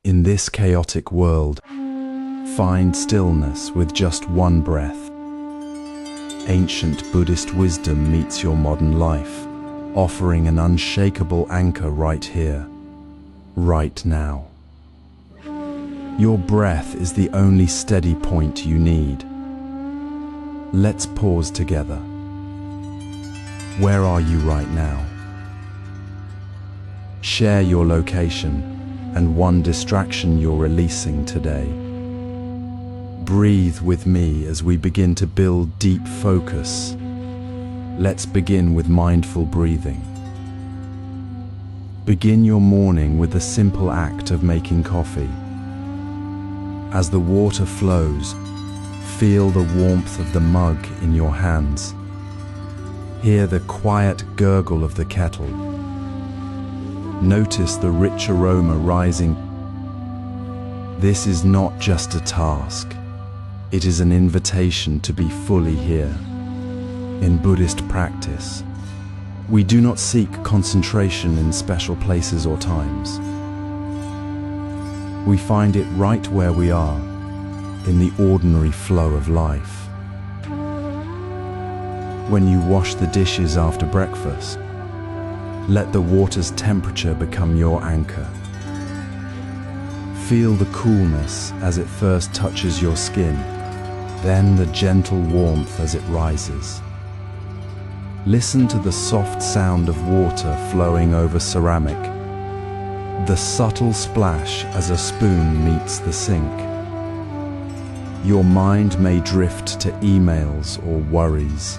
In this chaotic world, find stillness with just one breath. Ancient Buddhist wisdom meets your modern life, offering an unshakable anchor right here, right now. Your breath is the only steady point you need. Let's pause together. Where are you right now? Share your location and one distraction you're releasing today. Breathe with me as we begin to build deep focus. Let's begin with mindful breathing. Begin your morning with the simple act of making coffee. As the water flows, feel the warmth of the mug in your hands. Hear the quiet gurgle of the kettle. Notice the rich aroma rising. This is not just a task. It is an invitation to be fully here. In Buddhist practice, we do not seek concentration in special places or times. We find it right where we are, in the ordinary flow of life. When you wash the dishes after breakfast, let the water's temperature become your anchor. Feel the coolness as it first touches your skin, then the gentle warmth as it rises. Listen to the soft sound of water flowing over ceramic, the subtle splash as a spoon meets the sink. Your mind may drift to emails or worries,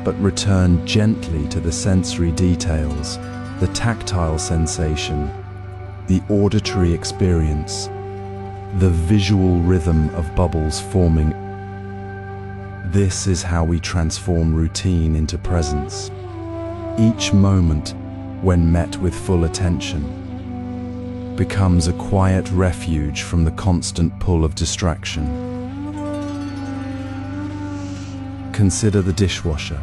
but return gently to the sensory details, the tactile sensation, the auditory experience, the visual rhythm of bubbles forming. This is how we transform routine into presence. Each moment, when met with full attention, becomes a quiet refuge from the constant pull of distraction. Consider the dishwasher.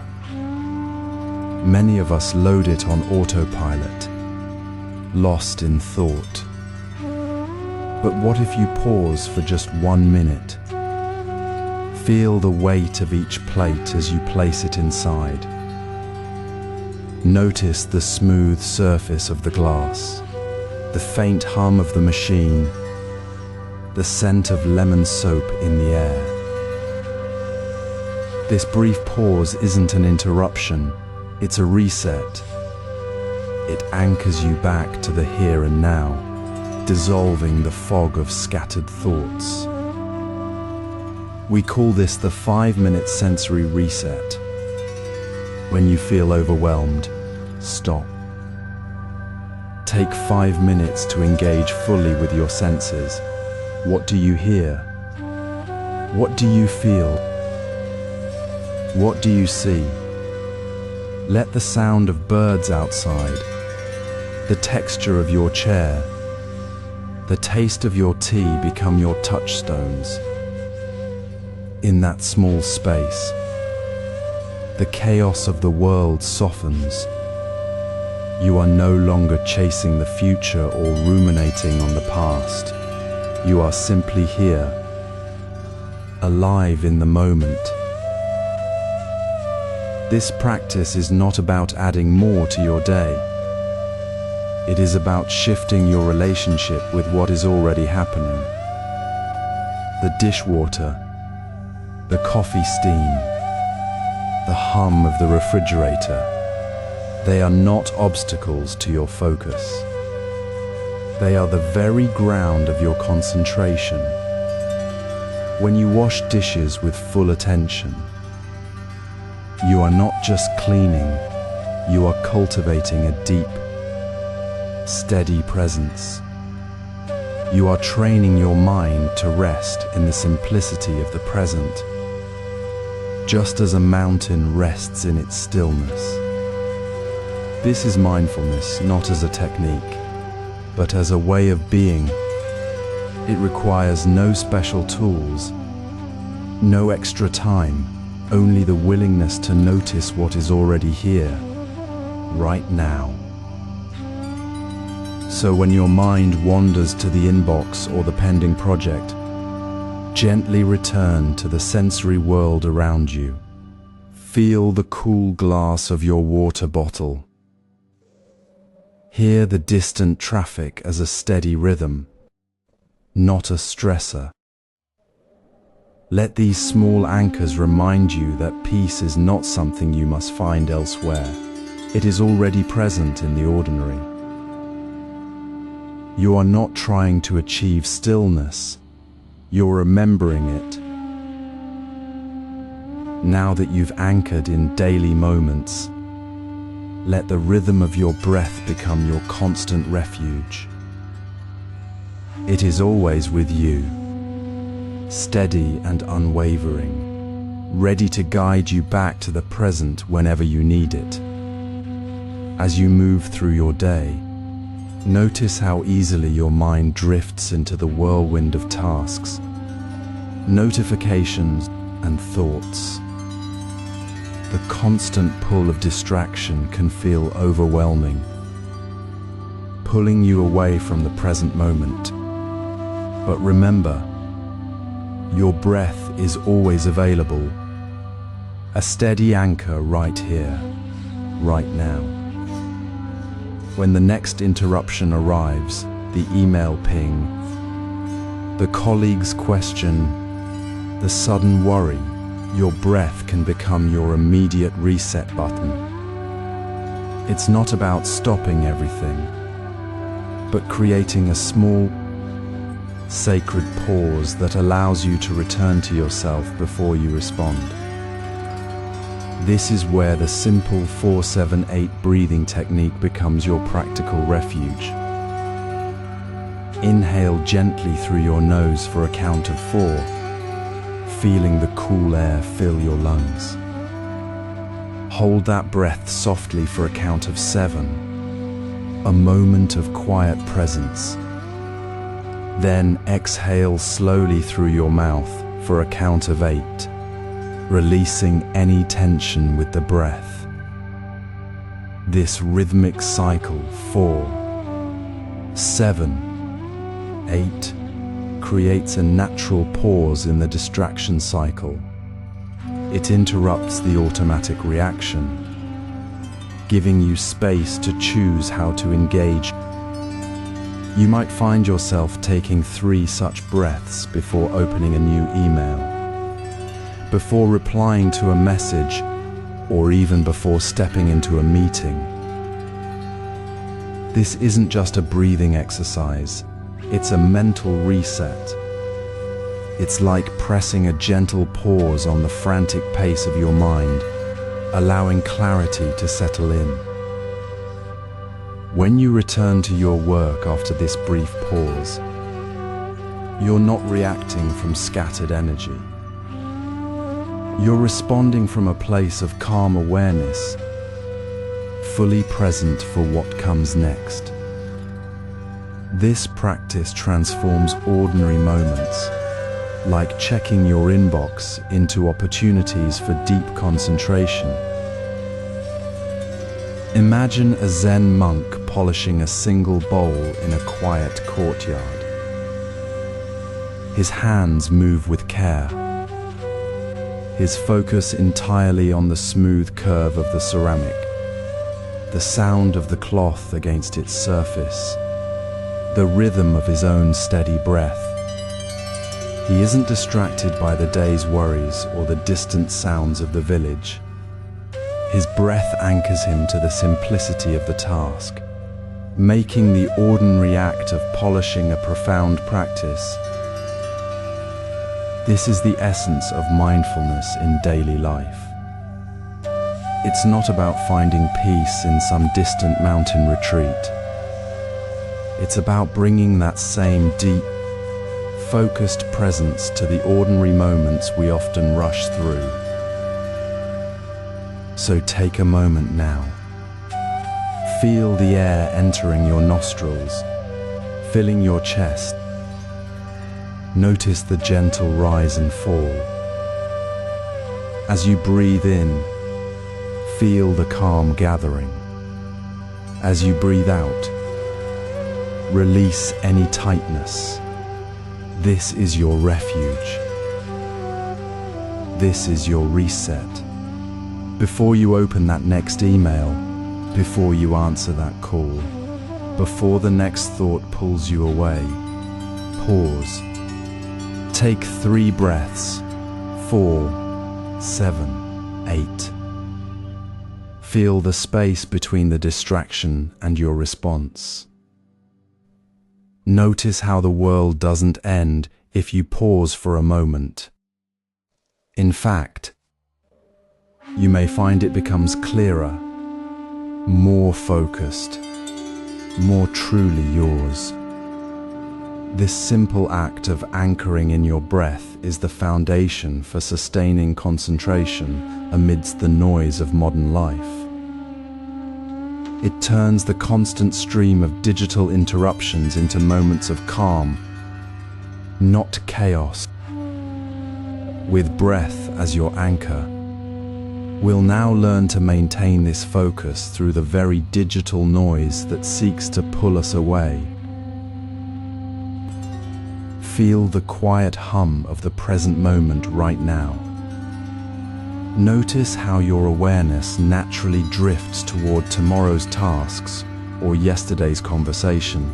Many of us load it on autopilot, lost in thought. But what if you pause for just 1 minute? Feel the weight of each plate as you place it inside. Notice the smooth surface of the glass, the faint hum of the machine, the scent of lemon soap in the air. This brief pause isn't an interruption, it's a reset. It anchors you back to the here and now, dissolving the fog of scattered thoughts. We call this the 5-minute sensory reset. When you feel overwhelmed, stop. Take 5 minutes to engage fully with your senses. What do you hear? What do you feel? What do you see? Let the sound of birds outside, the texture of your chair, the taste of your tea become your touchstones. In that small space, the chaos of the world softens. You are no longer chasing the future or ruminating on the past. You are simply here, alive in the moment. This practice is not about adding more to your day. It is about shifting your relationship with what is already happening. The dishwater, the coffee steam, the hum of the refrigerator. They are not obstacles to your focus. They are the very ground of your concentration. When you wash dishes with full attention, you are not just cleaning, you are cultivating a deep, steady presence. You are training your mind to rest in the simplicity of the present, just as a mountain rests in its stillness. This is mindfulness, not as a technique, but as a way of being. It requires no special tools, no extra time, only the willingness to notice what is already here, right now. So when your mind wanders to the inbox or the pending project, gently return to the sensory world around you. Feel the cool glass of your water bottle. Hear the distant traffic as a steady rhythm, not a stressor. Let these small anchors remind you that peace is not something you must find elsewhere. It is already present in the ordinary. You are not trying to achieve stillness. You're remembering it. Now that you've anchored in daily moments, let the rhythm of your breath become your constant refuge. It is always with you, steady and unwavering, ready to guide you back to the present whenever you need it. As you move through your day, notice how easily your mind drifts into the whirlwind of tasks, notifications, and thoughts. The constant pull of distraction can feel overwhelming, pulling you away from the present moment. But remember, your breath is always available, a steady anchor right here, right now. When the next interruption arrives, the email ping, the colleague's question, the sudden worry, your breath can become your immediate reset button. It's not about stopping everything, but creating a small, sacred pause that allows you to return to yourself before you respond. This is where the simple 4-7-8 breathing technique becomes your practical refuge. Inhale gently through your nose for a count of 4, feeling the cool air fill your lungs. Hold that breath softly for a count of 7, a moment of quiet presence. Then exhale slowly through your mouth for a count of 8, releasing any tension with the breath. This rhythmic cycle, 4, 7, 8, creates a natural pause in the distraction cycle. It interrupts the automatic reaction, giving you space to choose how to engage. You might find yourself taking 3 such breaths before opening a new email, before replying to a message, or even before stepping into a meeting. This isn't just a breathing exercise, it's a mental reset. It's like pressing a gentle pause on the frantic pace of your mind, allowing clarity to settle in. When you return to your work after this brief pause, you're not reacting from scattered energy. You're responding from a place of calm awareness, fully present for what comes next. This practice transforms ordinary moments, like checking your inbox, into opportunities for deep concentration. Imagine a Zen monk polishing a single bowl in a quiet courtyard. His hands move with care, his focus entirely on the smooth curve of the ceramic, the sound of the cloth against its surface, the rhythm of his own steady breath. He isn't distracted by the day's worries or the distant sounds of the village. His breath anchors him to the simplicity of the task, making the ordinary act of polishing a profound practice. This is the essence of mindfulness in daily life. It's not about finding peace in some distant mountain retreat. It's about bringing that same deep, focused presence to the ordinary moments we often rush through. So take a moment now. Feel the air entering your nostrils, filling your chest. Notice the gentle rise and fall. As you breathe in, feel the calm gathering. As you breathe out, Release any tightness. This is your refuge. This is your reset. Before you open that next email, before you answer that call, before the next thought pulls you away, pause. Take 3 breaths. 4, 7, 8. Feel the space between the distraction and your response. Notice how the world doesn't end if you pause for a moment. In fact, you may find it becomes clearer, more focused, more truly yours. This simple act of anchoring in your breath is the foundation for sustaining concentration amidst the noise of modern life. It turns the constant stream of digital interruptions into moments of calm, not chaos. With breath as your anchor, we'll now learn to maintain this focus through the very digital noise that seeks to pull us away. Feel the quiet hum of the present moment right now. Notice how your awareness naturally drifts toward tomorrow's tasks or yesterday's conversation.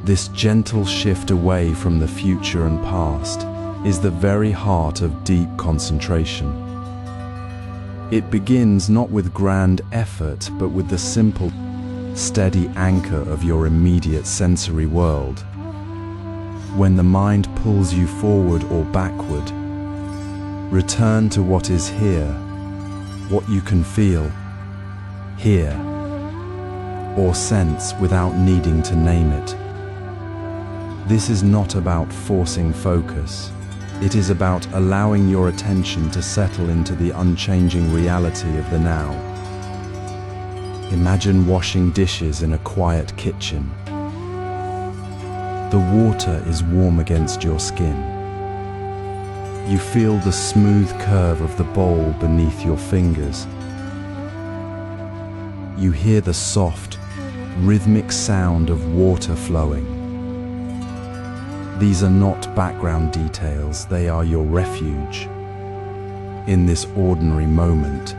This gentle shift away from the future and past is the very heart of deep concentration. It begins not with grand effort, but with the simple, steady anchor of your immediate sensory world. When the mind pulls you forward or backward, return to what is here, what you can feel, hear, or sense without needing to name it. This is not about forcing focus. It is about allowing your attention to settle into the unchanging reality of the now. Imagine washing dishes in a quiet kitchen. The water is warm against your skin. You feel the smooth curve of the bowl beneath your fingers. You hear the soft, rhythmic sound of water flowing. These are not background details, they are your refuge. In this ordinary moment,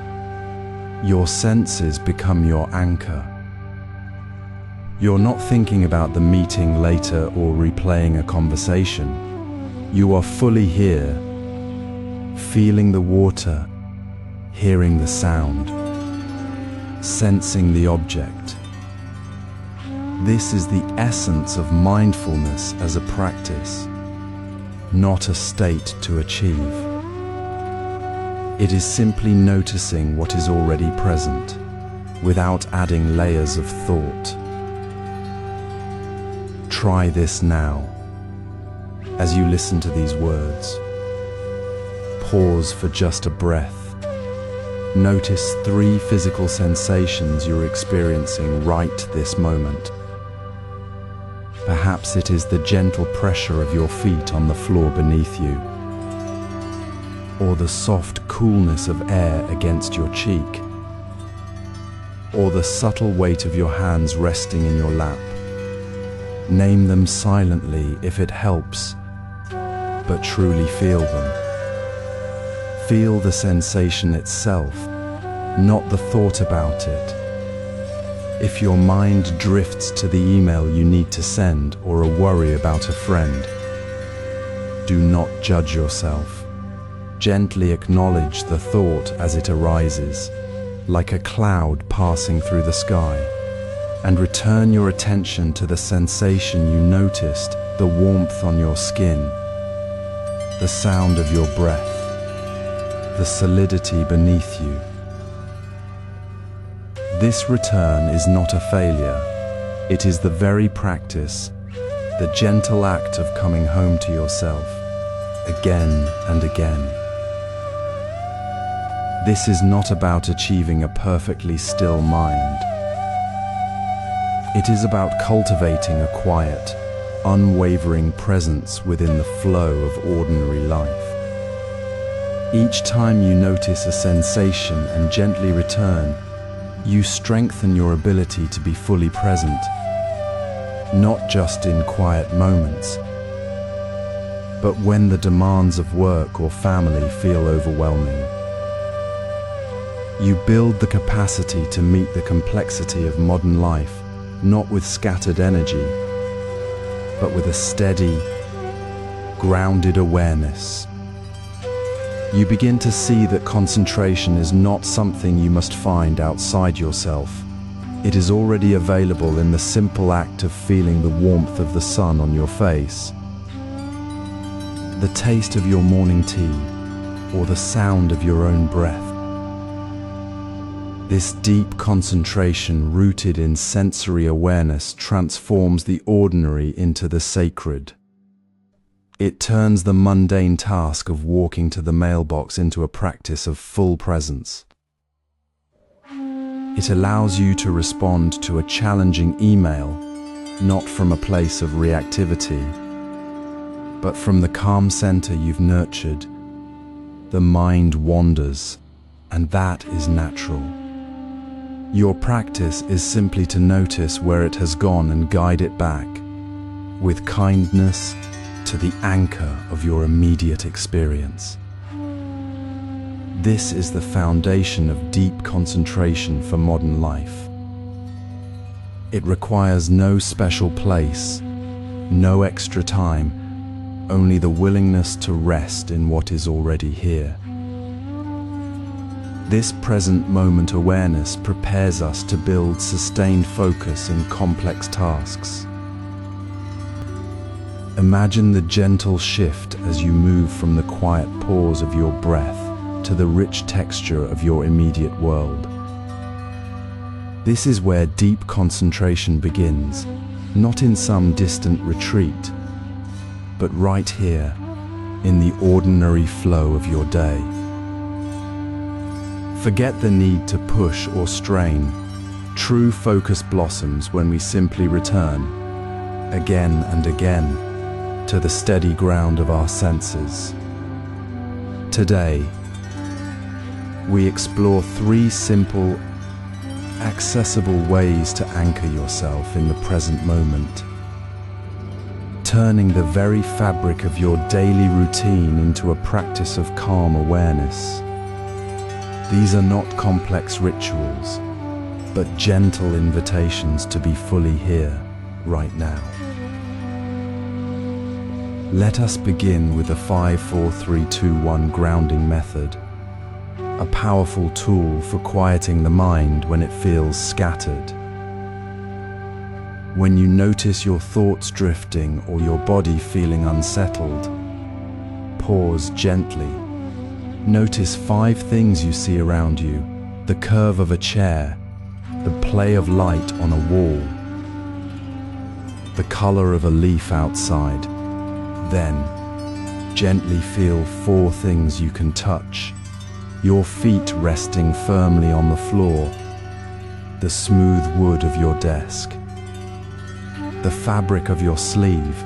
your senses become your anchor. You're not thinking about the meeting later or replaying a conversation. You are fully here, feeling the water, hearing the sound, sensing the object. This is the essence of mindfulness as a practice, not a state to achieve. It is simply noticing what is already present, without adding layers of thought. Try this now. As you listen to these words, pause for just a breath. Notice 3 physical sensations you're experiencing right this moment. Perhaps it is the gentle pressure of your feet on the floor beneath you, or the soft coolness of air against your cheek, or the subtle weight of your hands resting in your lap. Name them silently if it helps, but truly feel them. Feel the sensation itself, not the thought about it. If your mind drifts to the email you need to send or a worry about a friend, do not judge yourself. Gently acknowledge the thought as it arises, like a cloud passing through the sky, and return your attention to the sensation you noticed, the warmth on your skin, the sound of your breath, the solidity beneath you. This return is not a failure. It is the very practice, the gentle act of coming home to yourself, again and again. This is not about achieving a perfectly still mind. It is about cultivating a quiet, unwavering presence within the flow of ordinary life. Each time you notice a sensation and gently return, you strengthen your ability to be fully present, not just in quiet moments, but when the demands of work or family feel overwhelming. You build the capacity to meet the complexity of modern life, not with scattered energy, but with a steady, grounded awareness. You begin to see that concentration is not something you must find outside yourself. It is already available in the simple act of feeling the warmth of the sun on your face, the taste of your morning tea, or the sound of your own breath. This deep concentration rooted in sensory awareness transforms the ordinary into the sacred. It turns the mundane task of walking to the mailbox into a practice of full presence. It allows you to respond to a challenging email, not from a place of reactivity, but from the calm center you've nurtured. The mind wanders, and that is natural. Your practice is simply to notice where it has gone and guide it back, with kindness, to the anchor of your immediate experience. This is the foundation of deep concentration for modern life. It requires no special place, no extra time, only the willingness to rest in what is already here. This present moment awareness prepares us to build sustained focus in complex tasks. Imagine the gentle shift as you move from the quiet pause of your breath to the rich texture of your immediate world. This is where deep concentration begins, not in some distant retreat, but right here, in the ordinary flow of your day. Forget the need to push or strain. True focus blossoms when we simply return, again and again, to the steady ground of our senses. Today, we explore 3 simple, accessible ways to anchor yourself in the present moment, turning the very fabric of your daily routine into a practice of calm awareness. These are not complex rituals, but gentle invitations to be fully here, right now. Let us begin with the 5-4-3-2-1 grounding method, a powerful tool for quieting the mind when it feels scattered. When you notice your thoughts drifting or your body feeling unsettled, pause gently. Notice 5 things you see around you: the curve of a chair, the play of light on a wall, the color of a leaf outside. Then, gently feel 4 things you can touch: your feet resting firmly on the floor, the smooth wood of your desk, the fabric of your sleeve,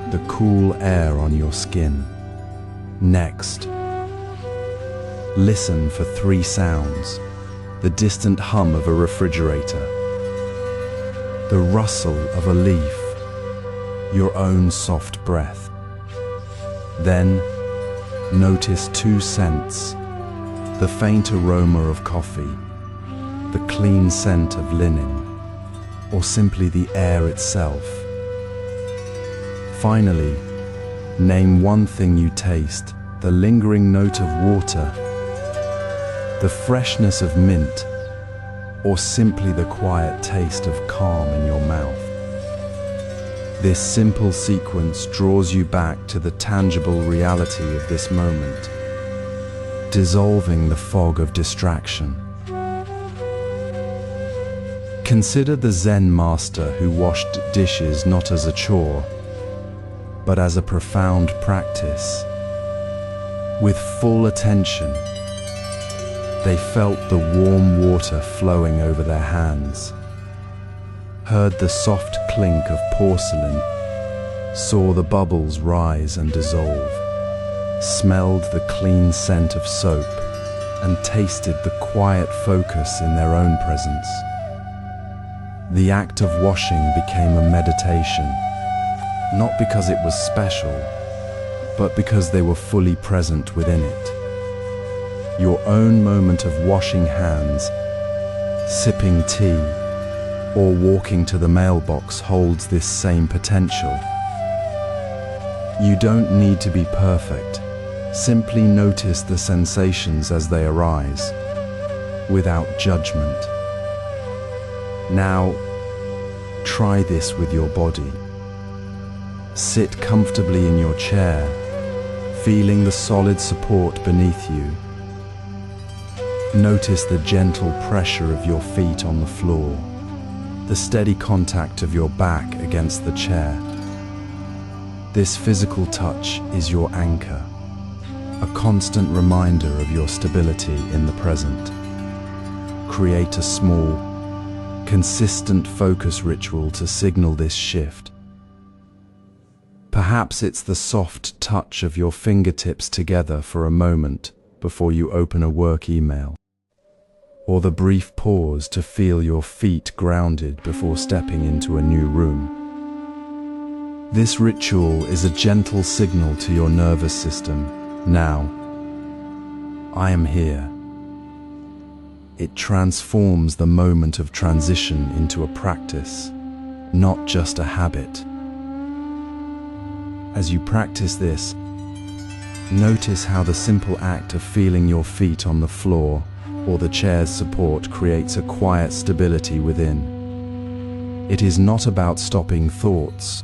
the cool air on your skin. Next, listen for 3 sounds: the distant hum of a refrigerator, the rustle of a leaf, your own soft breath. Then, notice 2 scents: the faint aroma of coffee, the clean scent of linen, or simply the air itself. Finally, name 1 thing you taste: the lingering note of water, the freshness of mint, or simply the quiet taste of calm in your mouth. This simple sequence draws you back to the tangible reality of this moment, dissolving the fog of distraction. Consider the Zen master who washed dishes not as a chore, but as a profound practice. With full attention, they felt the warm water flowing over their hands, heard the soft clink of porcelain, saw the bubbles rise and dissolve, smelled the clean scent of soap, and tasted the quiet focus in their own presence. The act of washing became a meditation, not because it was special, but because they were fully present within it. Your own moment of washing hands, sipping tea, or walking to the mailbox holds this same potential. You don't need to be perfect. Simply notice the sensations as they arise, without judgment. Now, try this with your body. Sit comfortably in your chair, feeling the solid support beneath you. Notice the gentle pressure of your feet on the floor, the steady contact of your back against the chair. This physical touch is your anchor, a constant reminder of your stability in the present. Create a small, consistent focus ritual to signal this shift. Perhaps it's the soft touch of your fingertips together for a moment before you open a work email, or the brief pause to feel your feet grounded before stepping into a new room. This ritual is a gentle signal to your nervous system. Now, I am here. It transforms the moment of transition into a practice, not just a habit. As you practice this, notice how the simple act of feeling your feet on the floor or the chair's support creates a quiet stability within. It is not about stopping thoughts,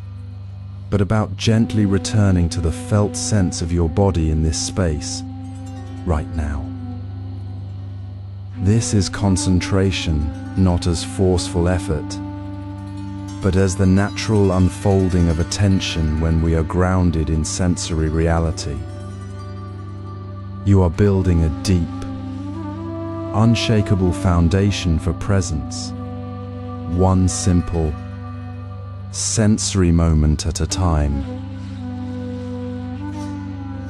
but about gently returning to the felt sense of your body in this space, right now. This is concentration, not as forceful effort, but as the natural unfolding of attention when we are grounded in sensory reality. You are building a deep, unshakable foundation for presence, one simple, sensory moment at a time.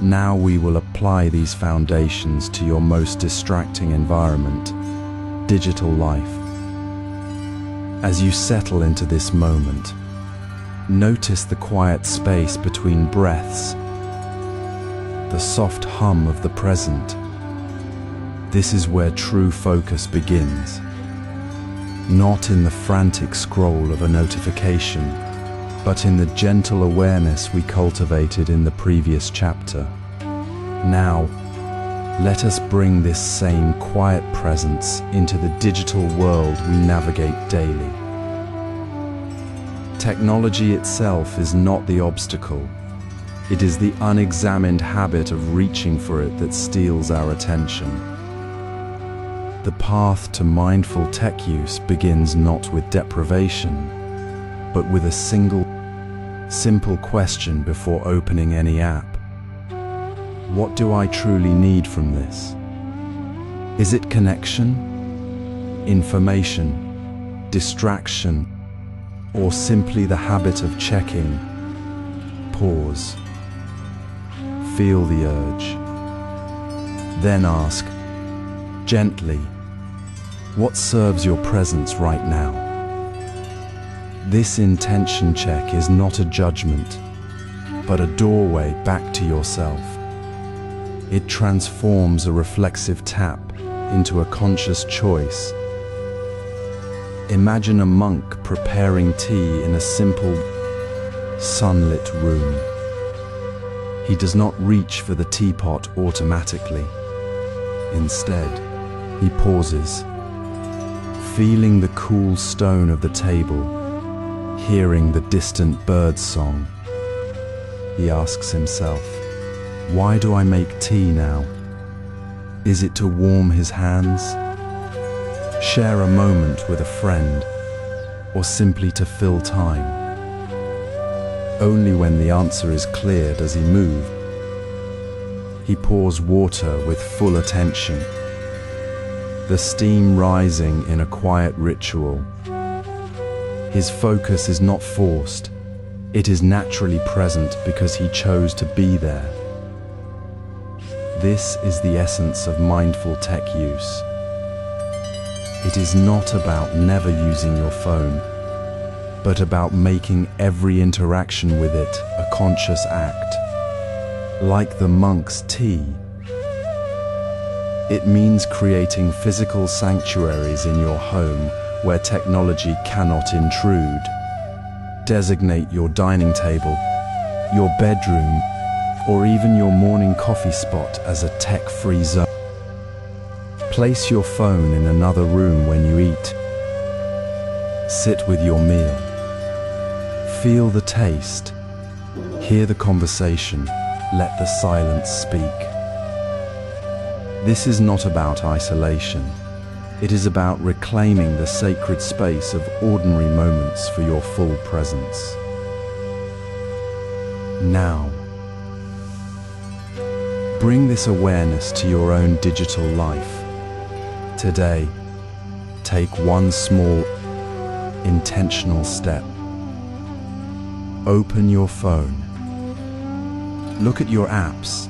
Now we will apply these foundations to your most distracting environment, digital life. As you settle into this moment, notice the quiet space between breaths, the soft hum of the present. This is where true focus begins. Not in the frantic scroll of a notification, but in the gentle awareness we cultivated in the previous chapter. Now, let us bring this same quiet presence into the digital world we navigate daily. Technology itself is not the obstacle. It is the unexamined habit of reaching for it that steals our attention. The path to mindful tech use begins not with deprivation, but with a simple question before opening any app. What do I truly need from this? Is it connection, information, distraction, or simply the habit of checking? Pause. Feel the urge. Then ask, gently, what serves your presence right now? This intention check is not a judgment, but a doorway back to yourself. It transforms a reflexive tap into a conscious choice. Imagine a monk preparing tea in a simple, sunlit room. He does not reach for the teapot automatically. Instead, he pauses, feeling the cool stone of the table, hearing the distant bird's song. He asks himself, why do I make tea now? Is it to warm his hands? Share a moment with a friend? Or simply to fill time? Only when the answer is clear does he move. He pours water with full attention, the steam rising in a quiet ritual. His focus is not forced, it is naturally present because he chose to be there. This is the essence of mindful tech use. It is not about never using your phone, but about making every interaction with it a conscious act. Like the monk's tea, it means creating physical sanctuaries in your home where technology cannot intrude. Designate your dining table, your bedroom, or even your morning coffee spot as a tech-free zone. Place your phone in another room when you eat. Sit with your meal. Feel the taste. Hear the conversation. Let the silence speak. This is not about isolation. It is about reclaiming the sacred space of ordinary moments for your full presence. Now, bring this awareness to your own digital life. Today, take one small, intentional step. Open your phone. Look at your apps.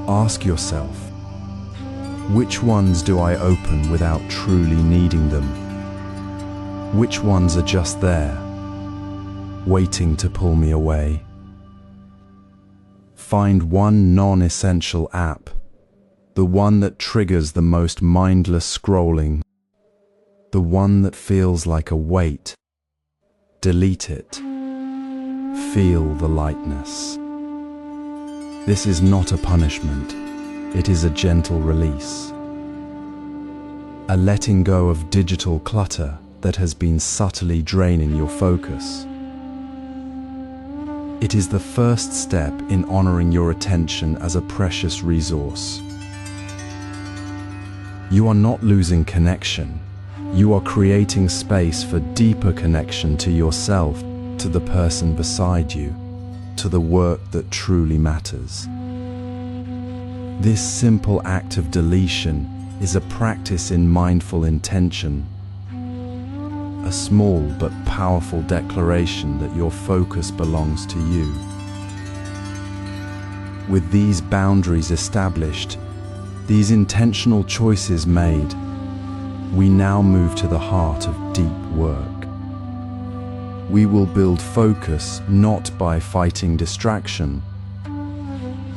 Ask yourself, which ones do I open without truly needing them? Which ones are just there, waiting to pull me away? Find one non-essential app, the one that triggers the most mindless scrolling, the one that feels like a weight. Delete it. Feel the lightness. This is not a punishment. It is a gentle release. A letting go of digital clutter that has been subtly draining your focus. It is the first step in honoring your attention as a precious resource. You are not losing connection. You are creating space for deeper connection to yourself, to the person beside you, to the work that truly matters. This simple act of deletion is a practice in mindful intention, a small but powerful declaration that your focus belongs to you. With these boundaries established, these intentional choices made, we now move to the heart of deep work. We will build focus not by fighting distraction,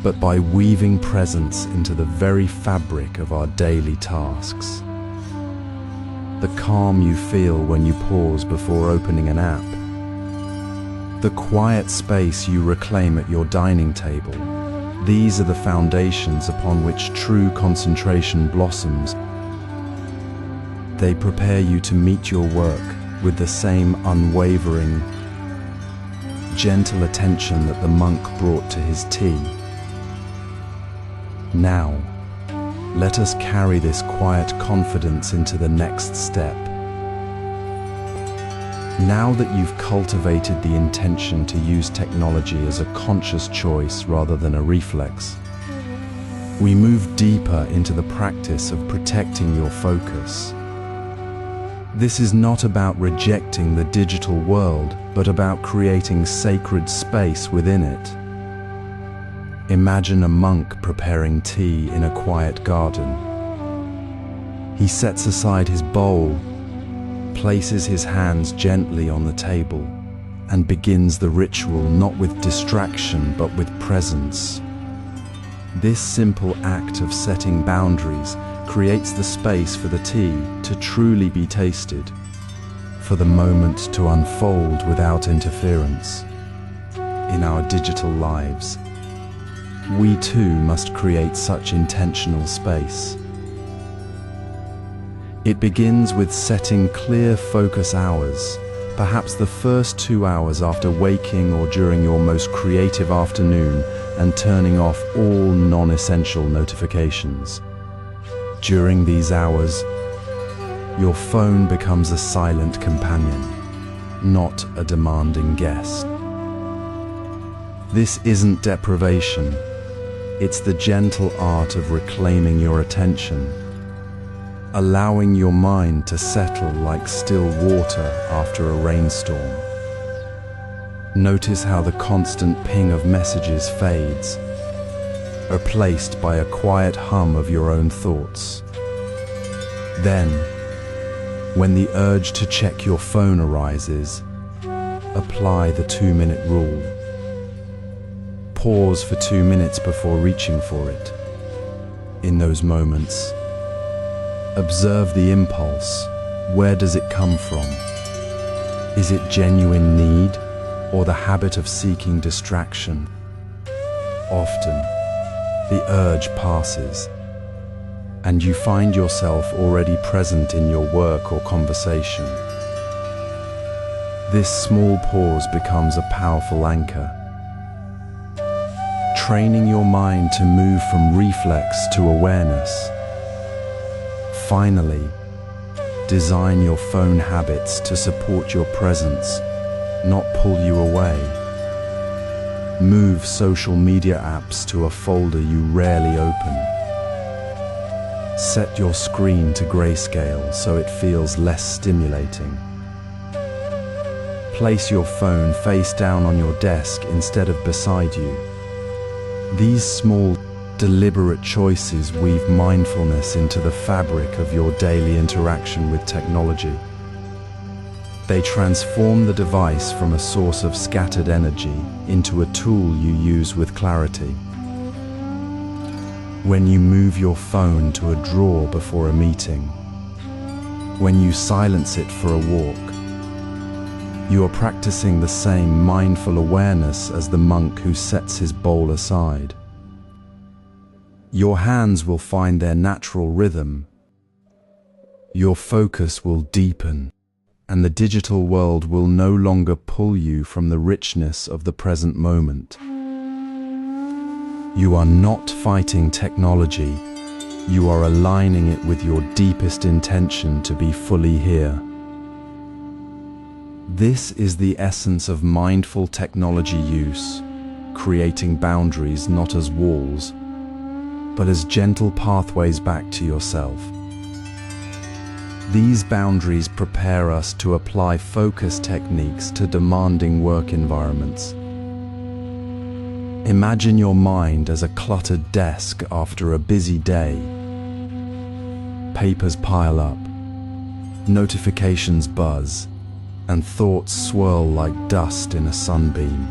but by weaving presence into the very fabric of our daily tasks. The calm you feel when you pause before opening an app, the quiet space you reclaim at your dining table, these are the foundations upon which true concentration blossoms. They prepare you to meet your work with the same unwavering, gentle attention that the monk brought to his tea. Now, let us carry this quiet confidence into the next step. Now that you've cultivated the intention to use technology as a conscious choice rather than a reflex, we move deeper into the practice of protecting your focus. This is not about rejecting the digital world, but about creating sacred space within it. Imagine a monk preparing tea in a quiet garden. He sets aside his bowl, places his hands gently on the table, and begins the ritual not with distraction but with presence. This simple act of setting boundaries creates the space for the tea to truly be tasted, for the moment to unfold without interference. In our digital lives, we too must create such intentional space. It begins with setting clear focus hours, perhaps the first 2 hours after waking or during your most creative afternoon, and turning off all non-essential notifications. During these hours, your phone becomes a silent companion, not a demanding guest. This isn't deprivation. It's the gentle art of reclaiming your attention, allowing your mind to settle like still water after a rainstorm. Notice how the constant ping of messages fades, replaced by a quiet hum of your own thoughts. Then, when the urge to check your phone arises, apply the 2-minute rule. Pause for 2 minutes before reaching for it. In those moments, observe the impulse. Where does it come from? Is it genuine need or the habit of seeking distraction? Often, the urge passes, and you find yourself already present in your work or conversation. This small pause becomes a powerful anchor, training your mind to move from reflex to awareness. Finally, design your phone habits to support your presence, not pull you away. Move social media apps to a folder you rarely open. Set your screen to grayscale so it feels less stimulating. Place your phone face down on your desk instead of beside you. These small, deliberate choices weave mindfulness into the fabric of your daily interaction with technology. They transform the device from a source of scattered energy into a tool you use with clarity. When you move your phone to a drawer before a meeting, when you silence it for a walk, you are practicing the same mindful awareness as the monk who sets his bowl aside. Your hands will find their natural rhythm. Your focus will deepen, and the digital world will no longer pull you from the richness of the present moment. You are not fighting technology. You are aligning it with your deepest intention to be fully here. This is the essence of mindful technology use, creating boundaries not as walls, but as gentle pathways back to yourself. These boundaries prepare us to apply focus techniques to demanding work environments. Imagine your mind as a cluttered desk after a busy day. Papers pile up, notifications buzz, and thoughts swirl like dust in a sunbeam.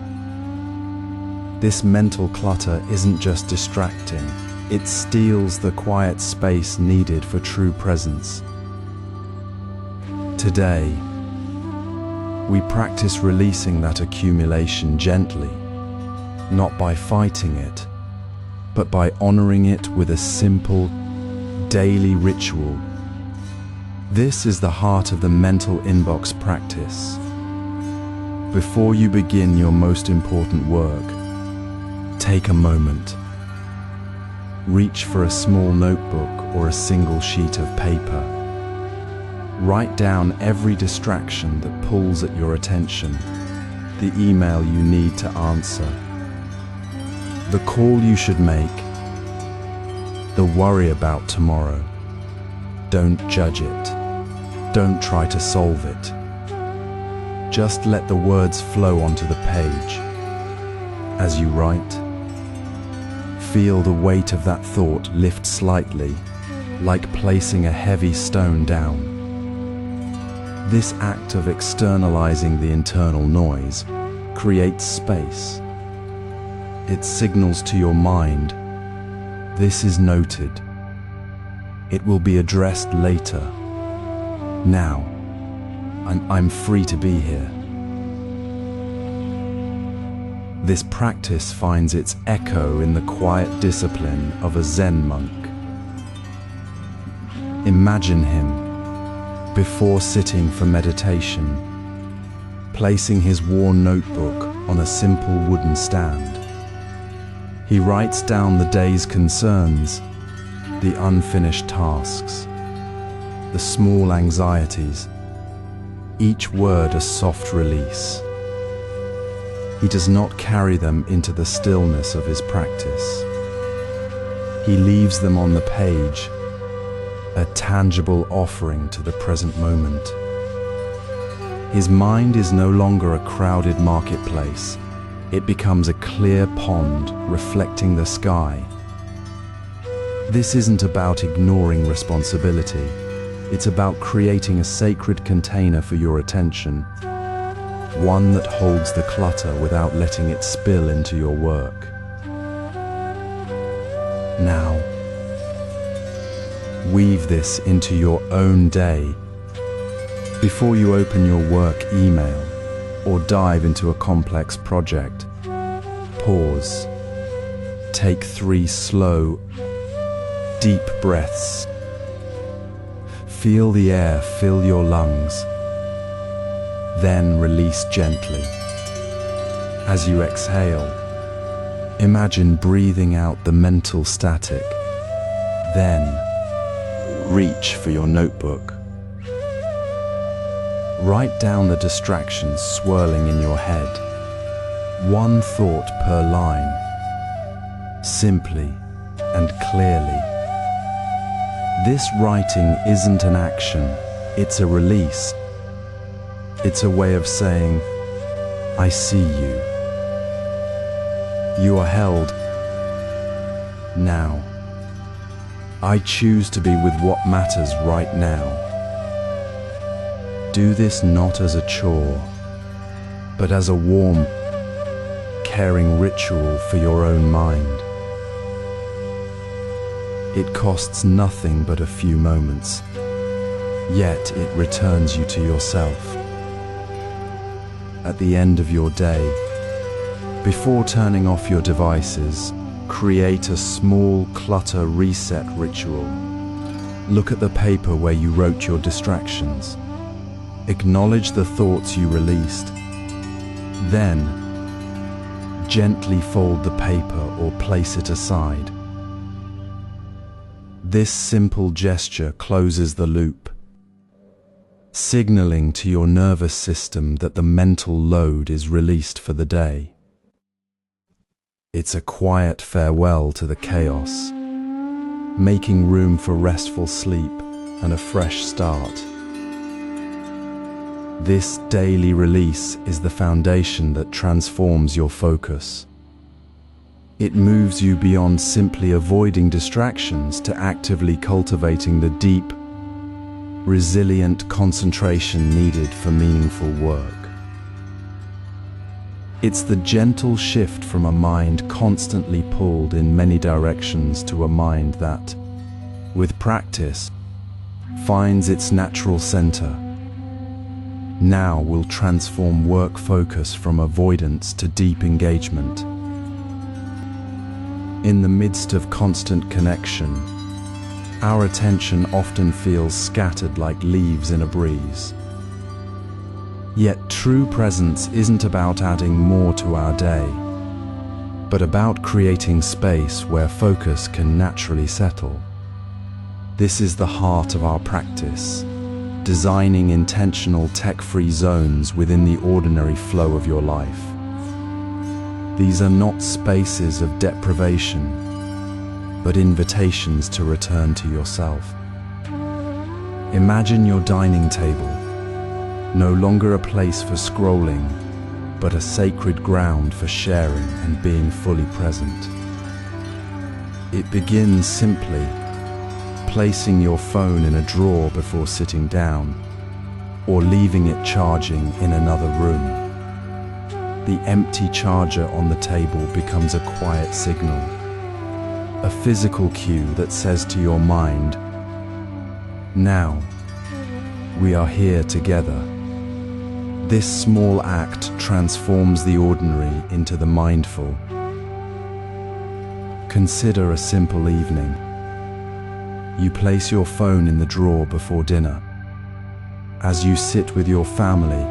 This mental clutter isn't just distracting, it steals the quiet space needed for true presence. Today, we practice releasing that accumulation gently, not by fighting it, but by honoring it with a simple, daily ritual. This is the heart of the mental inbox practice. Before you begin your most important work, take a moment. Reach for a small notebook or a single sheet of paper. Write down every distraction that pulls at your attention, the email you need to answer, the call you should make, the worry about tomorrow. Don't judge it. Don't try to solve it. Just let the words flow onto the page. As you write, feel the weight of that thought lift slightly, like placing a heavy stone down. This act of externalizing the internal noise creates space. It signals to your mind, this is noted. It will be addressed later. Now, I'm free to be here. This practice finds its echo in the quiet discipline of a Zen monk. Imagine him, before sitting for meditation, placing his worn notebook on a simple wooden stand. He writes down the day's concerns, the unfinished tasks, the small anxieties, each word a soft release. He does not carry them into the stillness of his practice. He leaves them on the page, a tangible offering to the present moment. His mind is no longer a crowded marketplace. It becomes a clear pond reflecting the sky. This isn't about ignoring responsibility. It's about creating a sacred container for your attention, one that holds the clutter without letting it spill into your work. Now, weave this into your own day. Before you open your work email or dive into a complex project, pause. Take 3 slow, deep breaths. Feel the air fill your lungs. Then release gently. As you exhale, imagine breathing out the mental static. Then, reach for your notebook. Write down the distractions swirling in your head. 1 thought per line. Simply and clearly. This writing isn't an action, it's a release. It's a way of saying, I see you. You are held. Now. I choose to be with what matters right now. Do this not as a chore, but as a warm, caring ritual for your own mind. It costs nothing but a few moments, yet it returns you to yourself. At the end of your day, before turning off your devices, create a small clutter reset ritual. Look at the paper where you wrote your distractions. Acknowledge the thoughts you released. Then, gently fold the paper or place it aside. This simple gesture closes the loop, signaling to your nervous system that the mental load is released for the day. It's a quiet farewell to the chaos, making room for restful sleep and a fresh start. This daily release is the foundation that transforms your focus. It moves you beyond simply avoiding distractions to actively cultivating the deep, resilient concentration needed for meaningful work. It's the gentle shift from a mind constantly pulled in many directions to a mind that, with practice, finds its natural center. Now will transform work focus from avoidance to deep engagement. In the midst of constant connection, our attention often feels scattered like leaves in a breeze. Yet true presence isn't about adding more to our day, but about creating space where focus can naturally settle. This is the heart of our practice, designing intentional tech-free zones within the ordinary flow of your life. These are not spaces of deprivation, but invitations to return to yourself. Imagine your dining table, no longer a place for scrolling, but a sacred ground for sharing and being fully present. It begins simply, placing your phone in a drawer before sitting down, or leaving it charging in another room. The empty charger on the table becomes a quiet signal, a physical cue that says to your mind, now, we are here together. This small act transforms the ordinary into the mindful. Consider a simple evening. You place your phone in the drawer before dinner. As you sit with your family,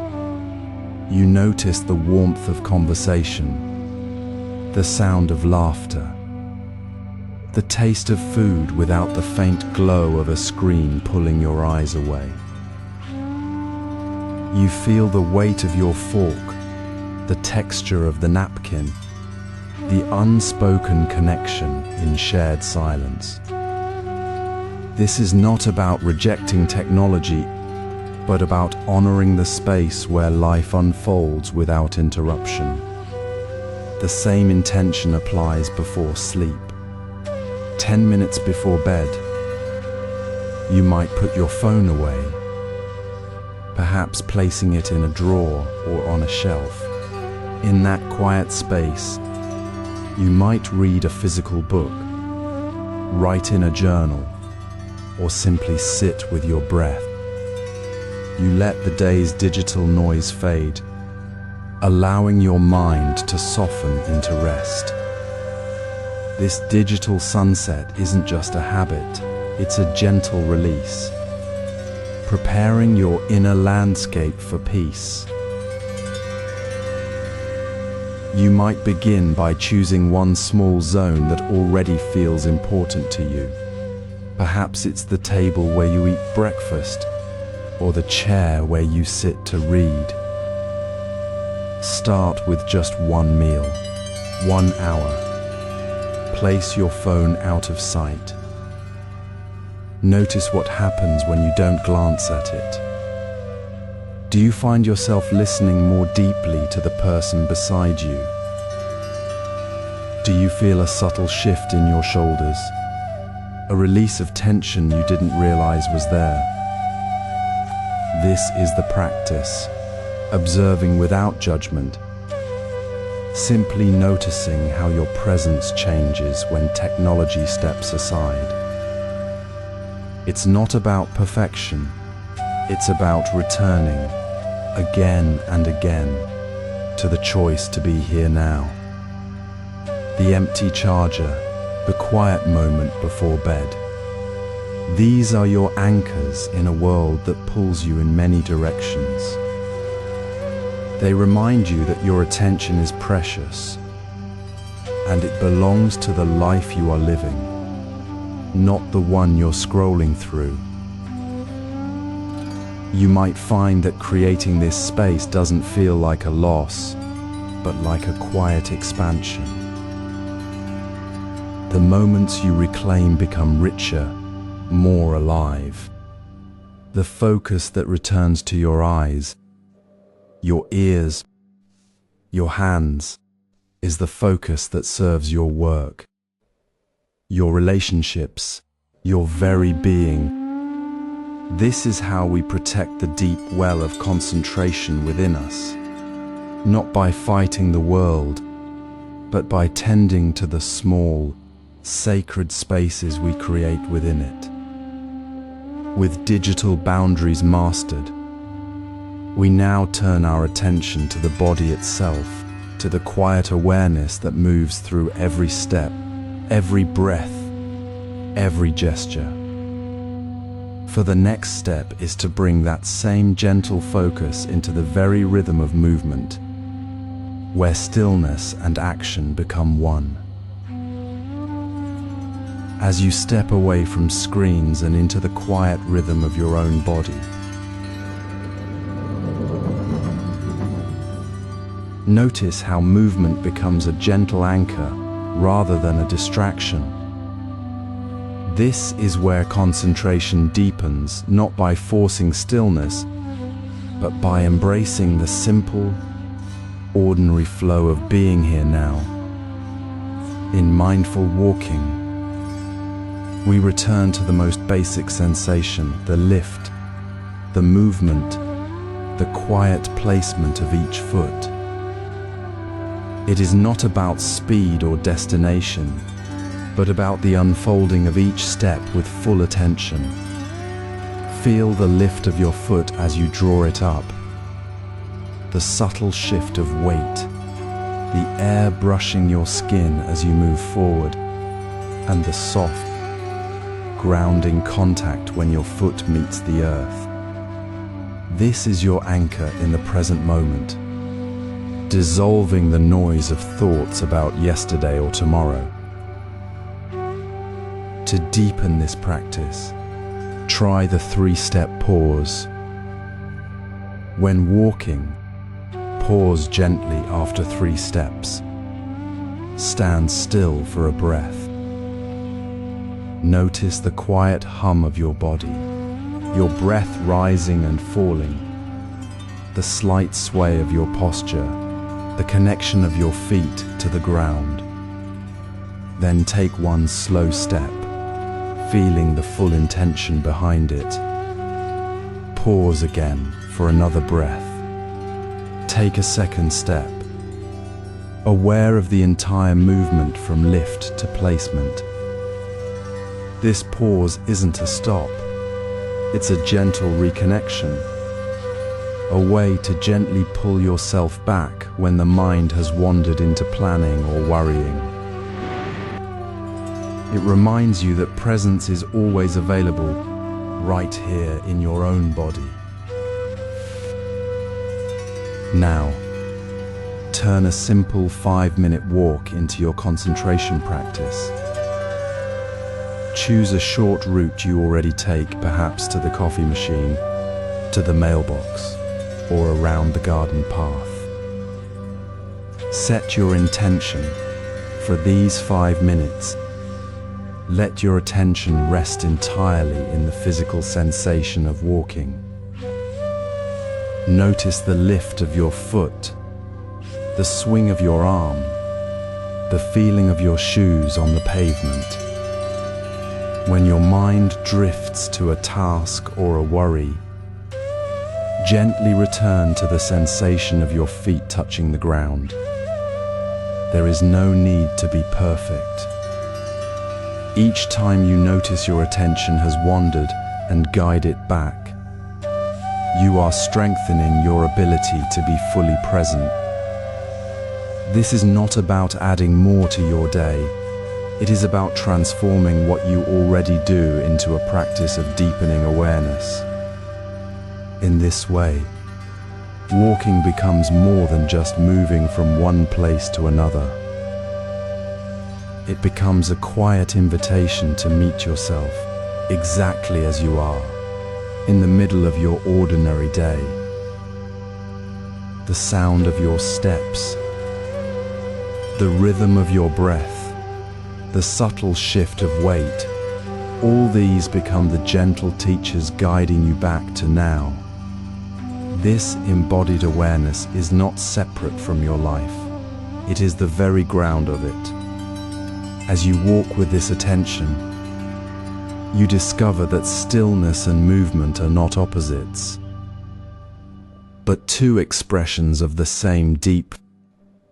you notice the warmth of conversation, the sound of laughter, the taste of food without the faint glow of a screen pulling your eyes away. You feel the weight of your fork, the texture of the napkin, the unspoken connection in shared silence. This is not about rejecting technology, but about honoring the space where life unfolds without interruption. The same intention applies before sleep. 10 minutes before bed, You might put your phone away, perhaps placing it in a drawer or on a shelf. In that quiet space, you might read a physical book, write in a journal, or simply sit with your breath. You let the day's digital noise fade, allowing your mind to soften into rest. This digital sunset isn't just a habit, it's a gentle release, preparing your inner landscape for peace. You might begin by choosing one small zone that already feels important to you. Perhaps it's the table where you eat breakfast, or the chair where you sit to read. Start with just one meal, 1 hour. Place your phone out of sight. Notice what happens when you don't glance at it. Do you find yourself listening more deeply to the person beside you? Do you feel a subtle shift in your shoulders? A release of tension you didn't realize was there? This is the practice, observing without judgment, simply noticing how your presence changes when technology steps aside. It's not about perfection, it's about returning again and again to the choice to be here now. The empty charger, the quiet moment before bed. These are your anchors in a world that pulls you in many directions. They remind you that your attention is precious and it belongs to the life you are living, not the one you're scrolling through. You might find that creating this space doesn't feel like a loss, but like a quiet expansion. The moments you reclaim become richer, more alive. The focus that returns to your eyes, your ears, your hands, is the focus that serves your work, your relationships, your very being. This is how we protect the deep well of concentration within us, not by fighting the world, but by tending to the small, sacred spaces we create within it. With digital boundaries mastered, we now turn our attention to the body itself, to the quiet awareness that moves through every step, every breath, every gesture. For the next step is to bring that same gentle focus into the very rhythm of movement, where stillness and action become one. As you step away from screens and into the quiet rhythm of your own body, notice how movement becomes a gentle anchor rather than a distraction. This is where concentration deepens, not by forcing stillness, but by embracing the simple, ordinary flow of being here now. In mindful walking, we return to the most basic sensation, the lift, the movement, the quiet placement of each foot. It is not about speed or destination, but about the unfolding of each step with full attention. Feel the lift of your foot as you draw it up, the subtle shift of weight, the air brushing your skin as you move forward, and the soft, grounding contact when your foot meets the earth. This is your anchor in the present moment, dissolving the noise of thoughts about yesterday or tomorrow. To deepen this practice, try the 3-step pause. When walking, pause gently after 3 steps. Stand still for a breath. Notice the quiet hum of your body, your breath rising and falling, the slight sway of your posture, the connection of your feet to the ground. Then take one slow step, feeling the full intention behind it. Pause again for another breath. Take a second step, aware of the entire movement from lift to placement. This pause isn't a stop, it's a gentle reconnection, a way to gently pull yourself back when the mind has wandered into planning or worrying. It reminds you that presence is always available, right here in your own body. Now, turn a simple 5-minute walk into your concentration practice. Choose a short route you already take, perhaps to the coffee machine, to the mailbox, or around the garden path. Set your intention for these 5 minutes. Let your attention rest entirely in the physical sensation of walking. Notice the lift of your foot, the swing of your arm, the feeling of your shoes on the pavement. When your mind drifts to a task or a worry, gently return to the sensation of your feet touching the ground. There is no need to be perfect. Each time you notice your attention has wandered and guide it back, you are strengthening your ability to be fully present. This is not about adding more to your day. It is about transforming what you already do into a practice of deepening awareness. In this way, walking becomes more than just moving from one place to another. It becomes a quiet invitation to meet yourself exactly as you are, in the middle of your ordinary day. The sound of your steps, the rhythm of your breath, the subtle shift of weight, all these become the gentle teachers guiding you back to now. This embodied awareness is not separate from your life. It is the very ground of it. As you walk with this attention, you discover that stillness and movement are not opposites, but two expressions of the same deep,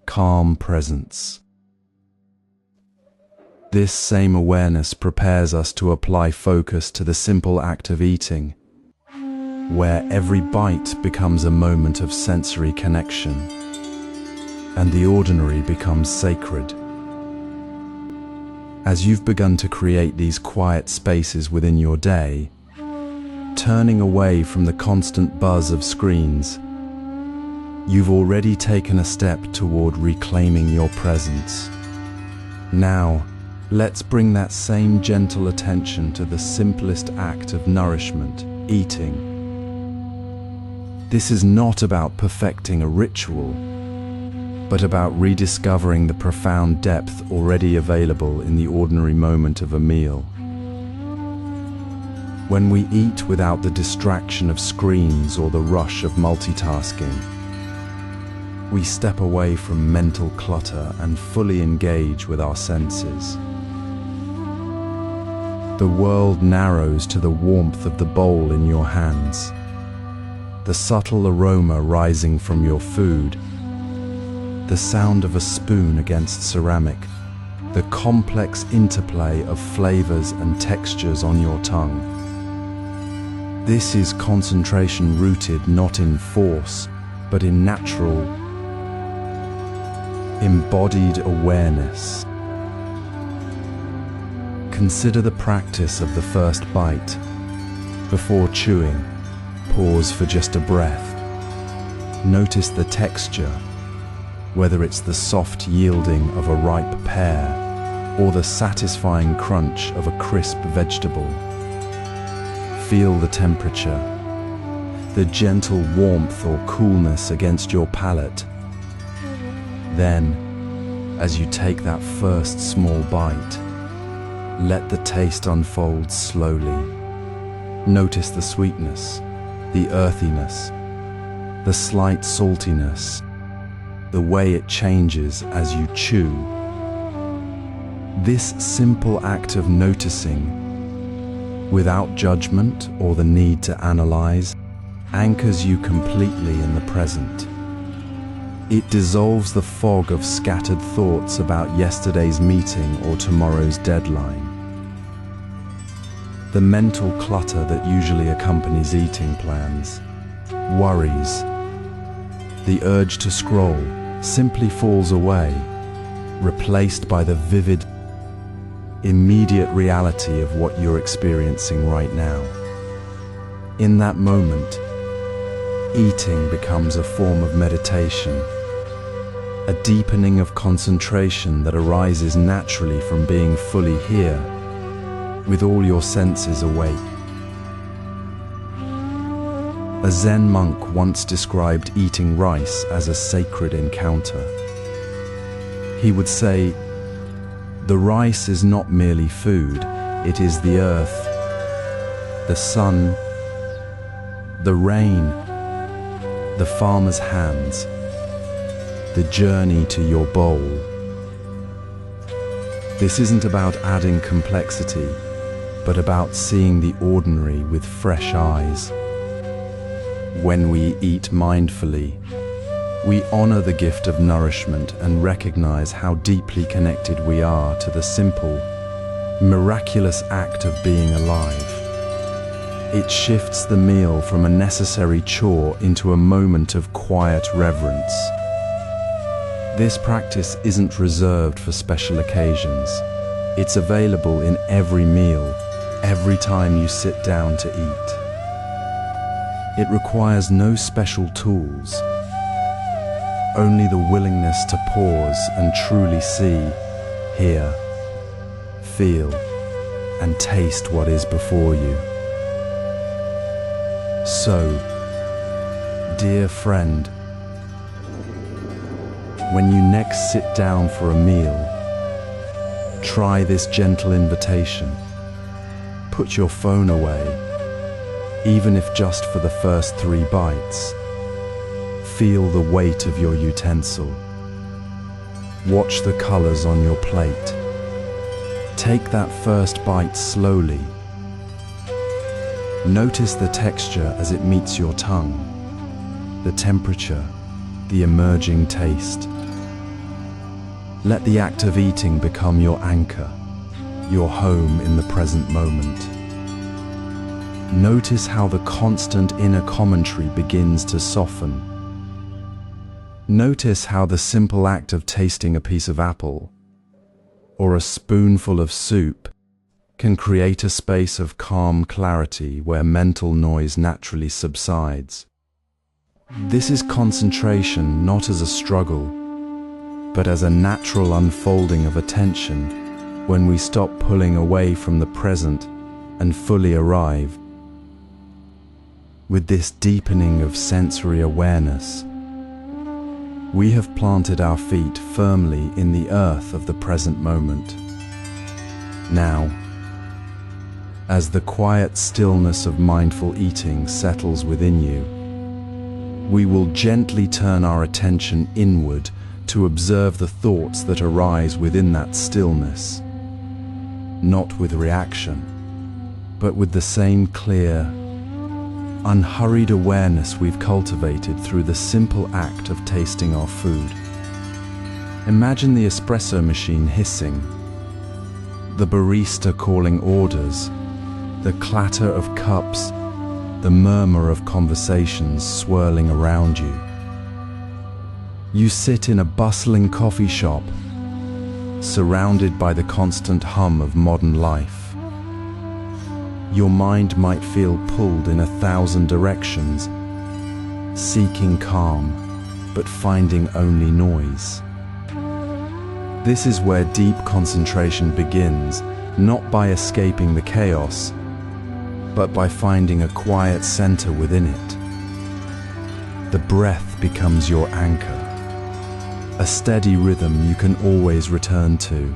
calm presence. This same awareness prepares us to apply focus to the simple act of eating, where every bite becomes a moment of sensory connection, and the ordinary becomes sacred. As you've begun to create these quiet spaces within your day, turning away from the constant buzz of screens, you've already taken a step toward reclaiming your presence. Now, let's bring that same gentle attention to the simplest act of nourishment, eating. This is not about perfecting a ritual, but about rediscovering the profound depth already available in the ordinary moment of a meal. When we eat without the distraction of screens or the rush of multitasking, we step away from mental clutter and fully engage with our senses. The world narrows to the warmth of the bowl in your hands, the subtle aroma rising from your food, the sound of a spoon against ceramic, the complex interplay of flavors and textures on your tongue. This is concentration rooted not in force, but in natural, embodied awareness. Consider the practice of the first bite. Before chewing, pause for just a breath. Notice the texture, whether it's the soft yielding of a ripe pear or the satisfying crunch of a crisp vegetable. Feel the temperature, the gentle warmth or coolness against your palate. Then, as you take that first small bite, let the taste unfold slowly. Notice the sweetness, the earthiness, the slight saltiness, the way it changes as you chew. This simple act of noticing without judgment or the need to analyze, anchors you completely in the present. It dissolves the fog of scattered thoughts about yesterday's meeting or tomorrow's deadline. The mental clutter that usually accompanies eating plans, worries, the urge to scroll simply falls away, replaced by the vivid, immediate reality of what you're experiencing right now. In that moment, eating becomes a form of meditation, a deepening of concentration that arises naturally from being fully here, with all your senses awake. A Zen monk once described eating rice as a sacred encounter. He would say, "The rice is not merely food, it is the earth, the sun, the rain, the farmer's hands, the journey to your bowl." This isn't about adding complexity, but about seeing the ordinary with fresh eyes. When we eat mindfully, we honor the gift of nourishment and recognize how deeply connected we are to the simple, miraculous act of being alive. It shifts the meal from a necessary chore into a moment of quiet reverence. This practice isn't reserved for special occasions. It's available in every meal, every time you sit down to eat. It requires no special tools, only the willingness to pause and truly see, hear, feel, and taste what is before you. So, dear friend, when you next sit down for a meal, try this gentle invitation. Put your phone away, even if just for the first 3 bites. Feel the weight of your utensil. Watch the colors on your plate. Take that first bite slowly. Notice the texture as it meets your tongue, the temperature, the emerging taste. Let the act of eating become your anchor, your home in the present moment. Notice how the constant inner commentary begins to soften. Notice how the simple act of tasting a piece of apple or a spoonful of soup can create a space of calm clarity where mental noise naturally subsides. This is concentration not as a struggle, but as a natural unfolding of attention when we stop pulling away from the present and fully arrive. With this deepening of sensory awareness, we have planted our feet firmly in the earth of the present moment. Now, as the quiet stillness of mindful eating settles within you, we will gently turn our attention inward to observe the thoughts that arise within that stillness, not with reaction, but with the same clear, unhurried awareness we've cultivated through the simple act of tasting our food. Imagine the espresso machine hissing, the barista calling orders, the clatter of cups, the murmur of conversations swirling around you. You sit in a bustling coffee shop, surrounded by the constant hum of modern life. Your mind might feel pulled in 1,000 directions, seeking calm, but finding only noise. This is where deep concentration begins, not by escaping the chaos, but by finding a quiet center within it. The breath becomes your anchor, a steady rhythm you can always return to.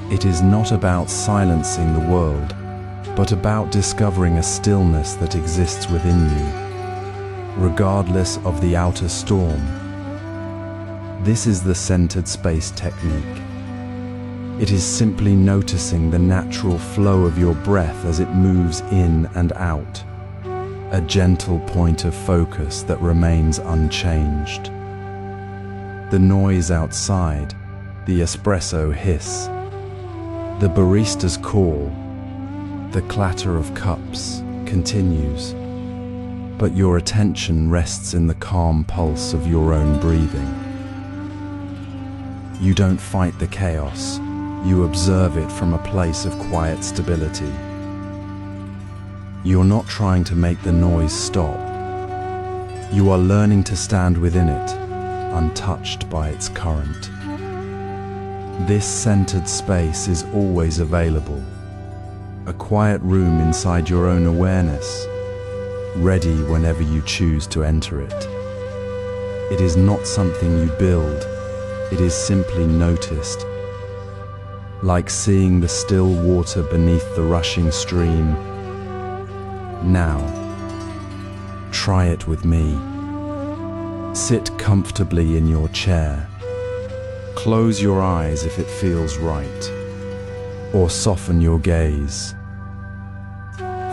It is not about silencing the world, but about discovering a stillness that exists within you, regardless of the outer storm. This is the centered space technique. It is simply noticing the natural flow of your breath as it moves in and out, a gentle point of focus that remains unchanged. The noise outside, the espresso hiss, the barista's call, the clatter of cups continues, but your attention rests in the calm pulse of your own breathing. You don't fight the chaos, you observe it from a place of quiet stability. You're not trying to make the noise stop. You are learning to stand within it, untouched by its current. This centered space is always available, a quiet room inside your own awareness, ready whenever you choose to enter it. It is not something you build, it is simply noticed, like seeing the still water beneath the rushing stream. Now, try it with me. Sit comfortably in your chair. Close your eyes if it feels right, or soften your gaze.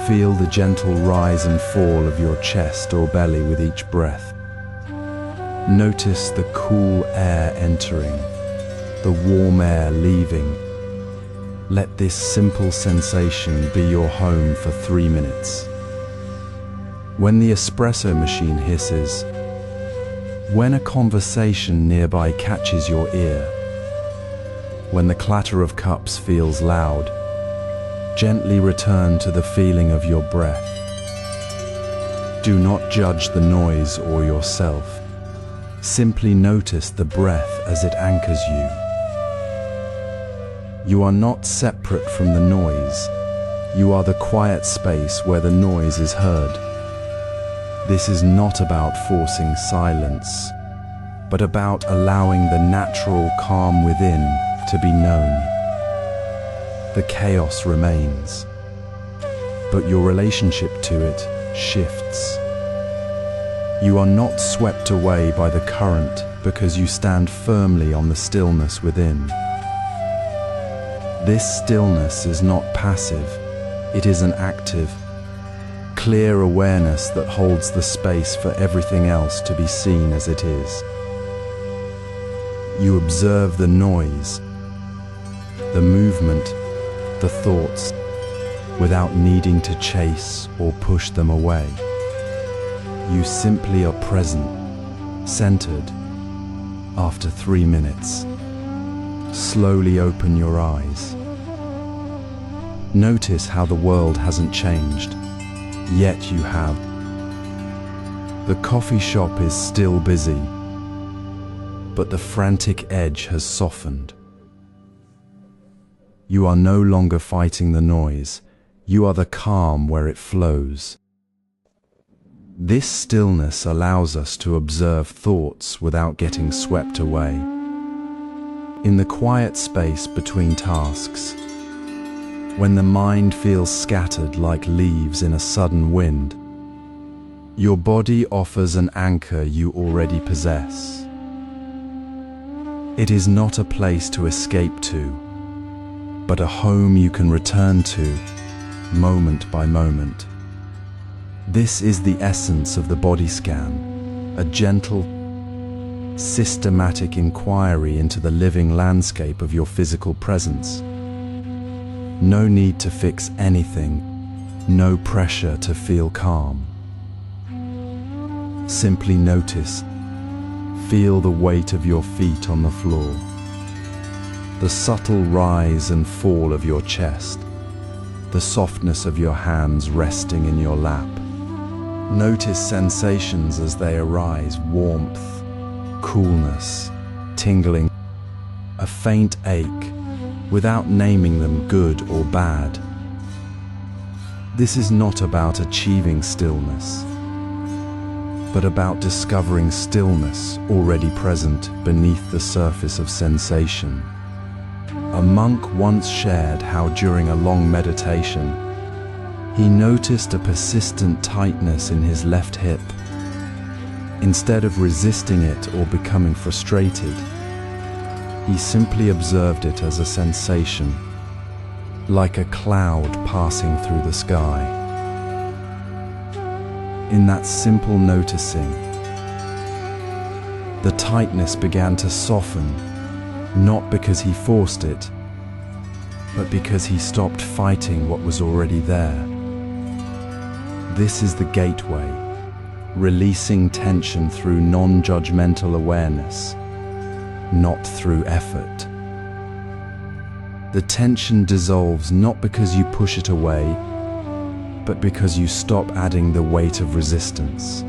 Feel the gentle rise and fall of your chest or belly with each breath. Notice the cool air entering, the warm air leaving. Let this simple sensation be your home for 3 minutes. When the espresso machine hisses, when a conversation nearby catches your ear, when the clatter of cups feels loud, gently return to the feeling of your breath. Do not judge the noise or yourself. Simply notice the breath as it anchors you. You are not separate from the noise. You are the quiet space where the noise is heard. This is not about forcing silence, but about allowing the natural calm within to be known. The chaos remains, but your relationship to it shifts. You are not swept away by the current because you stand firmly on the stillness within. This stillness is not passive, it is an active, clear awareness that holds the space for everything else to be seen as it is. You observe the noise, the movement, the thoughts, without needing to chase or push them away. You simply are present, centered. After 3 minutes, slowly open your eyes. Notice how the world hasn't changed, yet you have. The coffee shop is still busy, but the frantic edge has softened. You are no longer fighting the noise, you are the calm where it flows. This stillness allows us to observe thoughts without getting swept away. In the quiet space between tasks, when the mind feels scattered like leaves in a sudden wind, your body offers an anchor you already possess. It is not a place to escape to, but a home you can return to, moment by moment. This is the essence of the body scan, a gentle, systematic inquiry into the living landscape of your physical presence. No need to fix anything, no pressure to feel calm. Simply notice, feel the weight of your feet on the floor, the subtle rise and fall of your chest, the softness of your hands resting in your lap. Notice sensations as they arise: warmth, coolness, tingling, a faint ache, without naming them good or bad. This is not about achieving stillness, but about discovering stillness already present beneath the surface of sensation. A monk once shared how during a long meditation, he noticed a persistent tightness in his left hip. Instead of resisting it or becoming frustrated, He simply observed it as a sensation, like a cloud passing through the sky. In that simple noticing, the tightness began to soften, not because he forced it, but because he stopped fighting what was already there. This is the gateway, releasing tension through non-judgmental awareness, not through effort. The tension dissolves not because you push it away, but because you stop adding the weight of resistance.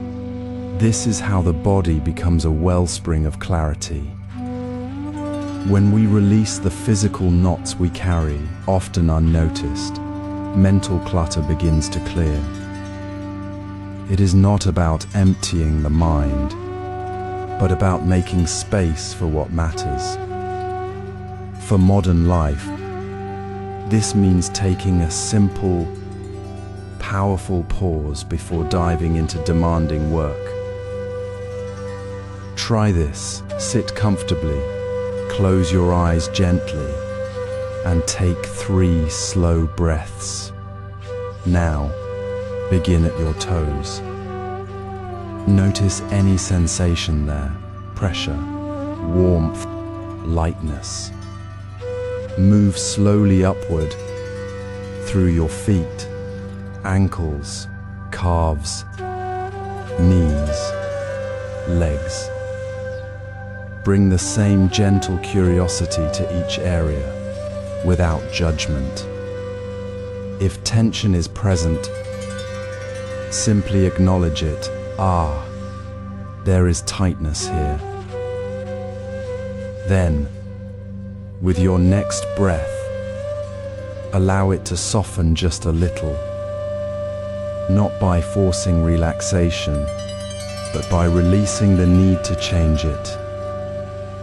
This is how the body becomes a wellspring of clarity. When we release the physical knots we carry, often unnoticed, mental clutter begins to clear. It is not about emptying the mind, but about making space for what matters. For modern life, this means taking a simple, powerful pause before diving into demanding work. Try this. Sit comfortably, close your eyes gently, and take 3 slow breaths. Now, begin at your toes. Notice any sensation there: pressure, warmth, lightness. Move slowly upward through your feet, ankles, calves, knees, legs. Bring the same gentle curiosity to each area, without judgment. If tension is present, simply acknowledge it. There is tightness here. Then, with your next breath, allow it to soften just a little, not by forcing relaxation, but by releasing the need to change it.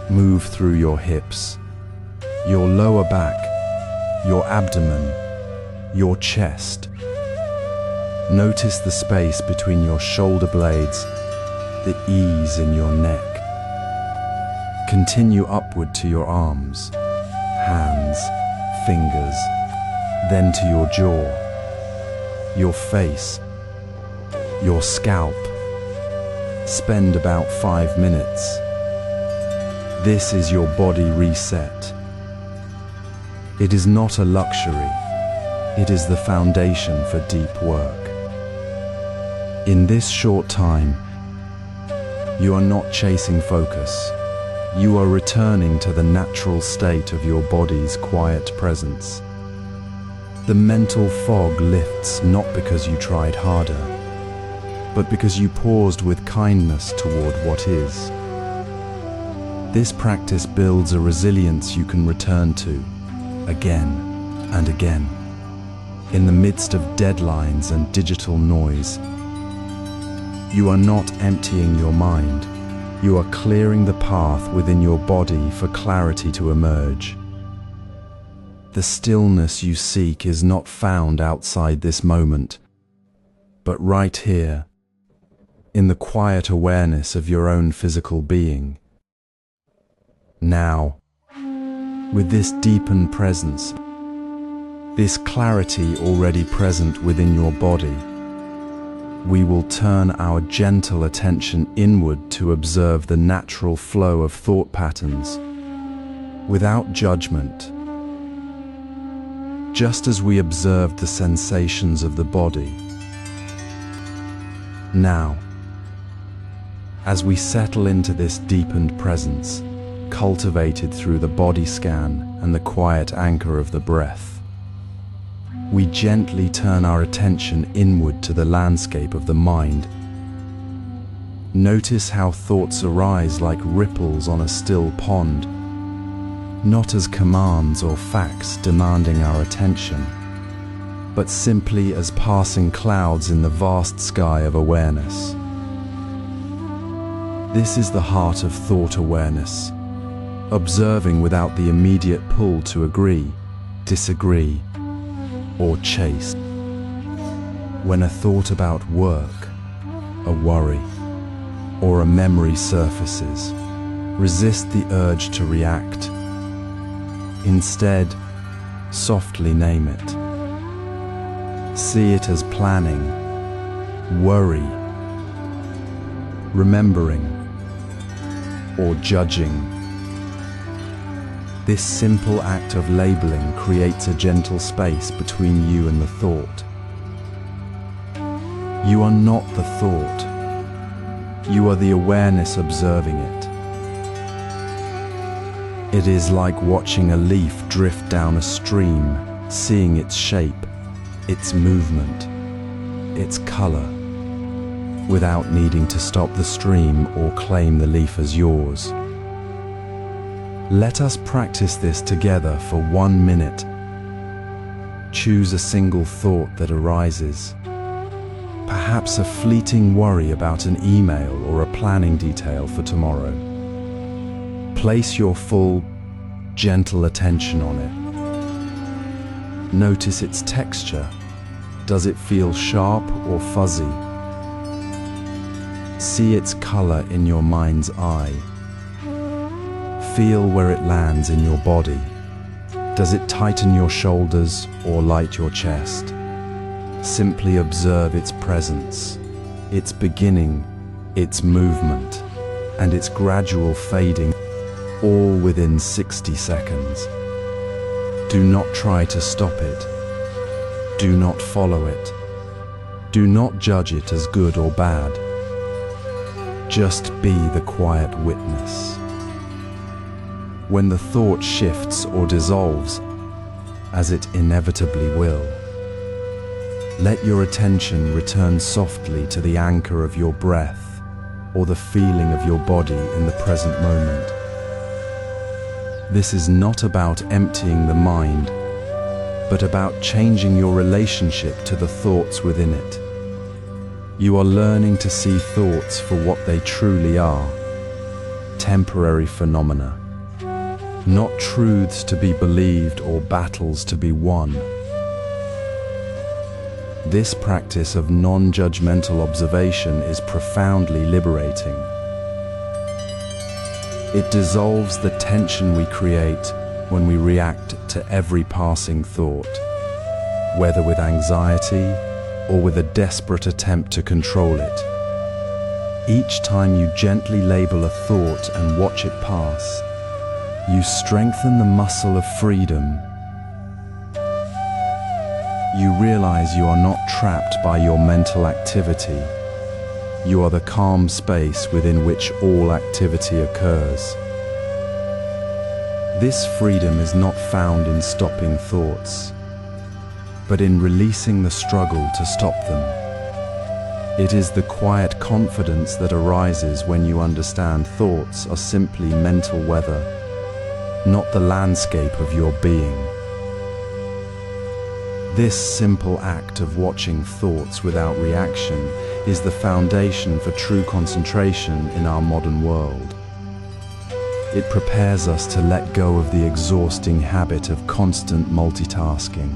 Move through your hips, your lower back, your abdomen, your chest. Notice the space between your shoulder blades, the ease in your neck. Continue upward to your arms, hands, fingers, then to your jaw, your face, your scalp. Spend about 5 minutes. This is your body reset. It is not a luxury. It is the foundation for deep work. In this short time, you are not chasing focus. You are returning to the natural state of your body's quiet presence. The mental fog lifts not because you tried harder, but because you paused with kindness toward what is. This practice builds a resilience you can return to again and again. In the midst of deadlines and digital noise, you are not emptying your mind. You are clearing the path within your body for clarity to emerge. The stillness you seek is not found outside this moment, but right here, in the quiet awareness of your own physical being. Now, with this deepened presence, this clarity already present within your body, we will turn our gentle attention inward to observe the natural flow of thought patterns, without judgment, just as we observed the sensations of the body. Now, as we settle into this deepened presence, cultivated through the body scan and the quiet anchor of the breath, we gently turn our attention inward to the landscape of the mind. Notice how thoughts arise like ripples on a still pond, not as commands or facts demanding our attention, but simply as passing clouds in the vast sky of awareness. This is the heart of thought awareness, observing without the immediate pull to agree, disagree, or chase. When a thought about work, a worry, or a memory surfaces, resist the urge to react. Instead, softly name it. See it as planning, worry, remembering, or judging. This simple act of labeling creates a gentle space between you and the thought. You are not the thought. You are the awareness observing it. It is like watching a leaf drift down a stream, seeing its shape, its movement, its color, without needing to stop the stream or claim the leaf as yours. Let us practice this together for 1 minute. Choose a single thought that arises. Perhaps a fleeting worry about an email or a planning detail for tomorrow. Place your full, gentle attention on it. Notice its texture. Does it feel sharp or fuzzy? See its color in your mind's eye. Feel where it lands in your body. Does it tighten your shoulders or light your chest? Simply observe its presence, its beginning, its movement, and its gradual fading, all within 60 seconds. Do not try to stop it. Do not follow it. Do not judge it as good or bad. Just be the quiet witness. When the thought shifts or dissolves, as it inevitably will, let your attention return softly to the anchor of your breath or the feeling of your body in the present moment. This is not about emptying the mind, but about changing your relationship to the thoughts within it. You are learning to see thoughts for what they truly are, temporary phenomena, not truths to be believed or battles to be won. This practice of non-judgmental observation is profoundly liberating. It dissolves the tension we create when we react to every passing thought, whether with anxiety or with a desperate attempt to control it. Each time you gently label a thought and watch it pass, you strengthen the muscle of freedom. You realize you are not trapped by your mental activity. You are the calm space within which all activity occurs. This freedom is not found in stopping thoughts, but in releasing the struggle to stop them. It is the quiet confidence that arises when you understand thoughts are simply mental weather, not the landscape of your being. This simple act of watching thoughts without reaction is the foundation for true concentration in our modern world. It prepares us to let go of the exhausting habit of constant multitasking,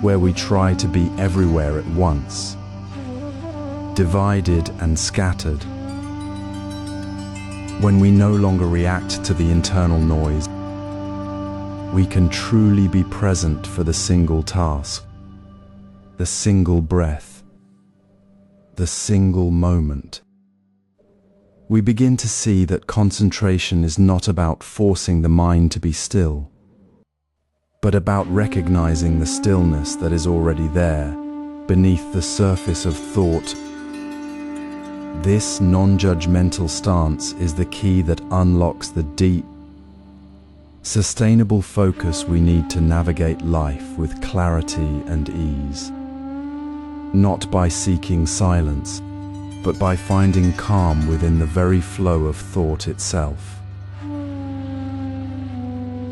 where we try to be everywhere at once, divided and scattered. When we no longer react to the internal noise, we can truly be present for the single task, the single breath, the single moment. We begin to see that concentration is not about forcing the mind to be still, but about recognizing the stillness that is already there, beneath the surface of thought. This non-judgmental stance is the key that unlocks the deep, sustainable focus we need to navigate life with clarity and ease. Not by seeking silence, but by finding calm within the very flow of thought itself.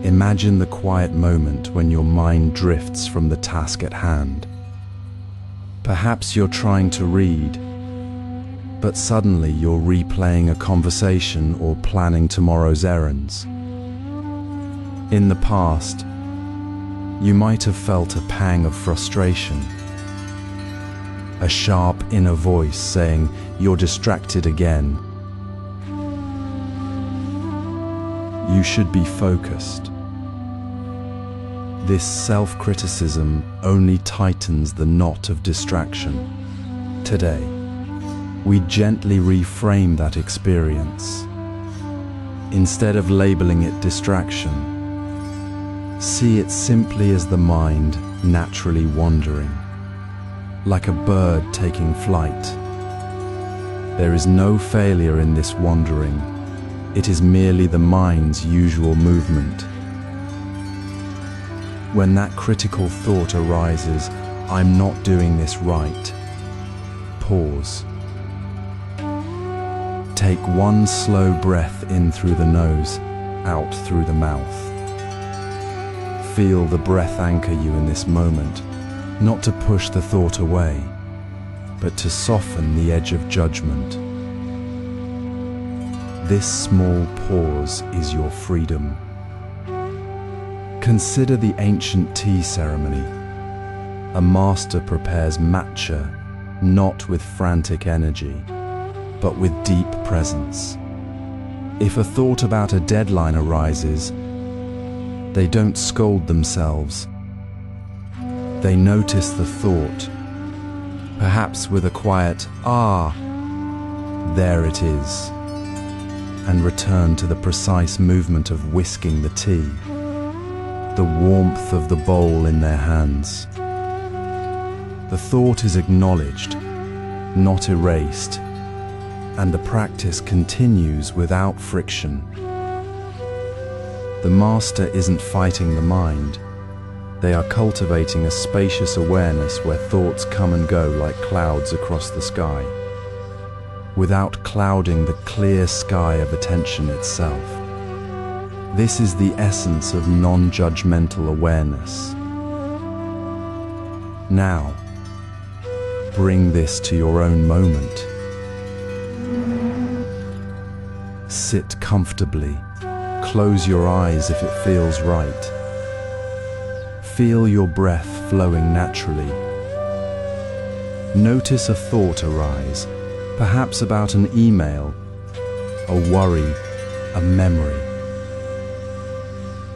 Imagine the quiet moment when your mind drifts from the task at hand. Perhaps you're trying to read, but suddenly you're replaying a conversation or planning tomorrow's errands. In the past, you might have felt a pang of frustration, a sharp inner voice saying, "You're distracted again. You should be focused." This self-criticism only tightens the knot of distraction. Today, we gently reframe that experience. Instead of labeling it distraction, see it simply as the mind naturally wandering, like a bird taking flight. There is no failure in this wandering. It is merely the mind's usual movement. When that critical thought arises, "I'm not doing this right," pause. Take one slow breath in through the nose, out through the mouth. Feel the breath anchor you in this moment, not to push the thought away, but to soften the edge of judgment. This small pause is your freedom. Consider the ancient tea ceremony. A master prepares matcha, not with frantic energy, but with deep presence. If a thought about a deadline arises, they don't scold themselves. They notice the thought, perhaps with a quiet, "Ah, there it is," and return to the precise movement of whisking the tea, the warmth of the bowl in their hands. The thought is acknowledged, not erased, and the practice continues without friction. The master isn't fighting the mind. They are cultivating a spacious awareness where thoughts come and go like clouds across the sky, without clouding the clear sky of attention itself. This is the essence of non-judgmental awareness. Now, bring this to your own moment. Sit comfortably. Close your eyes if it feels right. Feel your breath flowing naturally. Notice a thought arise, perhaps about an email, a worry, a memory.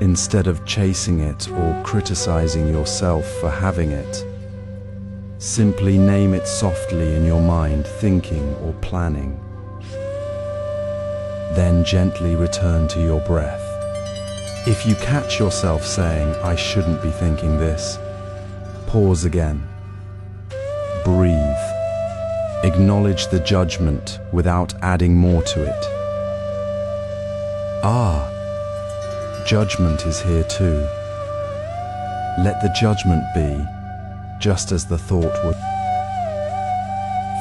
Instead of chasing it or criticizing yourself for having it, simply name it softly in your mind, thinking or planning. Then gently return to your breath. If you catch yourself saying, "I shouldn't be thinking this," pause again. Breathe. Acknowledge the judgment without adding more to it. Ah, judgment is here too. Let the judgment be, just as the thought would.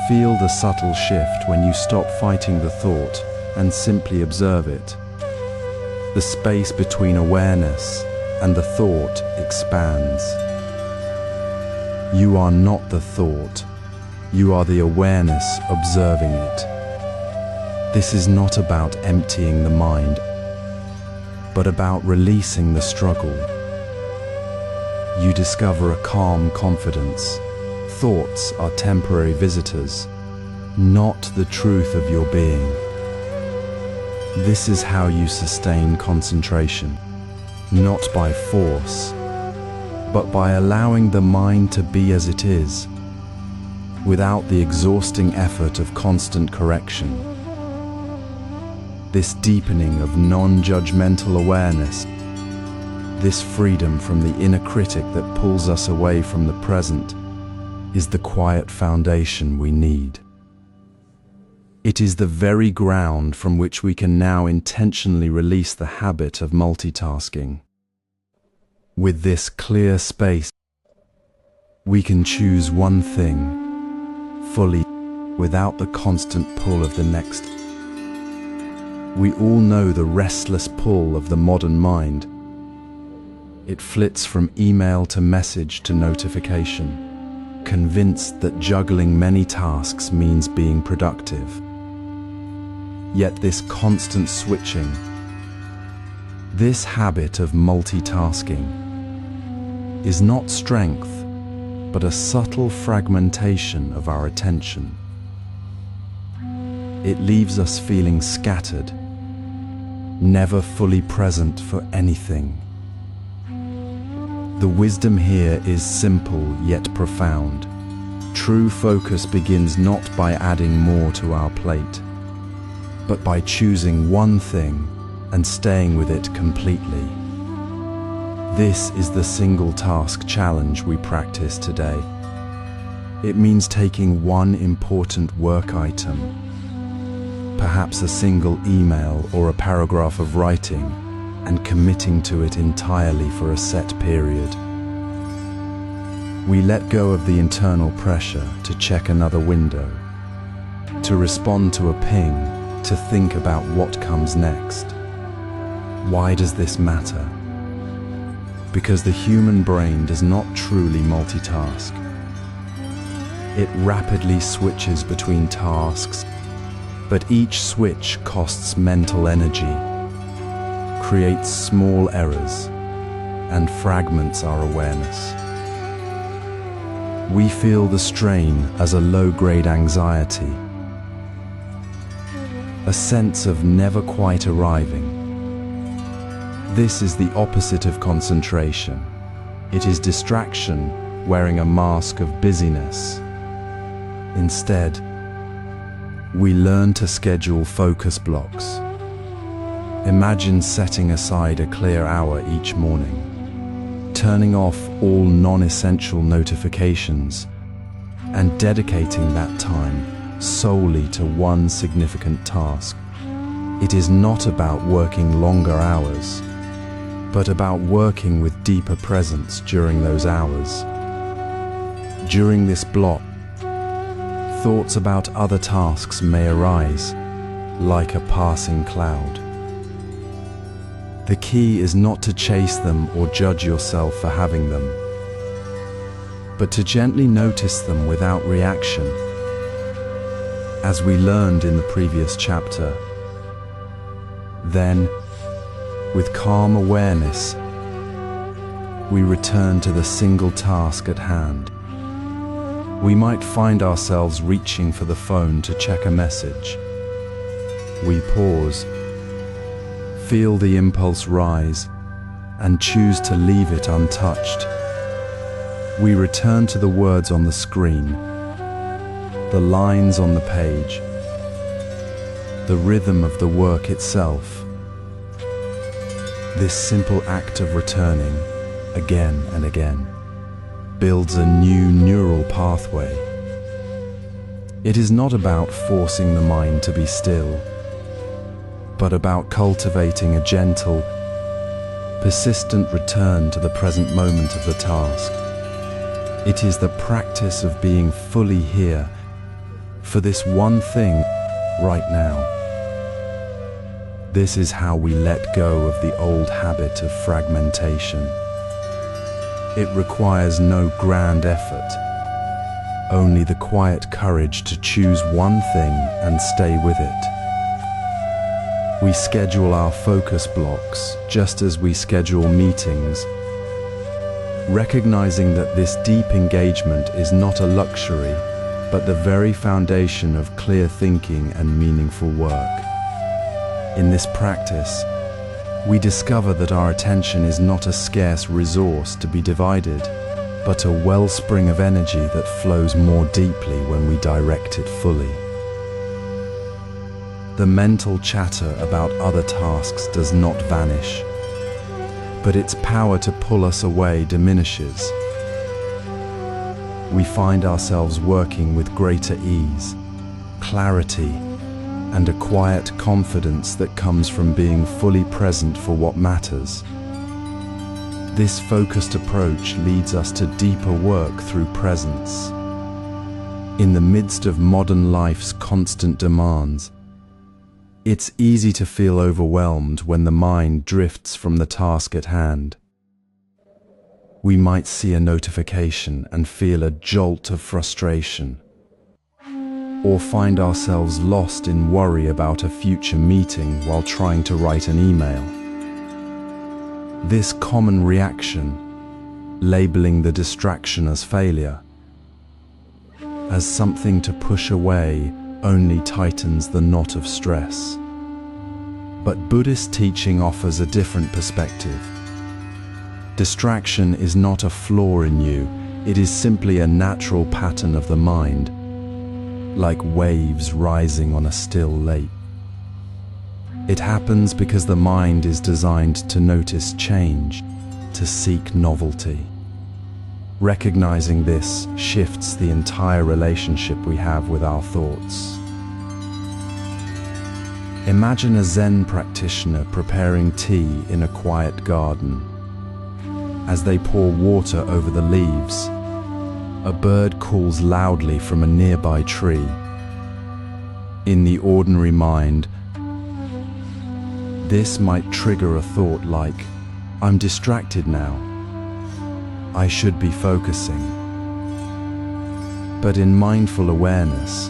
Feel the subtle shift when you stop fighting the thought and simply observe it. The space between awareness and the thought expands. You are not the thought. You are the awareness observing it. This is not about emptying the mind, but about releasing the struggle. You discover a calm confidence. Thoughts are temporary visitors, not the truth of your being. This is how you sustain concentration, not by force, but by allowing the mind to be as it is, without the exhausting effort of constant correction. This deepening of non-judgmental awareness, this freedom from the inner critic that pulls us away from the present, is the quiet foundation we need. It is the very ground from which we can now intentionally release the habit of multitasking. With this clear space, we can choose one thing, fully, without the constant pull of the next. We all know the restless pull of the modern mind. It flits from email to message to notification, convinced that juggling many tasks means being productive. Yet this constant switching, this habit of multitasking, is not strength, but a subtle fragmentation of our attention. It leaves us feeling scattered, never fully present for anything. The wisdom here is simple yet profound. True focus begins not by adding more to our plate, but by choosing one thing and staying with it completely. This is the single task challenge we practice today. It means taking one important work item, perhaps a single email or a paragraph of writing, and committing to it entirely for a set period. We let go of the internal pressure to check another window, to respond to a ping, to think about what comes next. Why does this matter? Because the human brain does not truly multitask. It rapidly switches between tasks, but each switch costs mental energy, creates small errors, and fragments our awareness. We feel the strain as a low-grade anxiety, a sense of never quite arriving. This is the opposite of concentration. It is distraction wearing a mask of busyness. Instead, we learn to schedule focus blocks. Imagine setting aside a clear hour each morning, turning off all non-essential notifications, and dedicating that time solely to one significant task. It is not about working longer hours, but about working with deeper presence during those hours. During this block, thoughts about other tasks may arise, like a passing cloud. The key is not to chase them or judge yourself for having them, but to gently notice them without reaction. As we learned in the previous chapter, then, with calm awareness, we return to the single task at hand. We might find ourselves reaching for the phone to check a message. We pause, feel the impulse rise, and choose to leave it untouched. We return to the words on the screen, the lines on the page, the rhythm of the work itself. This simple act of returning, again and again, builds a new neural pathway. It is not about forcing the mind to be still, but about cultivating a gentle, persistent return to the present moment of the task. It is the practice of being fully here for this one thing right now. This is how we let go of the old habit of fragmentation. It requires no grand effort, only the quiet courage to choose one thing and stay with it. We schedule our focus blocks just as we schedule meetings, recognizing that this deep engagement is not a luxury, but the very foundation of clear thinking and meaningful work. In this practice, we discover that our attention is not a scarce resource to be divided, but a wellspring of energy that flows more deeply when we direct it fully. The mental chatter about other tasks does not vanish, but its power to pull us away diminishes. We find ourselves working with greater ease, clarity, and a quiet confidence that comes from being fully present for what matters. This focused approach leads us to deeper work through presence. In the midst of modern life's constant demands, it's easy to feel overwhelmed when the mind drifts from the task at hand. We might see a notification and feel a jolt of frustration, or find ourselves lost in worry about a future meeting while trying to write an email. This common reaction, labeling the distraction as failure, as something to push away, only tightens the knot of stress. But Buddhist teaching offers a different perspective. Distraction is not a flaw in you, it is simply a natural pattern of the mind, like waves rising on a still lake. It happens because the mind is designed to notice change, to seek novelty. Recognizing this shifts the entire relationship we have with our thoughts. Imagine a Zen practitioner preparing tea in a quiet garden. As they pour water over the leaves, a bird calls loudly from a nearby tree. In the ordinary mind, this might trigger a thought like, "I'm distracted now. I should be focusing." But in mindful awareness,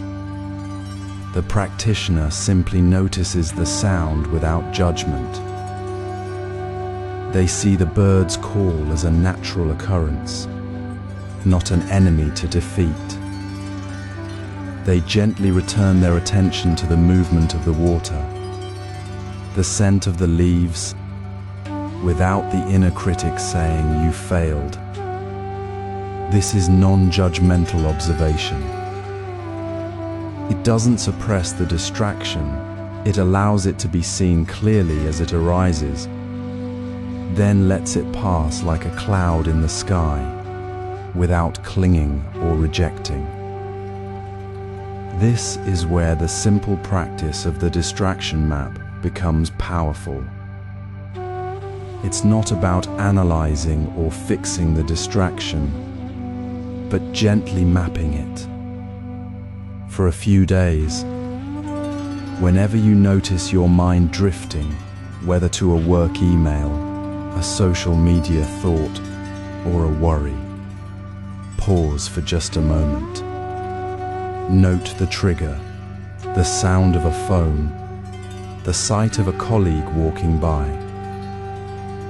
the practitioner simply notices the sound without judgment. They see the bird's call as a natural occurrence, not an enemy to defeat. They gently return their attention to the movement of the water, the scent of the leaves, without the inner critic saying, "You failed." This is non-judgmental observation. It doesn't suppress the distraction, it allows it to be seen clearly as it arises, then lets it pass like a cloud in the sky, without clinging or rejecting. This is where the simple practice of the distraction map becomes powerful. It's not about analyzing or fixing the distraction, but gently mapping it. For a few days, whenever you notice your mind drifting, whether to a work email, a social media thought, or a worry, pause for just a moment. Note the trigger, the sound of a phone, the sight of a colleague walking by,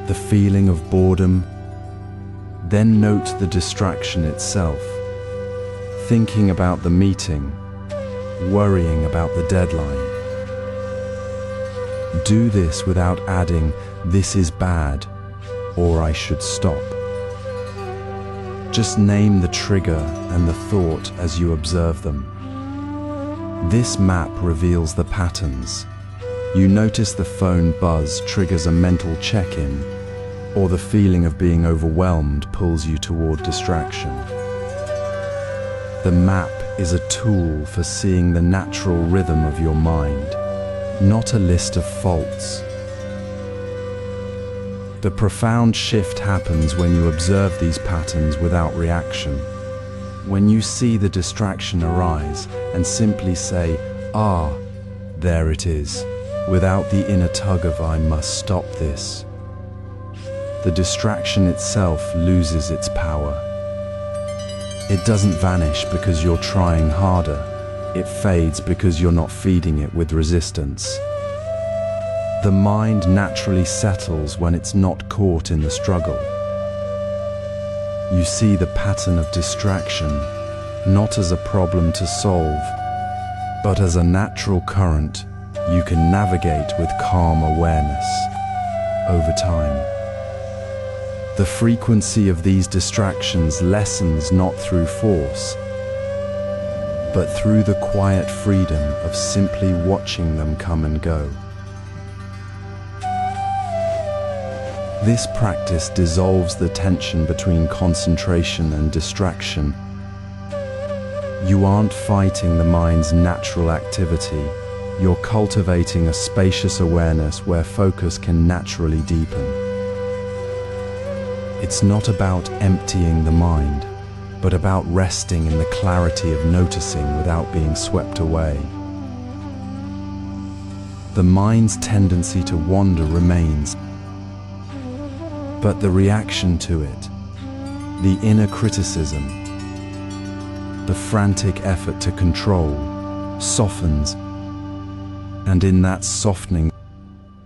the feeling of boredom. Then note the distraction itself, thinking about the meeting, worrying about the deadline. Do this without adding, "This is bad," or "I should stop." Just name the trigger and the thought as you observe them. This map reveals the patterns. You notice the phone buzz triggers a mental check-in, or the feeling of being overwhelmed pulls you toward distraction. The map is a tool for seeing the natural rhythm of your mind, not a list of faults. The profound shift happens when you observe these patterns without reaction. When you see the distraction arise and simply say, "Ah, there it is," without the inner tug of "I must stop this," the distraction itself loses its power. It doesn't vanish because you're trying harder. It fades because you're not feeding it with resistance. The mind naturally settles when it's not caught in the struggle. You see the pattern of distraction not as a problem to solve, but as a natural current you can navigate with calm awareness over time. The frequency of these distractions lessens not through force, but through the quiet freedom of simply watching them come and go. This practice dissolves the tension between concentration and distraction. You aren't fighting the mind's natural activity, you're cultivating a spacious awareness where focus can naturally deepen. It's not about emptying the mind, but about resting in the clarity of noticing without being swept away. The mind's tendency to wander remains, but the reaction to it, the inner criticism, the frantic effort to control, softens, and in that softening,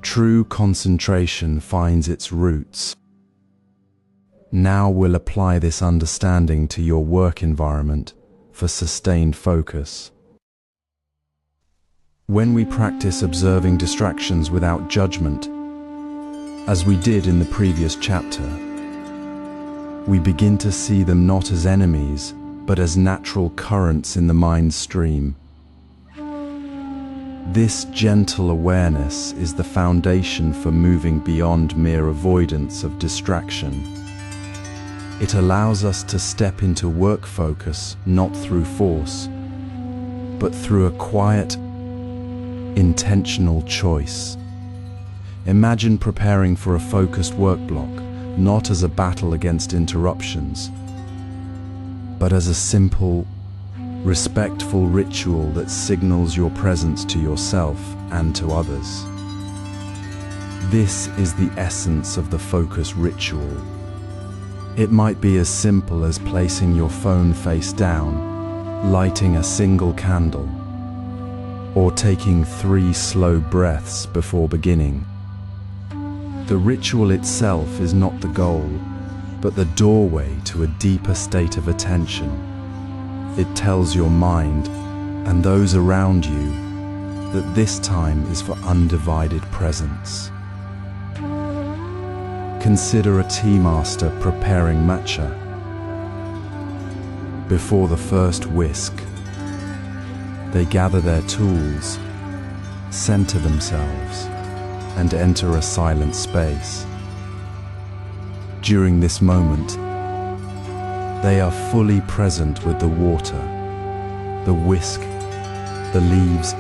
true concentration finds its roots. Now we'll apply this understanding to your work environment for sustained focus. When we practice observing distractions without judgment, as we did in the previous chapter, we begin to see them not as enemies, but as natural currents in the mind stream. This gentle awareness is the foundation for moving beyond mere avoidance of distraction. It allows us to step into work focus not through force, but through a quiet, intentional choice. Imagine preparing for a focused work block, not as a battle against interruptions, but as a simple, respectful ritual that signals your presence to yourself and to others. This is the essence of the focus ritual. It might be as simple as placing your phone face down, lighting a single candle, or taking 3 slow breaths before beginning. The ritual itself is not the goal, but the doorway to a deeper state of attention. It tells your mind and those around you that this time is for undivided presence. Consider a tea master preparing matcha. Before the first whisk, they gather their tools, center themselves, and enter a silent space. During this moment, they are fully present with the water, the whisk, the leaves.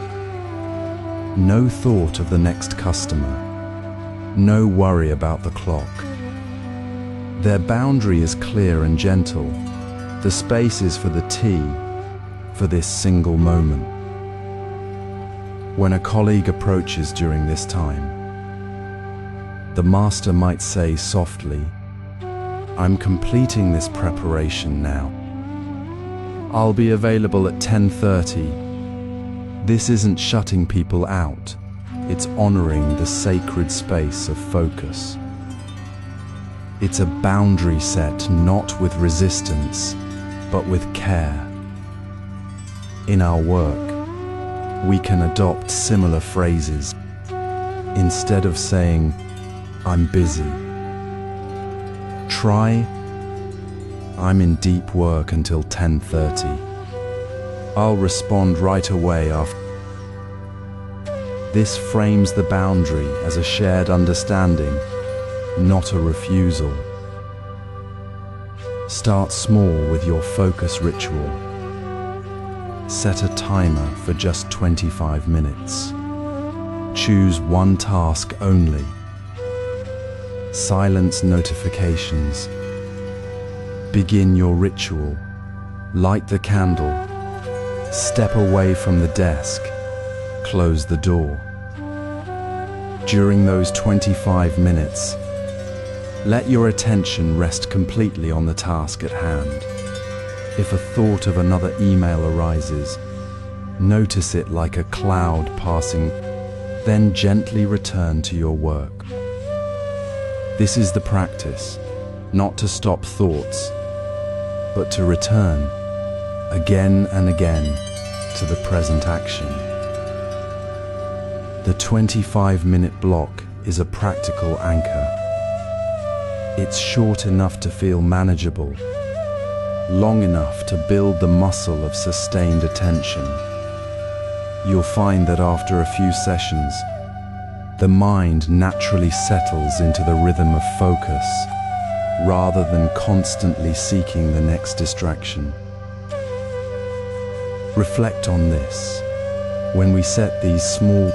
No thought of the next customer, no worry about the clock. Their boundary is clear and gentle. The space is for the tea, for this single moment. When a colleague approaches during this time, the master might say softly, "I'm completing this preparation now. I'll be available at 10:30. This isn't shutting people out. It's honoring the sacred space of focus. It's a boundary set not with resistance, but with care. In our work, we can adopt similar phrases. Instead of saying, "I'm busy," try, "I'm in deep work until 10:30. I'll respond right away after." This frames the boundary as a shared understanding, not a refusal. Start small with your focus ritual. Set a timer for just 25 minutes. Choose one task only. Silence notifications. Begin your ritual. Light the candle. Step away from the desk. Close the door. During those 25 minutes, let your attention rest completely on the task at hand. If a thought of another email arises, notice it like a cloud passing, then gently return to your work. This is the practice, not to stop thoughts, but to return again and again to the present action. The 25-minute block is a practical anchor. It's short enough to feel manageable, long enough to build the muscle of sustained attention. You'll find that after a few sessions, the mind naturally settles into the rhythm of focus, rather than constantly seeking the next distraction. Reflect on this. When we set these small,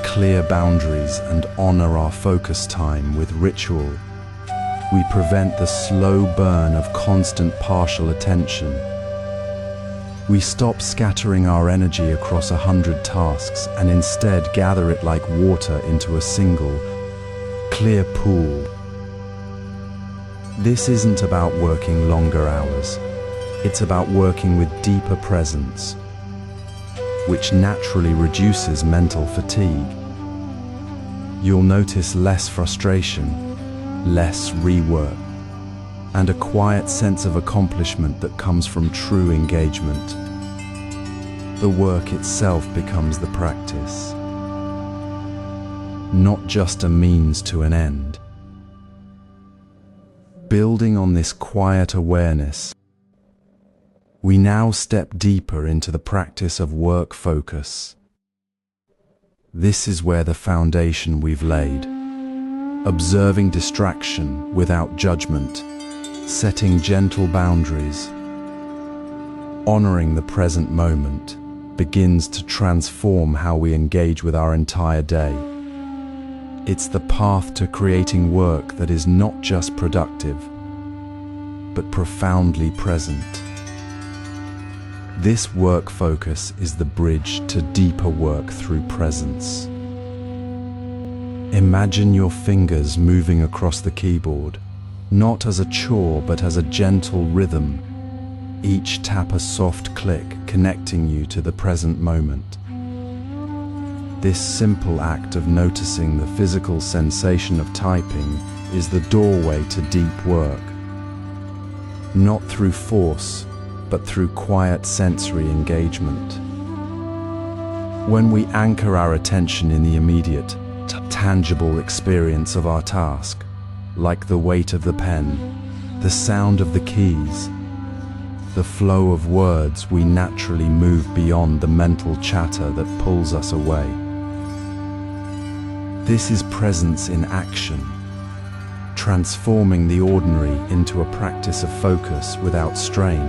clear boundaries and honor our focus time with ritual, we prevent the slow burn of constant partial attention. We stop scattering our energy across 100 tasks and instead gather it like water into a single, clear pool. This isn't about working longer hours. It's about working with deeper presence, which naturally reduces mental fatigue. You'll notice less frustration, less rework, and a quiet sense of accomplishment that comes from true engagement. The work itself becomes the practice, not just a means to an end. Building on this quiet awareness, we now step deeper into the practice of work focus. This is where the foundation we've laid. Observing distraction without judgment, setting gentle boundaries, honoring the present moment begins to transform how we engage with our entire day. It's the path to creating work that is not just productive, but profoundly present. This work focus is the bridge to deeper work through presence. Imagine your fingers moving across the keyboard, not as a chore but as a gentle rhythm, each tap a soft click connecting you to the present moment. This simple act of noticing the physical sensation of typing is the doorway to deep work. Not through force, but through quiet sensory engagement. When we anchor our attention in the immediate, tangible experience of our task, like the weight of the pen, the sound of the keys, the flow of words, we naturally move beyond the mental chatter that pulls us away. This is presence in action, transforming the ordinary into a practice of focus without strain.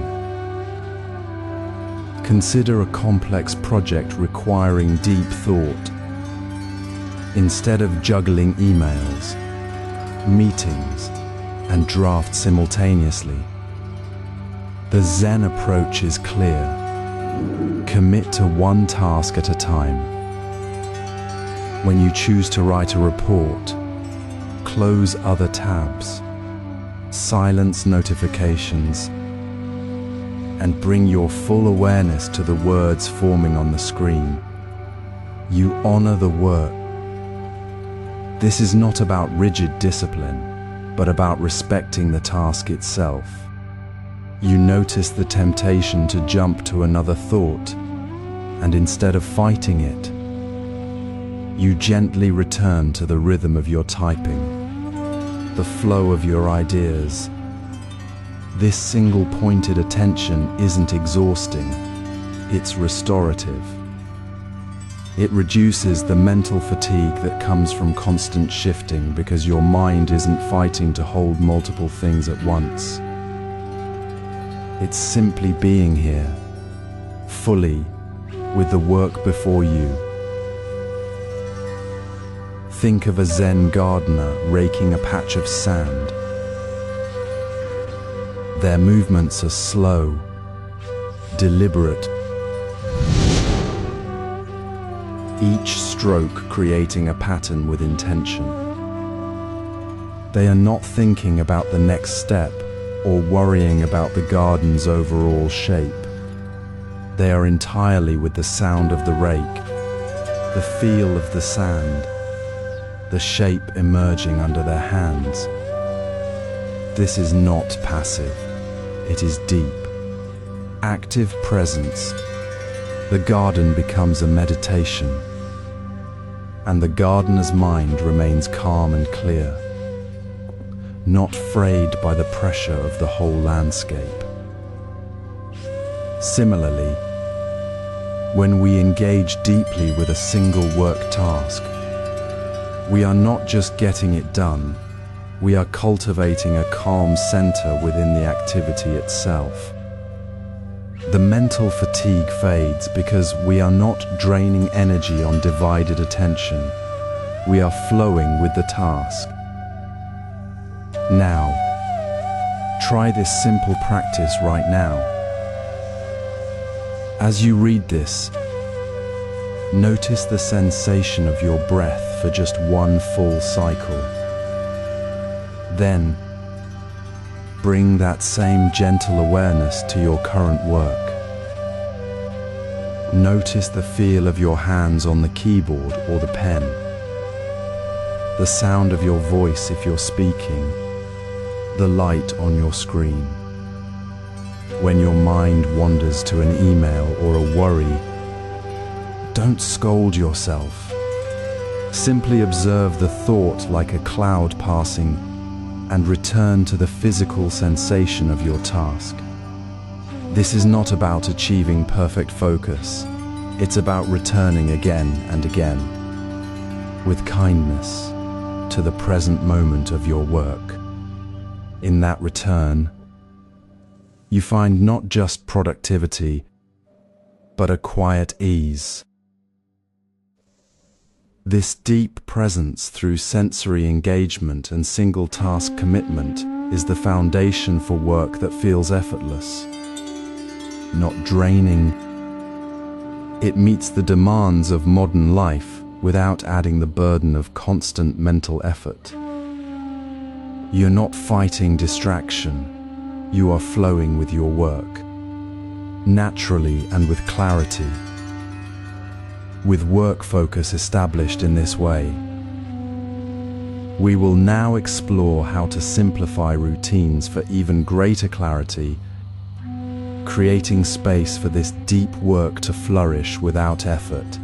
Consider a complex project requiring deep thought. Instead of juggling emails, meetings, and drafts simultaneously, the Zen approach is clear. Commit to one task at a time. When you choose to write a report, close other tabs, silence notifications, and bring your full awareness to the words forming on the screen. You honor the work. This is not about rigid discipline, but about respecting the task itself. You notice the temptation to jump to another thought, and instead of fighting it, you gently return to the rhythm of your typing, the flow of your ideas. This single-pointed attention isn't exhausting, it's restorative. It reduces the mental fatigue that comes from constant shifting because your mind isn't fighting to hold multiple things at once. It's simply being here, fully, with the work before you. Think of a Zen gardener raking a patch of sand. Their movements are slow, deliberate, each stroke creating a pattern with intention. They are not thinking about the next step or worrying about the garden's overall shape. They are entirely with the sound of the rake, the feel of the sand, the shape emerging under their hands. This is not passive, it is deep. Active presence. The garden becomes a meditation, and the gardener's mind remains calm and clear, not frayed by the pressure of the whole landscape. Similarly, when we engage deeply with a single work task, we are not just getting it done, we are cultivating a calm center within the activity itself. The mental fatigue fades because we are not draining energy on divided attention. We are flowing with the task. Now, try this simple practice right now. As you read this, notice the sensation of your breath for just one full cycle. Then, bring that same gentle awareness to your current work. Notice the feel of your hands on the keyboard or the pen, the sound of your voice if you're speaking, the light on your screen. When your mind wanders to an email or a worry, don't scold yourself. Simply observe the thought like a cloud passing, and return to the physical sensation of your task. This is not about achieving perfect focus. It's about returning again and again, with kindness, to the present moment of your work. In that return, you find not just productivity, but a quiet ease. This deep presence through sensory engagement and single-task commitment is the foundation for work that feels effortless, not draining. It meets the demands of modern life without adding the burden of constant mental effort. You're not fighting distraction, you are flowing with your work, naturally and with clarity. With work focus established in this way, we will now explore how to simplify routines for even greater clarity, creating space for this deep work to flourish without effort.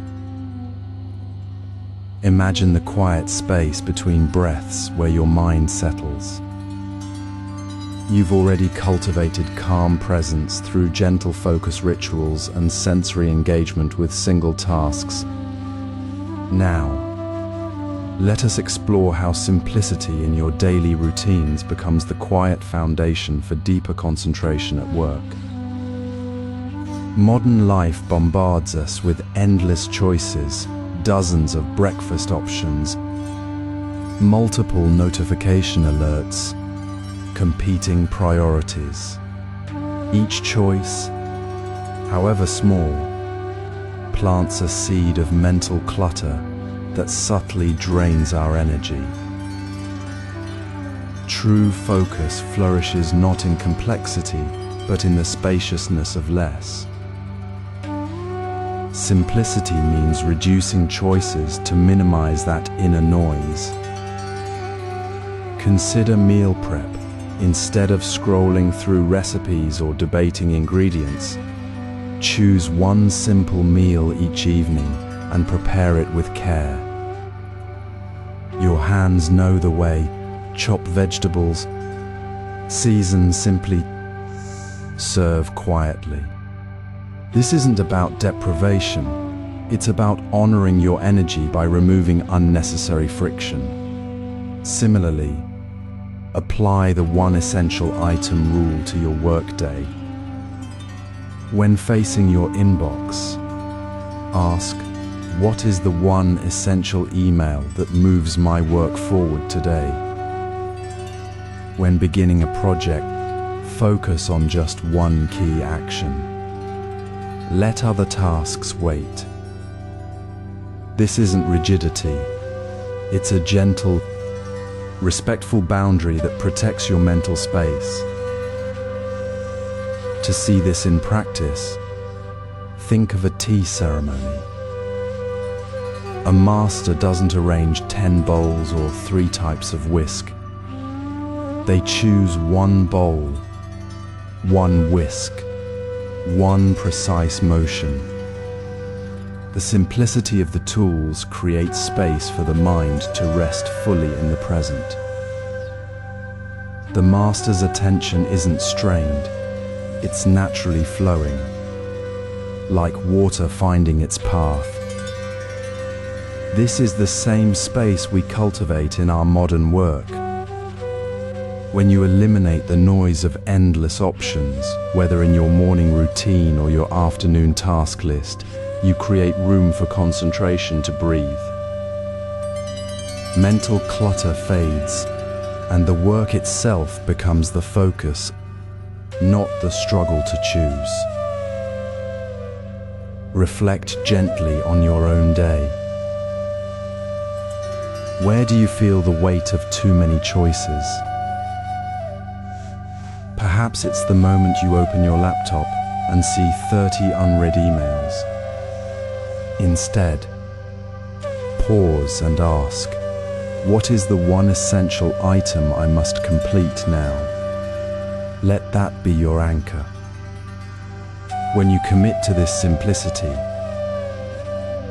Imagine the quiet space between breaths where your mind settles. You've already cultivated calm presence through gentle focus rituals and sensory engagement with single tasks. Now, let us explore how simplicity in your daily routines becomes the quiet foundation for deeper concentration at work. Modern life bombards us with endless choices, dozens of breakfast options, multiple notification alerts, competing priorities. Each choice, however small, plants a seed of mental clutter that subtly drains our energy. True focus flourishes not in complexity, but in the spaciousness of less. Simplicity means reducing choices to minimize that inner noise. Consider meal prep. Instead of scrolling through recipes or debating ingredients, choose one simple meal each evening and prepare it with care. Your hands know the way. Chop vegetables, season simply, serve quietly. This isn't about deprivation. It's about honoring your energy by removing unnecessary friction. Similarly, apply the one essential item rule to your workday. When facing your inbox, ask, what is the one essential email that moves my work forward today? When beginning a project, focus on just one key action. Let other tasks wait. This isn't rigidity. It's a gentle, respectful boundary that protects your mental space. To see this in practice, think of a tea ceremony. A master doesn't arrange 10 bowls or 3 types of whisk. They choose one bowl, one whisk, one precise motion. The simplicity of the tools creates space for the mind to rest fully in the present. The master's attention isn't strained, it's naturally flowing, like water finding its path. This is the same space we cultivate in our modern work. When you eliminate the noise of endless options, whether in your morning routine or your afternoon task list, you create room for concentration to breathe. Mental clutter fades, and the work itself becomes the focus, not the struggle to choose. Reflect gently on your own day. Where do you feel the weight of too many choices? Perhaps it's the moment you open your laptop and see 30 unread emails. Instead, pause and ask, what is the one essential item I must complete now? Let that be your anchor. When you commit to this simplicity,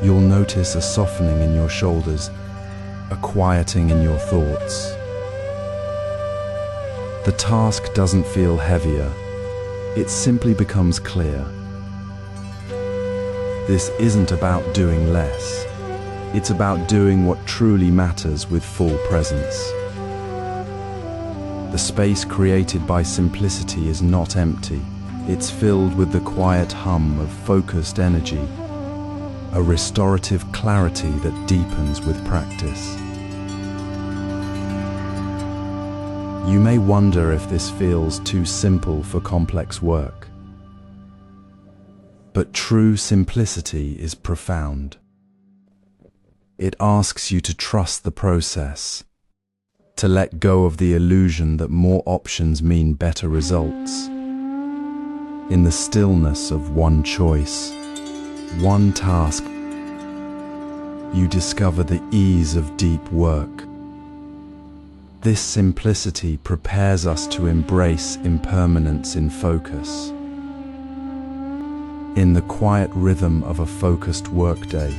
you'll notice a softening in your shoulders, a quieting in your thoughts. The task doesn't feel heavier, it simply becomes clear. This isn't about doing less, it's about doing what truly matters with full presence. The space created by simplicity is not empty, it's filled with the quiet hum of focused energy, a restorative clarity that deepens with practice. You may wonder if this feels too simple for complex work. But true simplicity is profound. It asks you to trust the process, to let go of the illusion that more options mean better results. In the stillness of one choice, one task, you discover the ease of deep work. This simplicity prepares us to embrace impermanence in focus. In the quiet rhythm of a focused workday,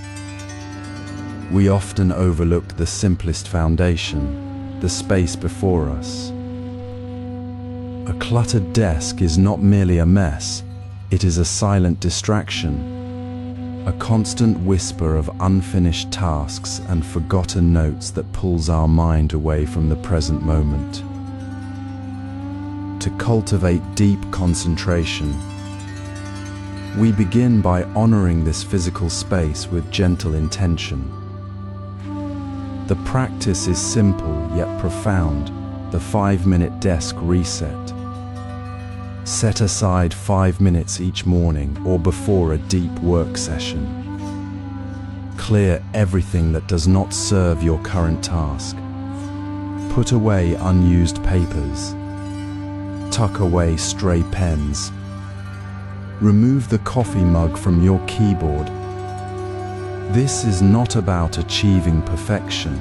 we often overlook the simplest foundation, the space before us. A cluttered desk is not merely a mess, it is a silent distraction, a constant whisper of unfinished tasks and forgotten notes that pulls our mind away from the present moment. To cultivate deep concentration, we begin by honoring this physical space with gentle intention. The practice is simple yet profound, the 5-minute desk reset. Set aside 5 minutes each morning or before a deep work session. Clear everything that does not serve your current task. Put away unused papers. Tuck away stray pens. Remove the coffee mug from your keyboard. This is not about achieving perfection,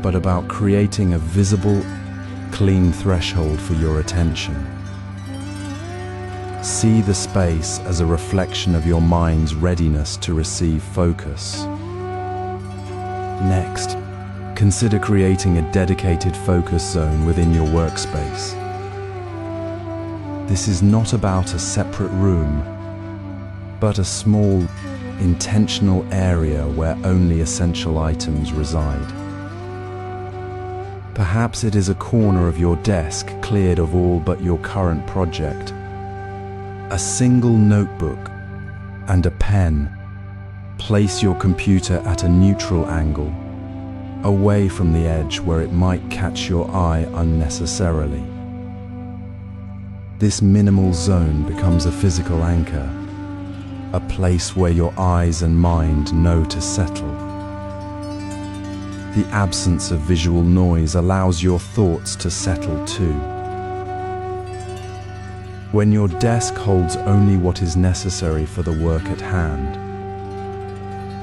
but about creating a visible, clean threshold for your attention. See the space as a reflection of your mind's readiness to receive focus. Next, consider creating a dedicated focus zone within your workspace. This is not about a separate room, but a small, intentional area where only essential items reside. Perhaps it is a corner of your desk cleared of all but your current project. A single notebook and a pen. Place your computer at a neutral angle, away from the edge where it might catch your eye unnecessarily. This minimal zone becomes a physical anchor, a place where your eyes and mind know to settle. The absence of visual noise allows your thoughts to settle too. When your desk holds only what is necessary for the work at hand,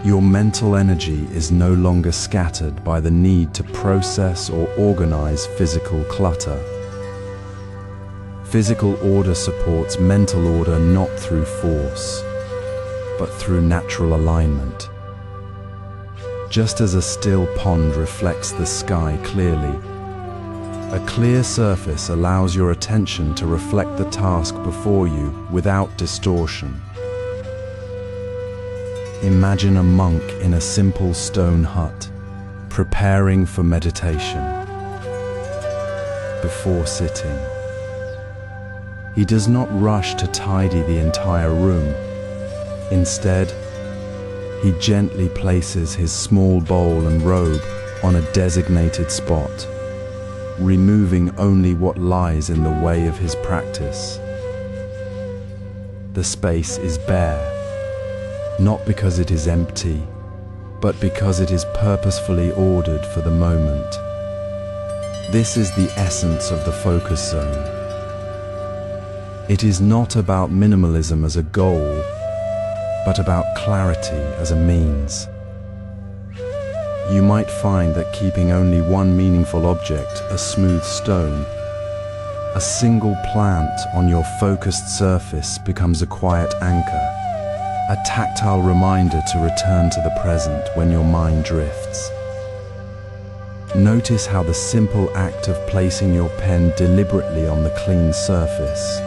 your mental energy is no longer scattered by the need to process or organize physical clutter. Physical order supports mental order not through force, but through natural alignment. Just as a still pond reflects the sky clearly, a clear surface allows your attention to reflect the task before you without distortion. Imagine a monk in a simple stone hut, preparing for meditation. Before sitting, he does not rush to tidy the entire room. Instead, he gently places his small bowl and robe on a designated spot, removing only what lies in the way of his practice. The space is bare, not because it is empty, but because it is purposefully ordered for the moment. This is the essence of the focus zone. It is not about minimalism as a goal, but about clarity as a means. You might find that keeping only one meaningful object, a smooth stone, a single plant on your focused surface becomes a quiet anchor, a tactile reminder to return to the present when your mind drifts. Notice how the simple act of placing your pen deliberately on the clean surface,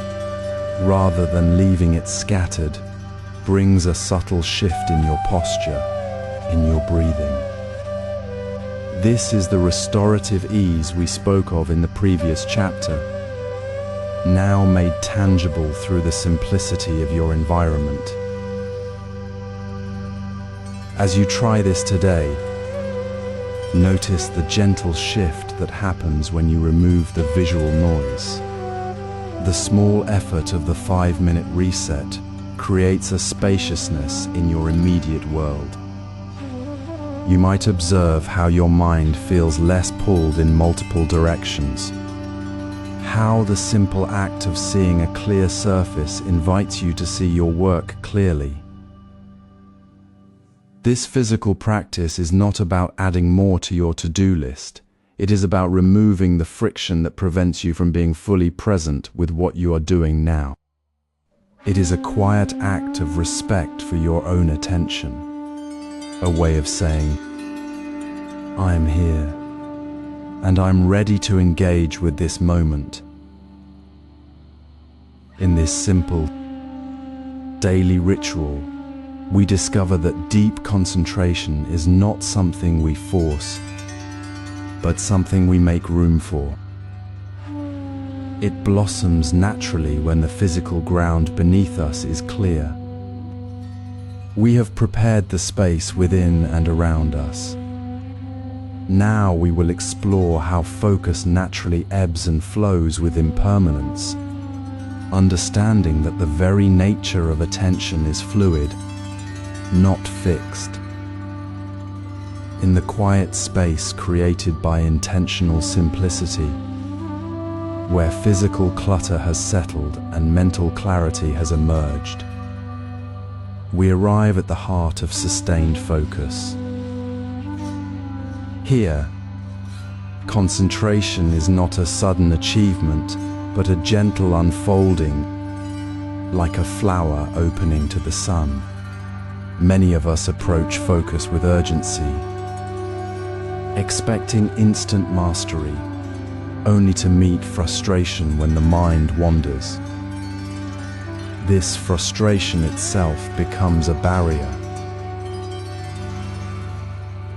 rather than leaving it scattered, brings a subtle shift in your posture, in your breathing. This is the restorative ease we spoke of in the previous chapter, now made tangible through the simplicity of your environment. As you try this today, notice the gentle shift that happens when you remove the visual noise. The small effort of the 5-minute reset creates a spaciousness in your immediate world. You might observe how your mind feels less pulled in multiple directions, how the simple act of seeing a clear surface invites you to see your work clearly. This physical practice is not about adding more to your to-do list. It is about removing the friction that prevents you from being fully present with what you are doing now. It is a quiet act of respect for your own attention, a way of saying, I am here, and I'm ready to engage with this moment. In this simple, daily ritual, we discover that deep concentration is not something we force, but something we make room for. It blossoms naturally when the physical ground beneath us is clear. We have prepared the space within and around us. Now we will explore how focus naturally ebbs and flows with impermanence, understanding that the very nature of attention is fluid, not fixed. In the quiet space created by intentional simplicity, where physical clutter has settled and mental clarity has emerged, we arrive at the heart of sustained focus. Here, concentration is not a sudden achievement, but a gentle unfolding, like a flower opening to the sun. Many of us approach focus with urgency, expecting instant mastery, only to meet frustration when the mind wanders. This frustration itself becomes a barrier.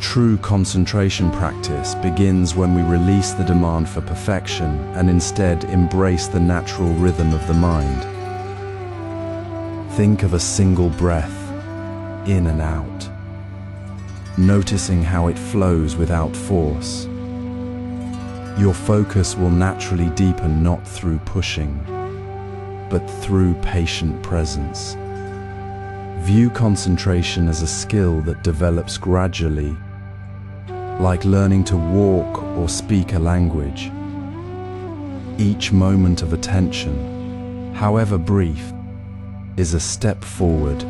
True concentration practice begins when we release the demand for perfection and instead embrace the natural rhythm of the mind. Think of a single breath, in and out, noticing how it flows without force. Your focus will naturally deepen not through pushing, but through patient presence. View concentration as a skill that develops gradually, like learning to walk or speak a language. Each moment of attention, however brief, is a step forward.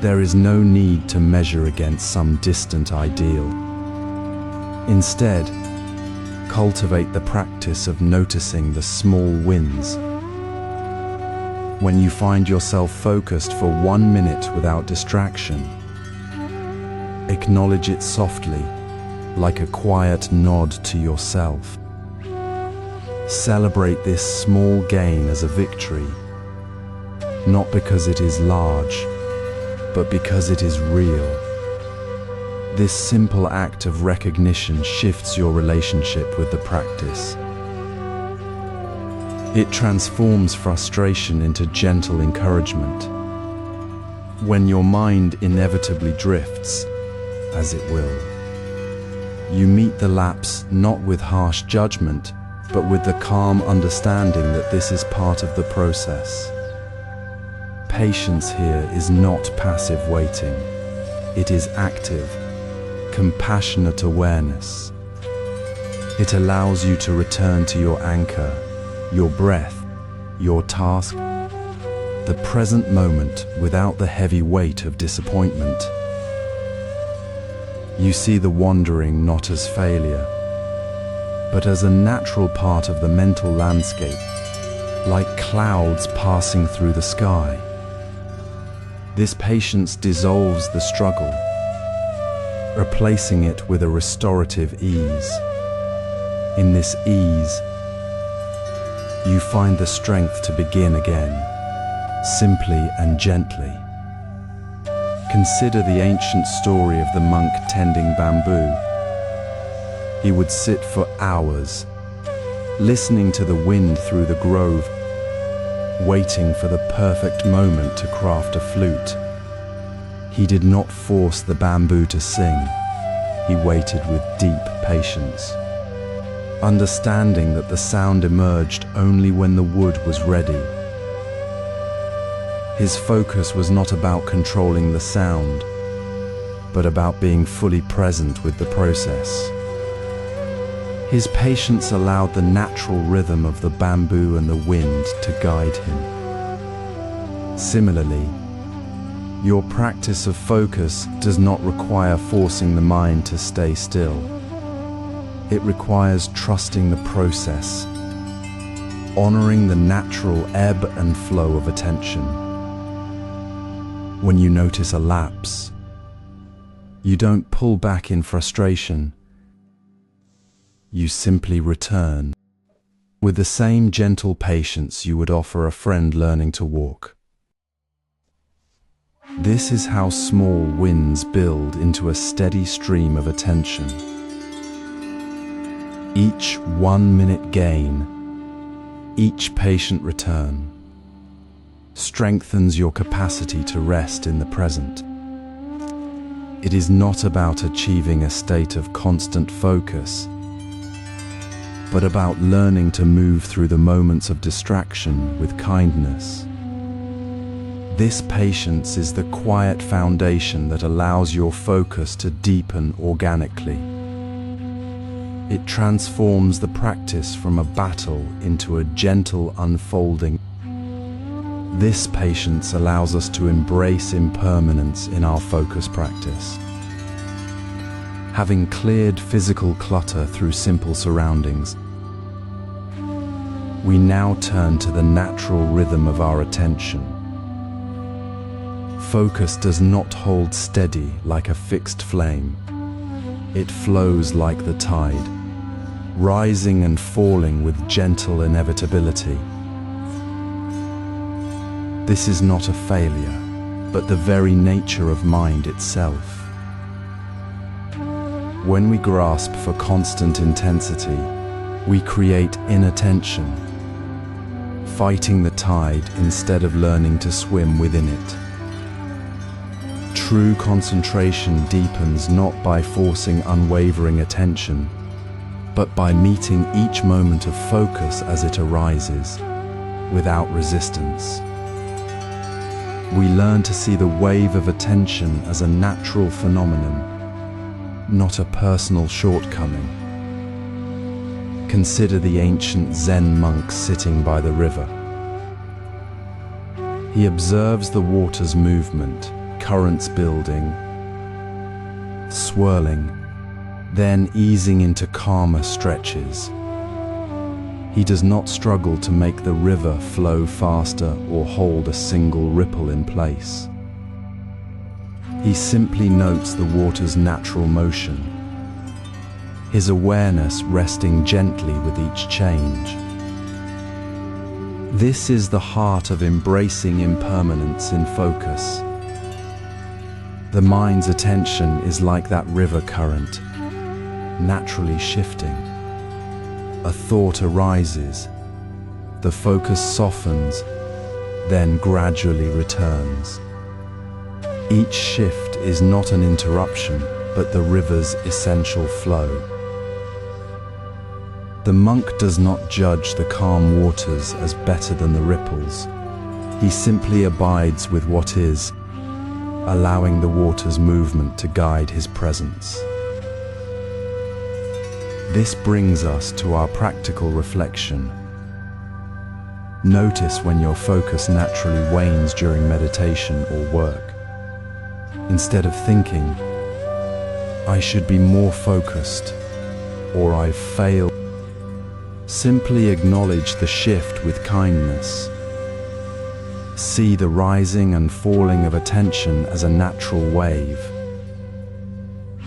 There is no need to measure against some distant ideal. Instead, cultivate the practice of noticing the small wins. When you find yourself focused for 1 minute without distraction, acknowledge it softly, like a quiet nod to yourself. Celebrate this small gain as a victory, not because it is large, but because it is real. This simple act of recognition shifts your relationship with the practice. It transforms frustration into gentle encouragement. When your mind inevitably drifts, as it will, you meet the lapse not with harsh judgment, but with the calm understanding that this is part of the process. Patience here is not passive waiting. It is active, compassionate awareness. It allows you to return to your anchor, your breath, your task, the present moment without the heavy weight of disappointment. You see the wandering not as failure, but as a natural part of the mental landscape, like clouds passing through the sky. This patience dissolves the struggle. replacing it with a restorative ease. In this ease, you find the strength to begin again, simply and gently. Consider the ancient story of the monk tending bamboo. He would sit for hours, listening to the wind through the grove, waiting for the perfect moment to craft a flute. He did not force the bamboo to sing. He waited with deep patience, understanding that the sound emerged only when the wood was ready. His focus was not about controlling the sound, but about being fully present with the process. His patience allowed the natural rhythm of the bamboo and the wind to guide him. Similarly, your practice of focus does not require forcing the mind to stay still. It requires trusting the process, honoring the natural ebb and flow of attention. When you notice a lapse, you don't pull back in frustration. You simply return with the same gentle patience you would offer a friend learning to walk. This is how small wins build into a steady stream of attention. Each 1-minute gain, each patient return, strengthens your capacity to rest in the present. It is not about achieving a state of constant focus, but about learning to move through the moments of distraction with kindness. This patience is the quiet foundation that allows your focus to deepen organically. It transforms the practice from a battle into a gentle unfolding. This patience allows us to embrace impermanence in our focus practice. Having cleared physical clutter through simple surroundings, we now turn to the natural rhythm of our attention. Focus does not hold steady like a fixed flame. It flows like the tide, rising and falling with gentle inevitability. This is not a failure, but the very nature of mind itself. When we grasp for constant intensity, we create inattention, fighting the tide instead of learning to swim within it. True concentration deepens not by forcing unwavering attention, but by meeting each moment of focus as it arises, without resistance. We learn to see the wave of attention as a natural phenomenon, not a personal shortcoming. Consider the ancient Zen monk sitting by the river. He observes the water's movement, currents building, swirling, then easing into calmer stretches. He does not struggle to make the river flow faster or hold a single ripple in place. He simply notes the water's natural motion, his awareness resting gently with each change. This is the heart of embracing impermanence in focus. The mind's attention is like that river current, naturally shifting. A thought arises, the focus softens, then gradually returns. Each shift is not an interruption, but the river's essential flow. The monk does not judge the calm waters as better than the ripples. He simply abides with what is, allowing the water's movement to guide his presence. This brings us to our practical reflection. Notice when your focus naturally wanes during meditation or work. Instead of thinking, "I should be more focused," or "I've failed," simply acknowledge the shift with kindness. See the rising and falling of attention as a natural wave.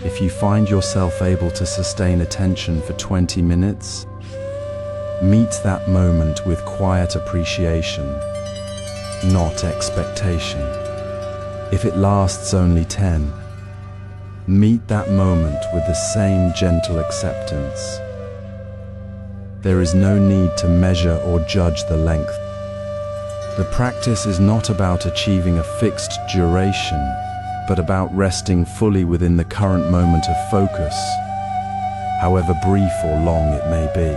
If you find yourself able to sustain attention for 20 minutes, meet that moment with quiet appreciation, not expectation. If it lasts only 10, meet that moment with the same gentle acceptance. There is no need to measure or judge the length. The practice is not about achieving a fixed duration, but about resting fully within the current moment of focus, however brief or long it may be.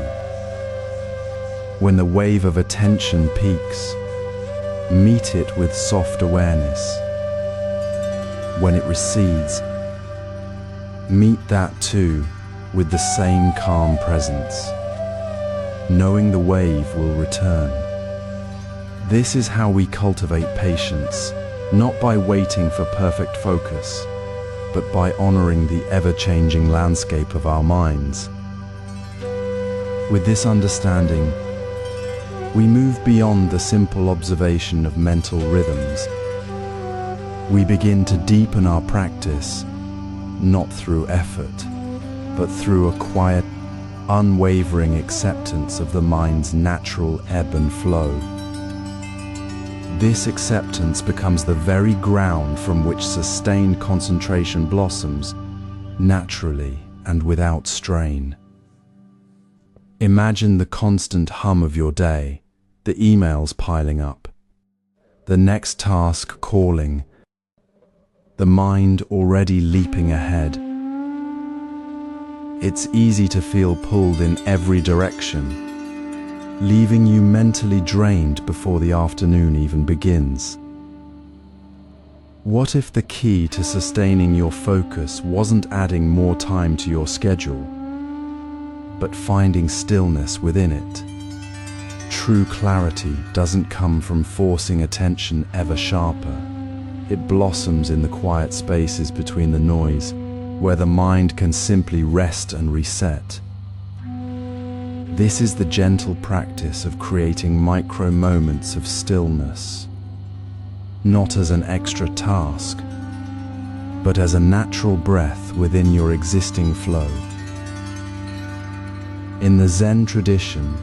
When the wave of attention peaks, meet it with soft awareness. When it recedes, meet that too with the same calm presence, knowing the wave will return. This is how we cultivate patience, not by waiting for perfect focus, but by honoring the ever-changing landscape of our minds. With this understanding, we move beyond the simple observation of mental rhythms. We begin to deepen our practice, not through effort, but through a quiet, unwavering acceptance of the mind's natural ebb and flow. This acceptance becomes the very ground from which sustained concentration blossoms, naturally and without strain. Imagine the constant hum of your day, the emails piling up, the next task calling, the mind already leaping ahead. It's easy to feel pulled in every direction, leaving you mentally drained before the afternoon even begins. What if the key to sustaining your focus wasn't adding more time to your schedule, but finding stillness within it? True clarity doesn't come from forcing attention ever sharper. It blossoms in the quiet spaces between the noise, where the mind can simply rest and reset. This is the gentle practice of creating micro moments of stillness, not as an extra task, but as a natural breath within your existing flow. In the Zen tradition,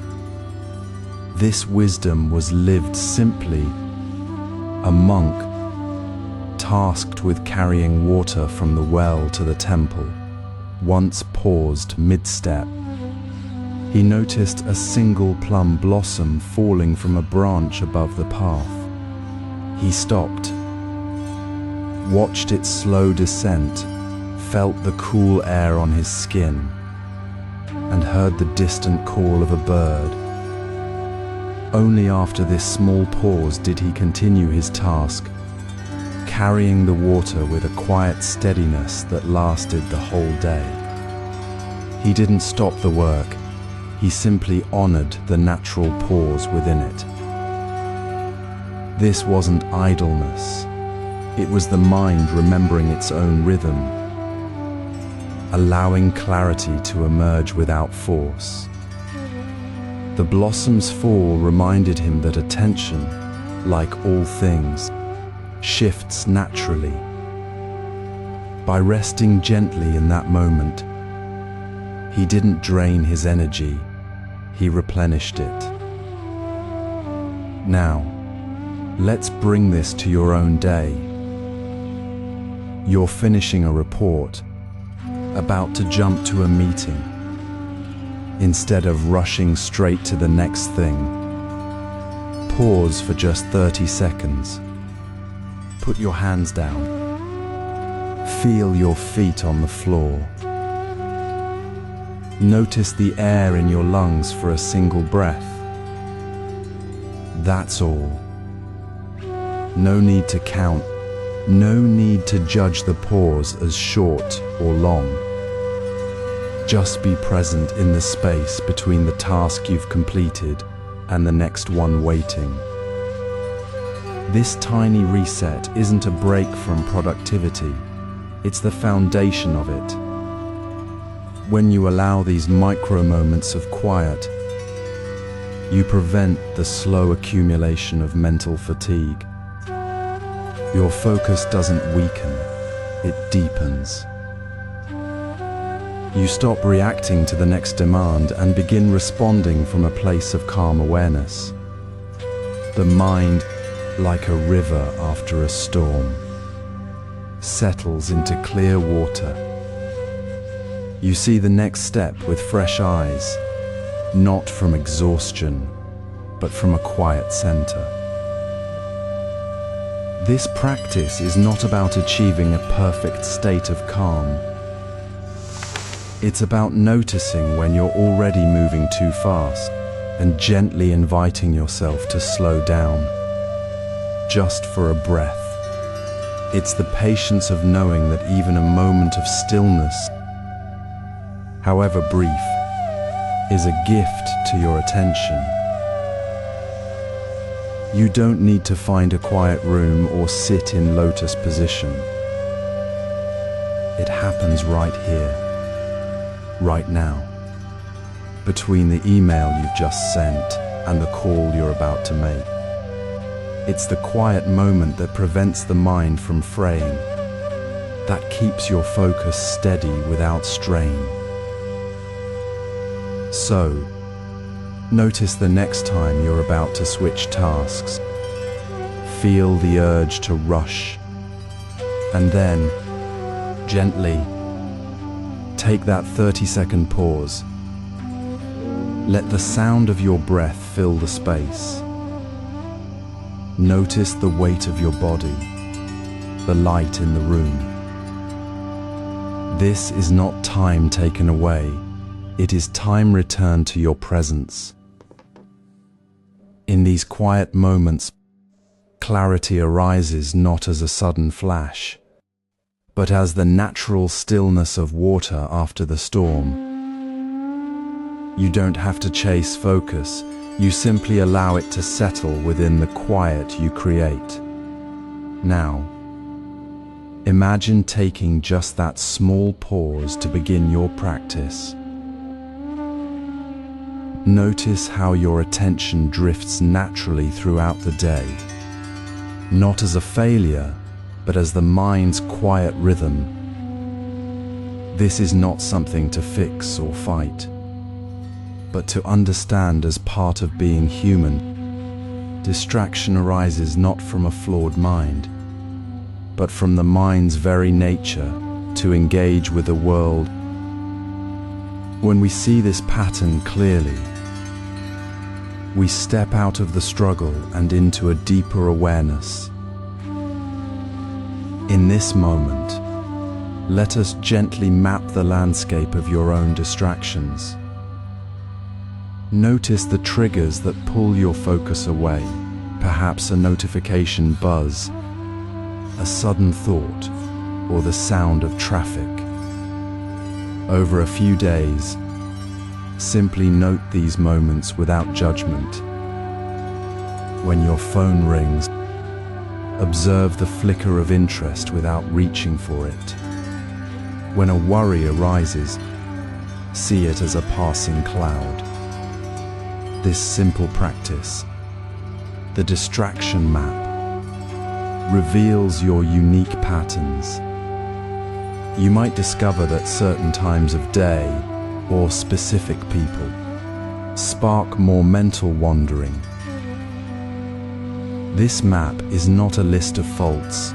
this wisdom was lived simply. A monk, tasked with carrying water from the well to the temple, once paused mid-step. He noticed a single plum blossom falling from a branch above the path. He stopped, watched its slow descent, felt the cool air on his skin, and heard the distant call of a bird. Only after this small pause did he continue his task, carrying the water with a quiet steadiness that lasted the whole day. He didn't stop the work. He simply honored the natural pause within it. This wasn't idleness. It was the mind remembering its own rhythm, allowing clarity to emerge without force. The blossom's fall reminded him that attention, like all things, shifts naturally. By resting gently in that moment, he didn't drain his energy. He replenished it. Now, let's bring this to your own day. You're finishing a report, about to jump to a meeting. Instead of rushing straight to the next thing, pause for just 30 seconds. Put your hands down. Feel your feet on the floor. Notice the air in your lungs for a single breath. That's all. No need to count. No need to judge the pause as short or long. Just be present in the space between the task you've completed and the next one waiting. This tiny reset isn't a break from productivity. It's the foundation of it. When you allow these micro moments of quiet, you prevent the slow accumulation of mental fatigue. Your focus doesn't weaken, it deepens. You stop reacting to the next demand and begin responding from a place of calm awareness. The mind, like a river after a storm, settles into clear water. You see the next step with fresh eyes, not from exhaustion, but from a quiet center. This practice is not about achieving a perfect state of calm. It's about noticing when you're already moving too fast and gently inviting yourself to slow down, just for a breath. It's the patience of knowing that even a moment of stillness, however brief, is a gift to your attention. You don't need to find a quiet room or sit in lotus position. It happens right here, right now, between the email you've just sent and the call you're about to make. It's the quiet moment that prevents the mind from fraying, that keeps your focus steady without strain. So, notice the next time you're about to switch tasks. Feel the urge to rush, and then, gently, take that 30-second pause. Let the sound of your breath fill the space. Notice the weight of your body, the light in the room. This is not time taken away. It is time returned to your presence. In these quiet moments, clarity arises not as a sudden flash, but as the natural stillness of water after the storm. You don't have to chase focus, you simply allow it to settle within the quiet you create. Now, imagine taking just that small pause to begin your practice. Notice how your attention drifts naturally throughout the day, not as a failure, but as the mind's quiet rhythm. This is not something to fix or fight, but to understand as part of being human. Distraction arises not from a flawed mind, but from the mind's very nature to engage with the world. When we see this pattern clearly, we step out of the struggle and into a deeper awareness. In this moment, let us gently map the landscape of your own distractions. Notice the triggers that pull your focus away, perhaps a notification buzz, a sudden thought, or the sound of traffic. Over a few days, simply note these moments without judgment. When your phone rings, observe the flicker of interest without reaching for it. When a worry arises, see it as a passing cloud. This simple practice, the distraction map, reveals your unique patterns. You might discover that certain times of day or specific people spark more mental wandering. This map is not a list of faults,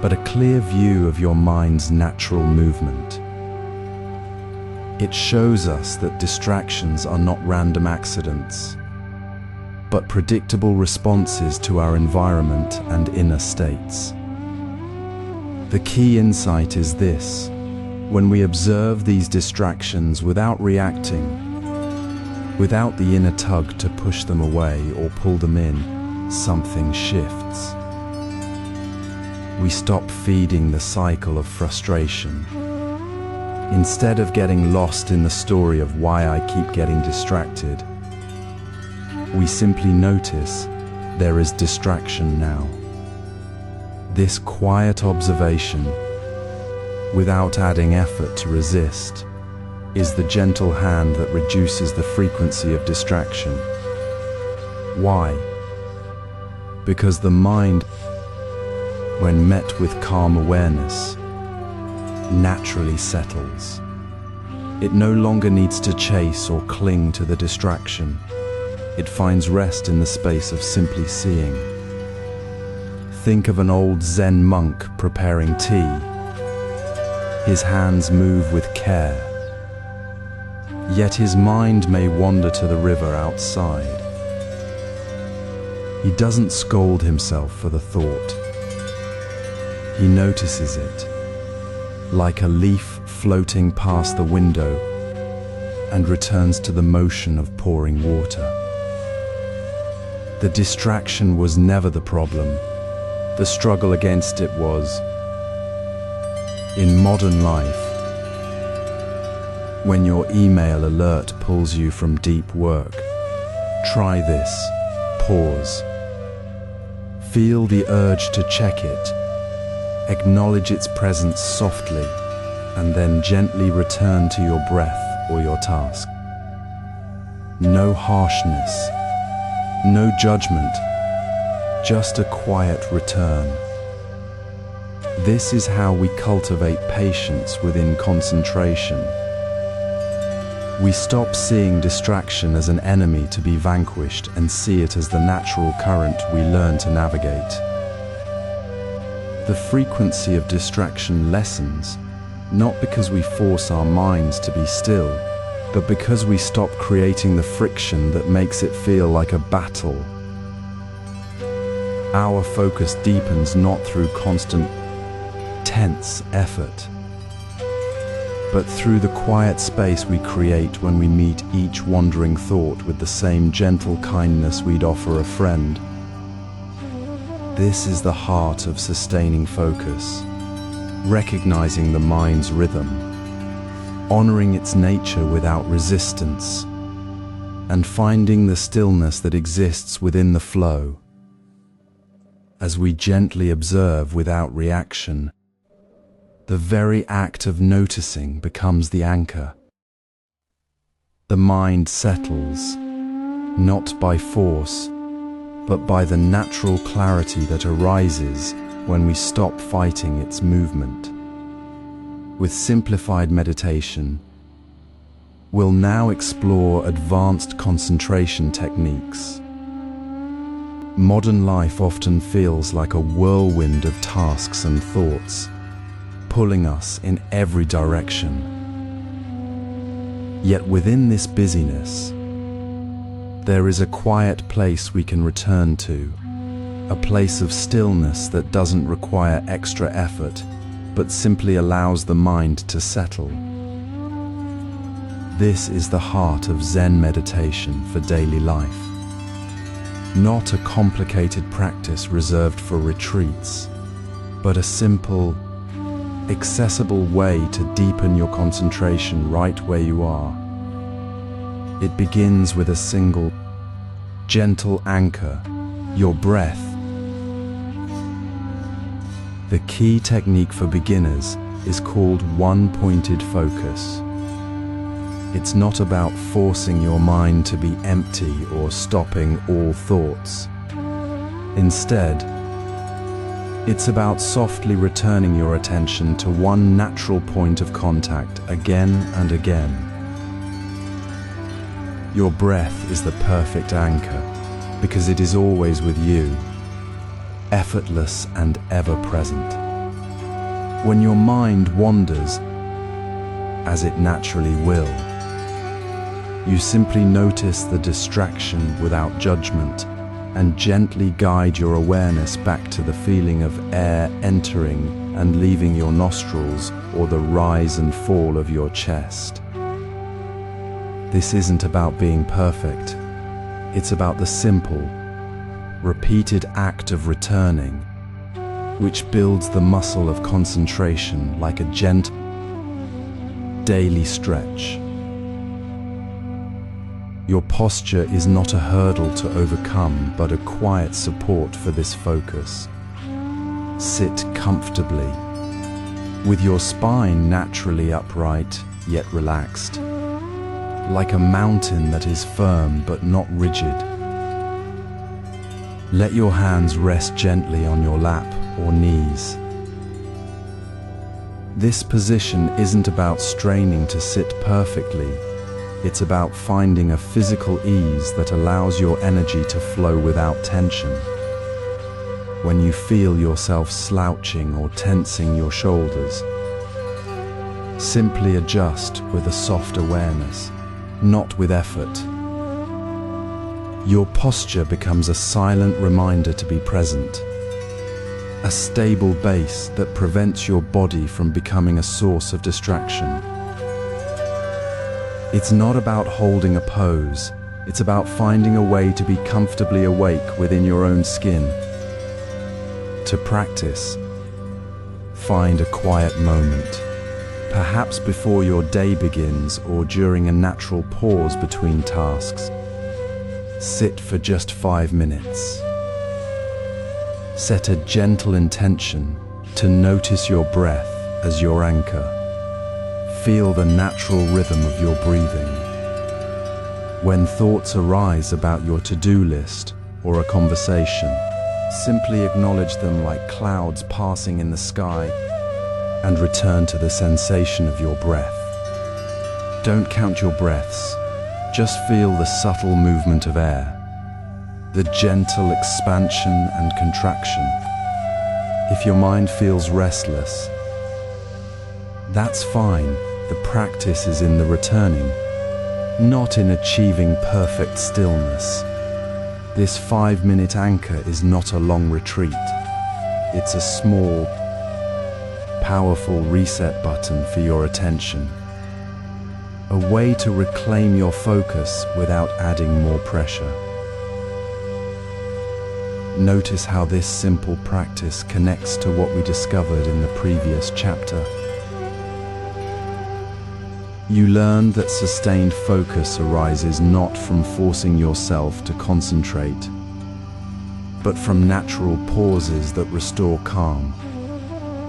but a clear view of your mind's natural movement. It shows us that distractions are not random accidents, but predictable responses to our environment and inner states. The key insight is this: when we observe these distractions without reacting, without the inner tug to push them away or pull them in, something shifts. We stop feeding the cycle of frustration. Instead of getting lost in the story of why I keep getting distracted, we simply notice there is distraction now. This quiet observation, without adding effort to resist, is the gentle hand that reduces the frequency of distraction. Why? Because the mind, when met with calm awareness, naturally settles. It no longer needs to chase or cling to the distraction. It finds rest in the space of simply seeing. Think of an old Zen monk preparing tea. His hands move with care, yet his mind may wander to the river outside. He doesn't scold himself for the thought. He notices it, like a leaf floating past the window, and returns to the motion of pouring water. The distraction was never the problem. The struggle against it was. In modern life, when your email alert pulls you from deep work, try this. Pause. Feel the urge to check it. Acknowledge its presence softly, and then gently return to your breath or your task. No harshness, no judgment, just a quiet return. This is how we cultivate patience within concentration. We stop seeing distraction as an enemy to be vanquished and see it as the natural current we learn to navigate. The frequency of distraction lessens, not because we force our minds to be still, but because we stop creating the friction that makes it feel like a battle. Our focus deepens not through constant, tense effort, but through the quiet space we create when we meet each wandering thought with the same gentle kindness we'd offer a friend. This is the heart of sustaining focus, recognizing the mind's rhythm, honoring its nature without resistance, and finding the stillness that exists within the flow. As we gently observe without reaction, the very act of noticing becomes the anchor. The mind settles, not by force, but by the natural clarity that arises when we stop fighting its movement. With simplified meditation, we'll now explore advanced concentration techniques. Modern life often feels like a whirlwind of tasks and thoughts, pulling us in every direction. Yet within this busyness, there is a quiet place we can return to, a place of stillness that doesn't require extra effort, but simply allows the mind to settle. This is the heart of Zen meditation for daily life. Not a complicated practice reserved for retreats, but a simple, accessible way to deepen your concentration right where you are. It begins with a single, gentle anchor, your breath. The key technique for beginners is called one-pointed focus. It's not about forcing your mind to be empty or stopping all thoughts. Instead, it's about softly returning your attention to one natural point of contact again and again. Your breath is the perfect anchor because it is always with you, effortless and ever-present. When your mind wanders, as it naturally will, you simply notice the distraction without judgment and gently guide your awareness back to the feeling of air entering and leaving your nostrils or the rise and fall of your chest. This isn't about being perfect. It's about the simple, repeated act of returning, which builds the muscle of concentration like a gentle, daily stretch. Your posture is not a hurdle to overcome, but a quiet support for this focus. Sit comfortably, with your spine naturally upright yet relaxed, like a mountain that is firm but not rigid. Let your hands rest gently on your lap or knees. This position isn't about straining to sit perfectly. It's about finding a physical ease that allows your energy to flow without tension. When you feel yourself slouching or tensing your shoulders, simply adjust with a soft awareness, not with effort. Your posture becomes a silent reminder to be present, a stable base that prevents your body from becoming a source of distraction. It's not about holding a pose, it's about finding a way to be comfortably awake within your own skin. To practice, find a quiet moment, perhaps before your day begins or during a natural pause between tasks. Sit for just 5 minutes. Set a gentle intention to notice your breath as your anchor. Feel the natural rhythm of your breathing. When thoughts arise about your to-do list or a conversation, simply acknowledge them like clouds passing in the sky and return to the sensation of your breath. Don't count your breaths, just feel the subtle movement of air, the gentle expansion and contraction. If your mind feels restless, that's fine. The practice is in the returning, not in achieving perfect stillness. This 5-minute anchor is not a long retreat. It's a small, powerful reset button for your attention. A way to reclaim your focus without adding more pressure. Notice how this simple practice connects to what we discovered in the previous chapter. You learned that sustained focus arises not from forcing yourself to concentrate, but from natural pauses that restore calm.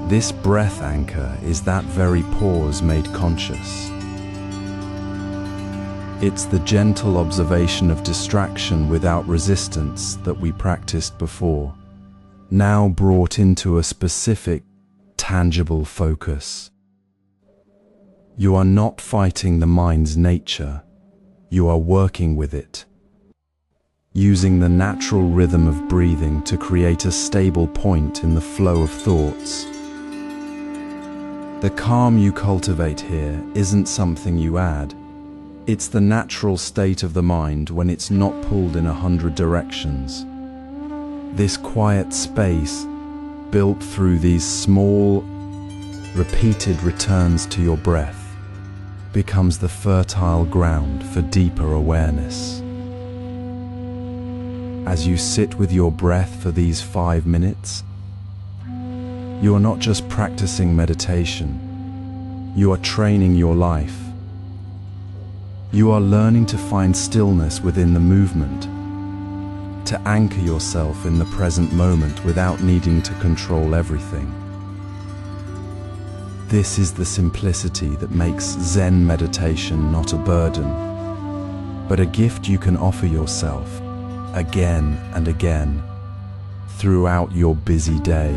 This breath anchor is that very pause made conscious. It's the gentle observation of distraction without resistance that we practiced before, now brought into a specific, tangible focus. You are not fighting the mind's nature, you are working with it, using the natural rhythm of breathing to create a stable point in the flow of thoughts. The calm you cultivate here isn't something you add. It's the natural state of the mind when it's not pulled in 100 directions. This quiet space, built through these small, repeated returns to your breath, becomes the fertile ground for deeper awareness. As you sit with your breath for these 5 minutes, you are not just practicing meditation, you are training your life. You are learning to find stillness within the movement, to anchor yourself in the present moment without needing to control everything. This is the simplicity that makes Zen meditation not a burden, but a gift you can offer yourself again and again throughout your busy day.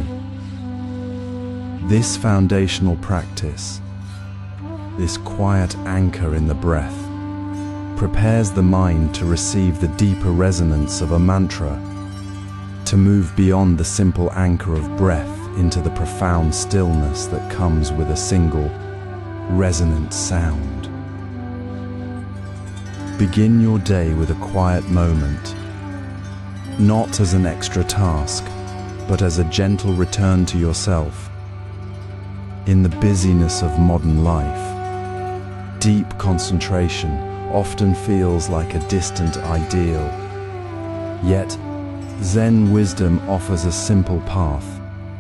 This foundational practice, this quiet anchor in the breath, prepares the mind to receive the deeper resonance of a mantra, to move beyond the simple anchor of breath into the profound stillness that comes with a single, resonant sound. Begin your day with a quiet moment, not as an extra task, but as a gentle return to yourself. In the busyness of modern life, deep concentration often feels like a distant ideal. Yet, Zen wisdom offers a simple path,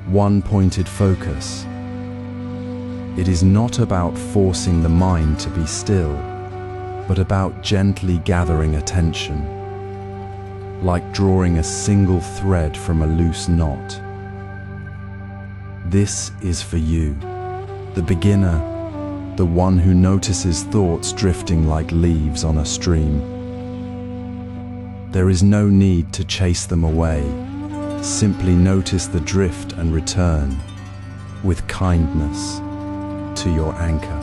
one-pointed focus. It is not about forcing the mind to be still, but about gently gathering attention, like drawing a single thread from a loose knot. This is for you, the beginner, the one who notices thoughts drifting like leaves on a stream. There is no need to chase them away. Simply notice the drift and return with kindness, to your anchor.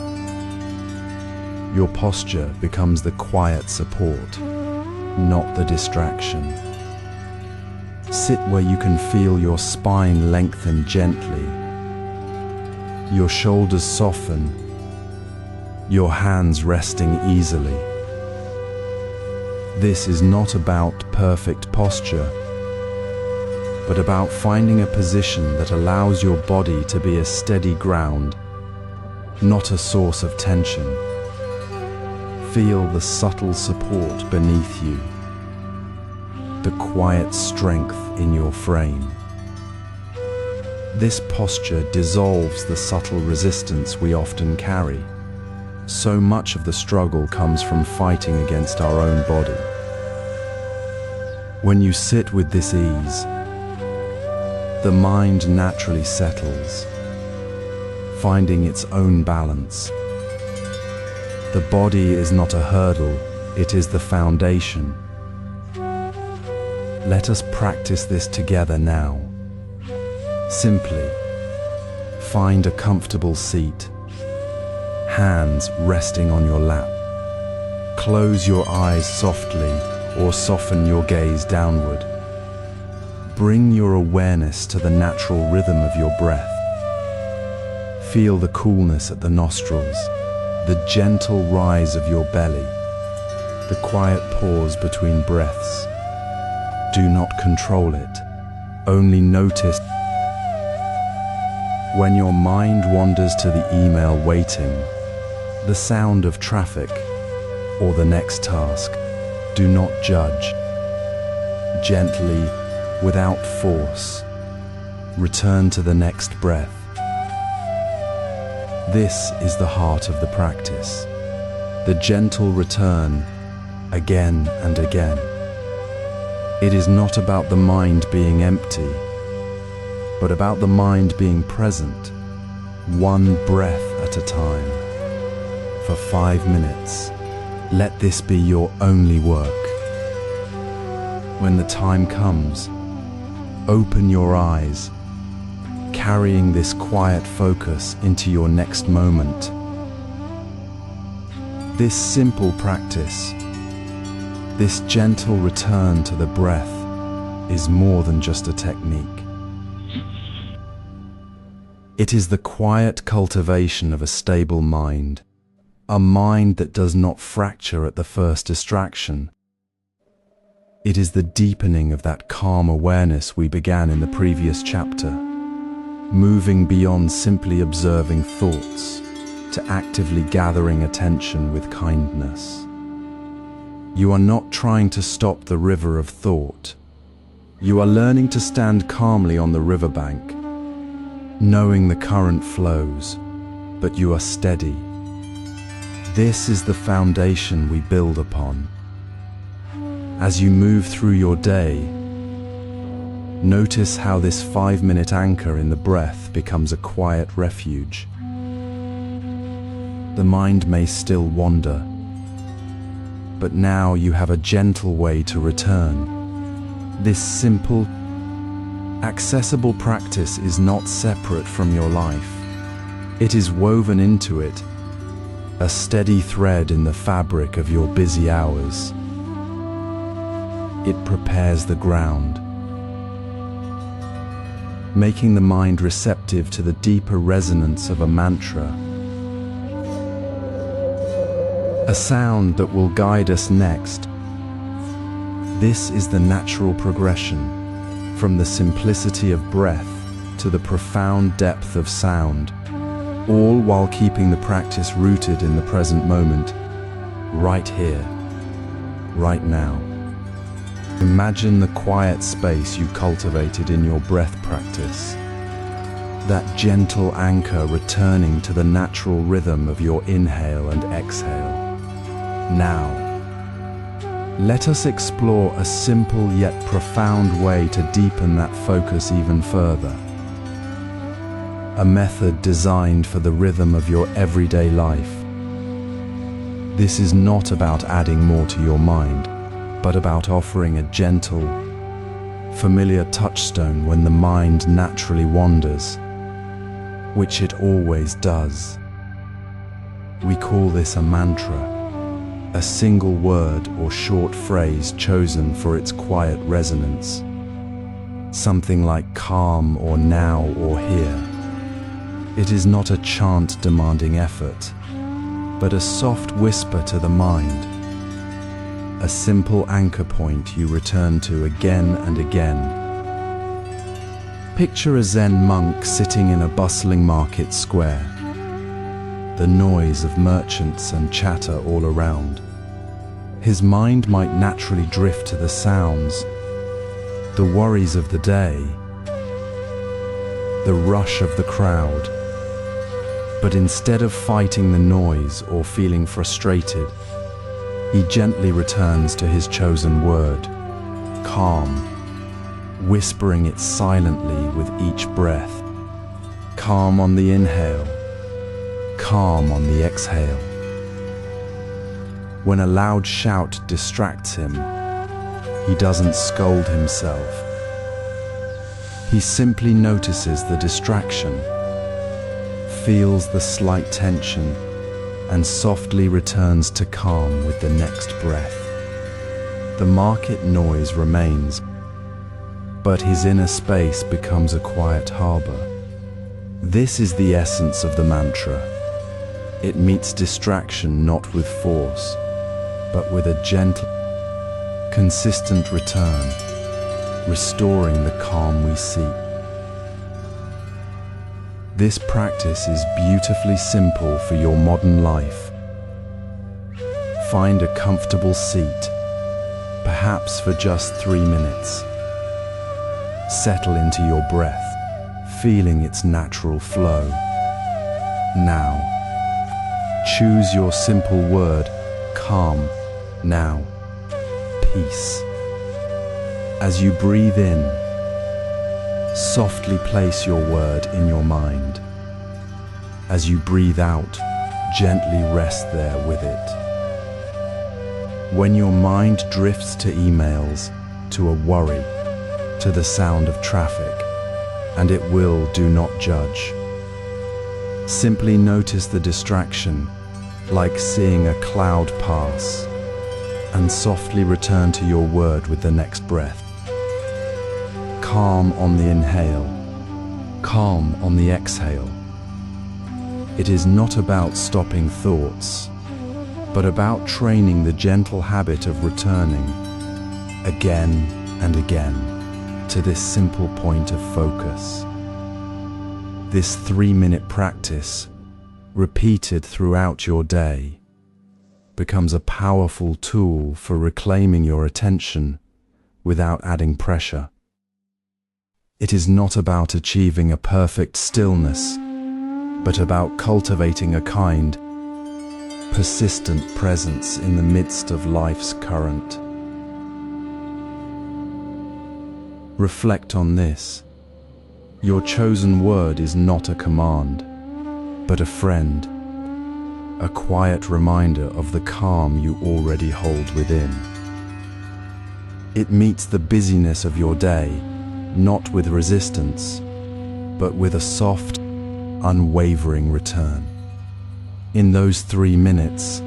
Your posture becomes the quiet support, not the distraction. Sit where you can feel your spine lengthen gently, your shoulders soften, your hands resting easily. This is not about perfect posture, but about finding a position that allows your body to be a steady ground, not a source of tension. Feel the subtle support beneath you, the quiet strength in your frame. This posture dissolves the subtle resistance we often carry. So much of the struggle comes from fighting against our own body. When you sit with this ease, the mind naturally settles, finding its own balance. The body is not a hurdle, it is the foundation. Let us practice this together now. Simply, find a comfortable seat, hands resting on your lap. Close your eyes softly or soften your gaze downward. Bring your awareness to the natural rhythm of your breath. Feel the coolness at the nostrils, the gentle rise of your belly, the quiet pause between breaths. Do not control it, only notice. When your mind wanders to the email waiting, the sound of traffic, or the next task, do not judge. Gently, without force, return to the next breath. This is the heart of the practice, the gentle return, again and again. It is not about the mind being empty, but about the mind being present, one breath at a time. For 5 minutes, let this be your only work. When the time comes, open your eyes, carrying this quiet focus into your next moment. This simple practice, this gentle return to the breath, is more than just a technique. It is the quiet cultivation of a stable mind, a mind that does not fracture at the first distraction. It is the deepening of that calm awareness we began in the previous chapter, moving beyond simply observing thoughts to actively gathering attention with kindness. You are not trying to stop the river of thought. You are learning to stand calmly on the riverbank, knowing the current flows, but you are steady. This is the foundation we build upon. As you move through your day, notice how this 5-minute anchor in the breath becomes a quiet refuge. The mind may still wander, but now you have a gentle way to return. This simple, accessible practice is not separate from your life. It is woven into it, a steady thread in the fabric of your busy hours. It prepares the ground, making the mind receptive to the deeper resonance of a mantra, a sound that will guide us next. This is the natural progression, from the simplicity of breath to the profound depth of sound, all while keeping the practice rooted in the present moment, right here, right now. Imagine the quiet space you cultivated in your breath practice, that gentle anchor returning to the natural rhythm of your inhale and exhale. Now, let us explore a simple yet profound way to deepen that focus even further. A method designed for the rhythm of your everyday life. This is not about adding more to your mind, but about offering a gentle, familiar touchstone when the mind naturally wanders, which it always does. We call this a mantra, a single word or short phrase chosen for its quiet resonance. Something like calm or now or here. It is not a chant demanding effort, but a soft whisper to the mind. A simple anchor point you return to again and again. Picture a Zen monk sitting in a bustling market square. The noise of merchants and chatter all around. His mind might naturally drift to the sounds, the worries of the day, the rush of the crowd. But instead of fighting the noise or feeling frustrated, he gently returns to his chosen word, calm, whispering it silently with each breath. Calm on the inhale, calm on the exhale. When a loud shout distracts him, he doesn't scold himself. He simply notices the distraction, feels the slight tension, and softly returns to calm with the next breath. The market noise remains, but his inner space becomes a quiet harbor. This is the essence of the mantra. It meets distraction not with force, but with a gentle, consistent return, restoring the calm we seek. This practice is beautifully simple for your modern life. Find a comfortable seat, perhaps for just 3 minutes. Settle into your breath, feeling its natural flow. Now, choose your simple word, calm, now, peace. As you breathe in, softly place your word in your mind. As you breathe out, gently rest there with it. When your mind drifts to emails, to a worry, to the sound of traffic, and it will, do not judge. Simply notice the distraction, like seeing a cloud pass, and softly return to your word with the next breath. Calm on the inhale, calm on the exhale. It is not about stopping thoughts, but about training the gentle habit of returning again and again to this simple point of focus. This 3-minute practice, repeated throughout your day, becomes a powerful tool for reclaiming your attention without adding pressure. It is not about achieving a perfect stillness, but about cultivating a kind, persistent presence in the midst of life's current. Reflect on this. Your chosen word is not a command, but a friend, a quiet reminder of the calm you already hold within. It meets the busyness of your day, not with resistance, but with a soft, unwavering return. In those 3 minutes,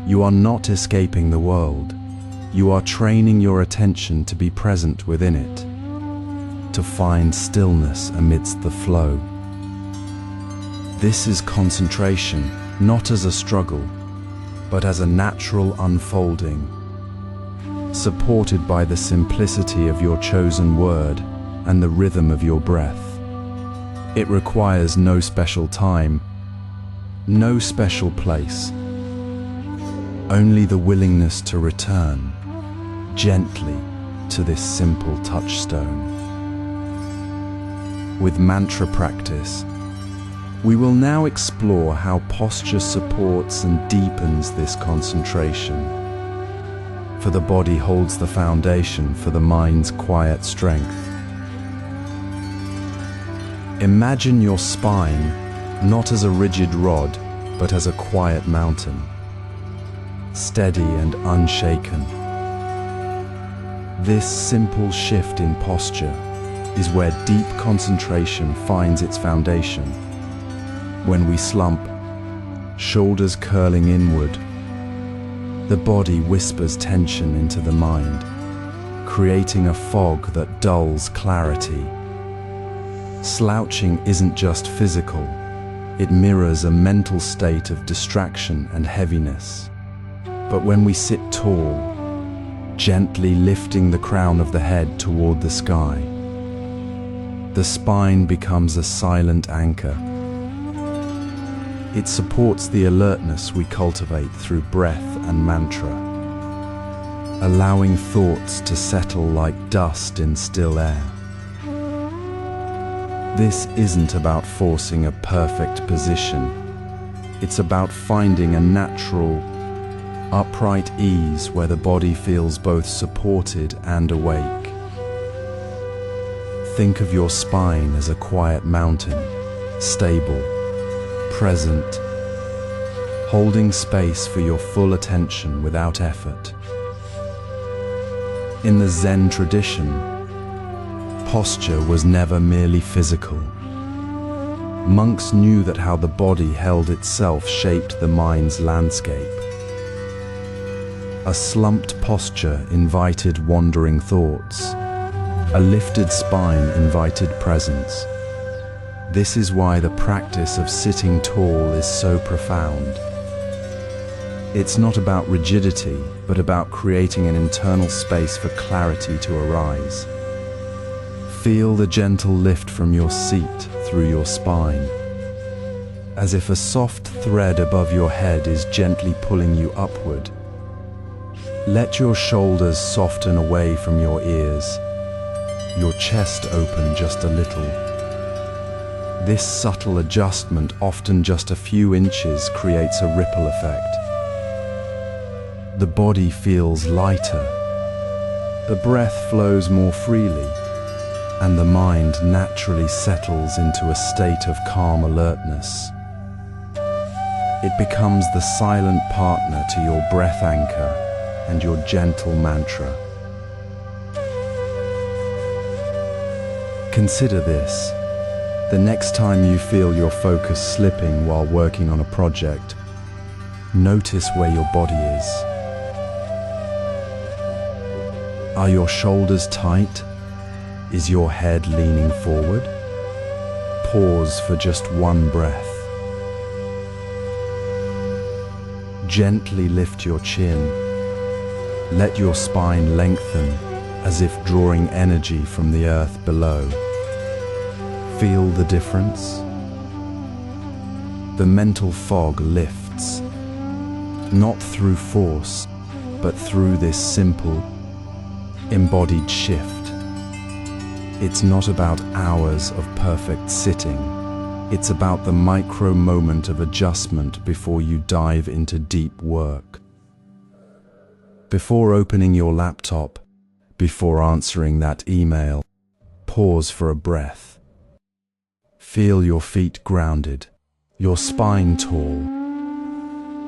you are not escaping the world. You are training your attention to be present within it, to find stillness amidst the flow. This is concentration, not as a struggle, but as a natural unfolding, supported by the simplicity of your chosen word and the rhythm of your breath. It requires no special time, no special place, only the willingness to return gently to this simple touchstone. With mantra practice, we will now explore how posture supports and deepens this concentration. For the body holds the foundation for the mind's quiet strength. Imagine your spine not as a rigid rod, but as a quiet mountain, steady and unshaken. This simple shift in posture is where deep concentration finds its foundation. When we slump, shoulders curling inward. The body whispers tension into the mind, creating a fog that dulls clarity. Slouching isn't just physical, it mirrors a mental state of distraction and heaviness. But when we sit tall, gently lifting the crown of the head toward the sky, the spine becomes a silent anchor. It supports the alertness we cultivate through breath and mantra, allowing thoughts to settle like dust in still air. This isn't about forcing a perfect position. It's about finding a natural, upright ease where the body feels both supported and awake. Think of your spine as a quiet mountain, stable, present, holding space for your full attention without effort. In the Zen tradition, posture was never merely physical. Monks knew that how the body held itself shaped the mind's landscape. A slumped posture invited wandering thoughts. A lifted spine invited presence. This is why the practice of sitting tall is so profound. It's not about rigidity, but about creating an internal space for clarity to arise. Feel the gentle lift from your seat through your spine, as if a soft thread above your head is gently pulling you upward. Let your shoulders soften away from your ears, your chest open just a little. This subtle adjustment, often just a few inches, creates a ripple effect. The body feels lighter, the breath flows more freely, and the mind naturally settles into a state of calm alertness. It becomes the silent partner to your breath anchor and your gentle mantra. Consider this. The next time you feel your focus slipping while working on a project, notice where your body is. Are your shoulders tight? Is your head leaning forward? Pause for just one breath. Gently lift your chin. Let your spine lengthen as if drawing energy from the earth below. Feel the difference? The mental fog lifts, not through force, but through this simple, embodied shift. It's not about hours of perfect sitting. It's about the micro moment of adjustment before you dive into deep work. Before opening your laptop, before answering that email, pause for a breath. Feel your feet grounded, your spine tall,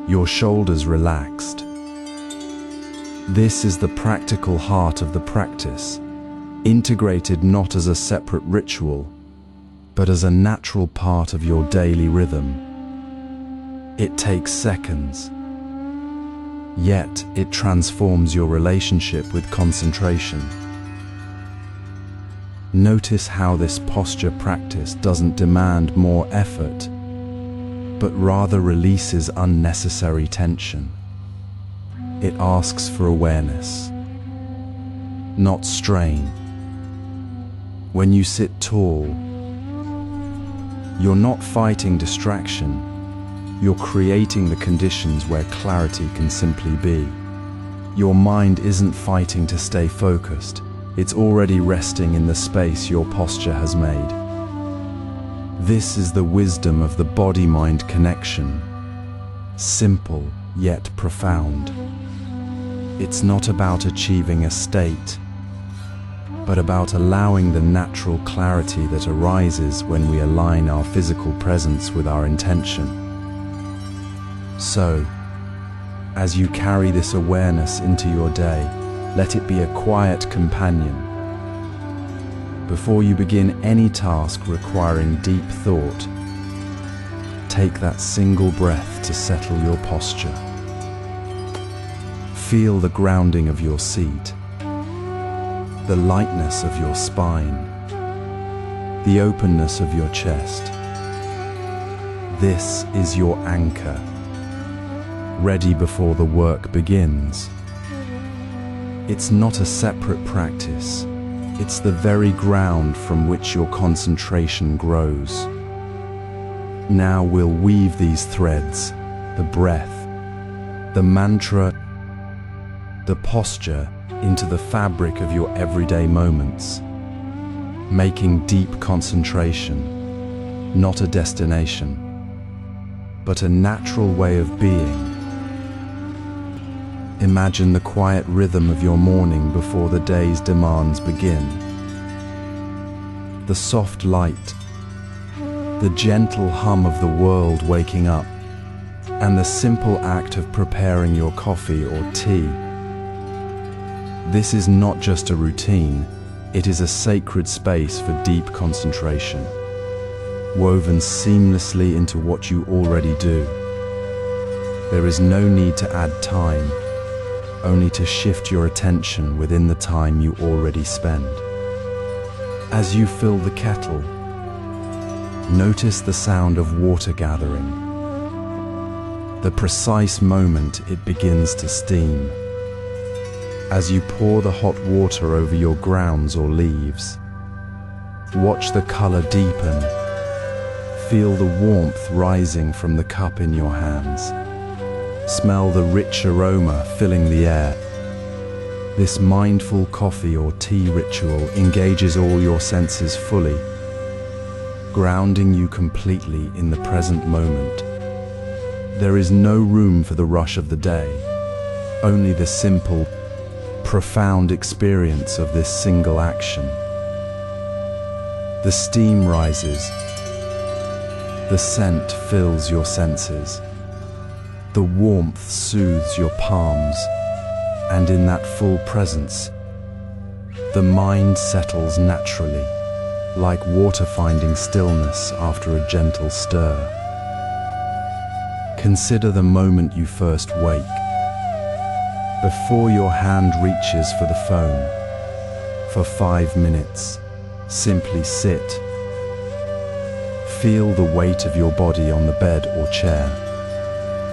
your shoulders relaxed. This is the practical heart of the practice, integrated not as a separate ritual, but as a natural part of your daily rhythm. It takes seconds, yet it transforms your relationship with concentration. Notice how this posture practice doesn't demand more effort, but rather releases unnecessary tension. It asks for awareness, not strain. When you sit tall, you're not fighting distraction, you're creating the conditions where clarity can simply be. Your mind isn't fighting to stay focused, it's already resting in the space your posture has made. This is the wisdom of the body-mind connection, simple yet profound. It's not about achieving a state, but about allowing the natural clarity that arises when we align our physical presence with our intention. So, as you carry this awareness into your day, let it be a quiet companion. Before you begin any task requiring deep thought, take that single breath to settle your posture. Feel the grounding of your seat, the lightness of your spine, the openness of your chest. This is your anchor, ready before the work begins. It's not a separate practice. It's the very ground from which your concentration grows. Now we'll weave these threads, the breath, the mantra, the posture, into the fabric of your everyday moments, making deep concentration not a destination, but a natural way of being. Imagine the quiet rhythm of your morning before the day's demands begin. The soft light, the gentle hum of the world waking up, and the simple act of preparing your coffee or tea. This is not just a routine, it is a sacred space for deep concentration, woven seamlessly into what you already do. There is no need to add time, only to shift your attention within the time you already spend. As you fill the kettle, notice the sound of water gathering, the precise moment it begins to steam. As you pour the hot water over your grounds or leaves, watch the color deepen. Feel the warmth rising from the cup in your hands. Smell the rich aroma filling the air. This mindful coffee or tea ritual engages all your senses fully, grounding you completely in the present moment. There is no room for the rush of the day, only the simple, profound experience of this single action. The steam rises, the scent fills your senses, the warmth soothes your palms, and in that full presence, the mind settles naturally, like water finding stillness after a gentle stir. Consider the moment you first wake. Before your hand reaches for the phone, for 5 minutes, simply sit. Feel the weight of your body on the bed or chair.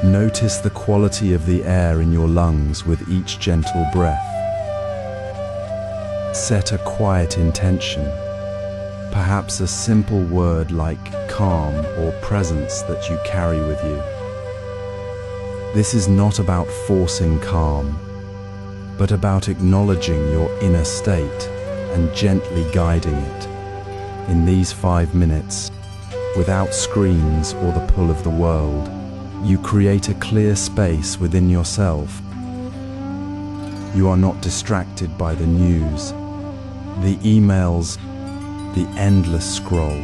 Notice the quality of the air in your lungs with each gentle breath. Set a quiet intention, perhaps a simple word like calm or presence that you carry with you. This is not about forcing calm, but about acknowledging your inner state and gently guiding it. In these 5 minutes, without screens or the pull of the world, you create a clear space within yourself. You are not distracted by the news, the emails, the endless scroll.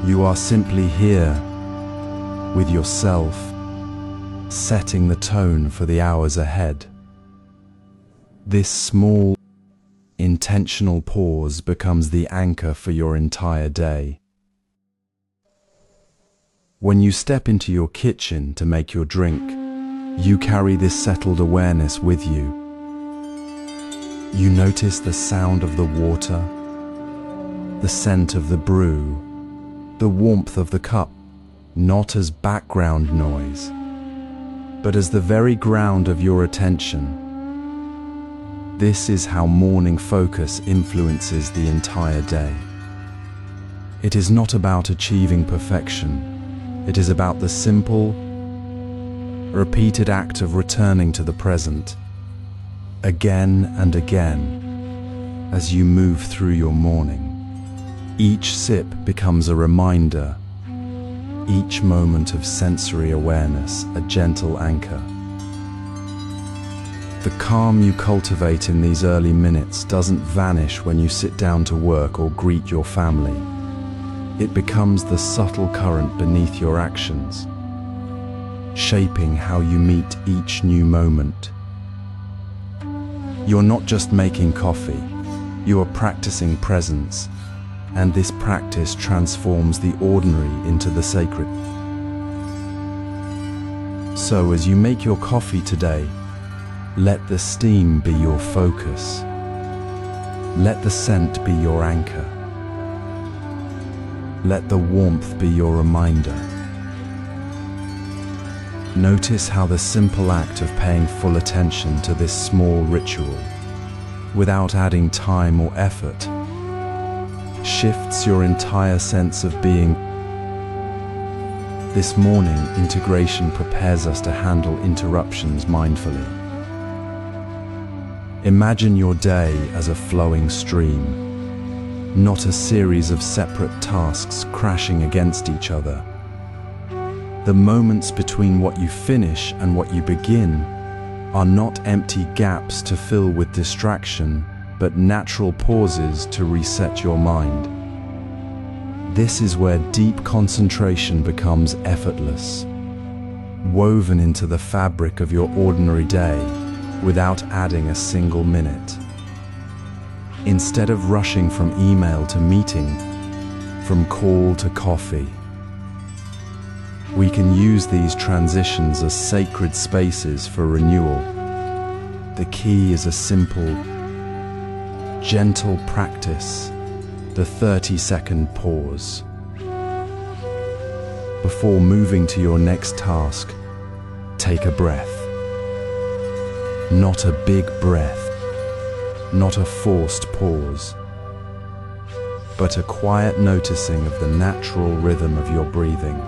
You are simply here with yourself, setting the tone for the hours ahead. This small, intentional pause becomes the anchor for your entire day. When you step into your kitchen to make your drink, you carry this settled awareness with you. You notice the sound of the water, the scent of the brew, the warmth of the cup, not as background noise, but as the very ground of your attention. This is how morning focus influences the entire day. It is not about achieving perfection. It is about the simple, repeated act of returning to the present, again and again, as you move through your morning. Each sip becomes a reminder, each moment of sensory awareness a gentle anchor. The calm you cultivate in these early minutes doesn't vanish when you sit down to work or greet your family. It becomes the subtle current beneath your actions, shaping how you meet each new moment. You're not just making coffee, you are practicing presence, and this practice transforms the ordinary into the sacred. So as you make your coffee today, let the steam be your focus. Let the scent be your anchor. Let the warmth be your reminder. Notice how the simple act of paying full attention to this small ritual, without adding time or effort, shifts your entire sense of being. This morning, integration prepares us to handle interruptions mindfully. Imagine your day as a flowing stream, not a series of separate tasks crashing against each other. The moments between what you finish and what you begin are not empty gaps to fill with distraction, but natural pauses to reset your mind. This is where deep concentration becomes effortless, woven into the fabric of your ordinary day without adding a single minute. Instead of rushing from email to meeting, from call to coffee, we can use these transitions as sacred spaces for renewal. The key is a simple, gentle practice, the 30-second pause. Before moving to your next task, take a breath. Not a big breath, not a forced pause, but a quiet noticing of the natural rhythm of your breathing.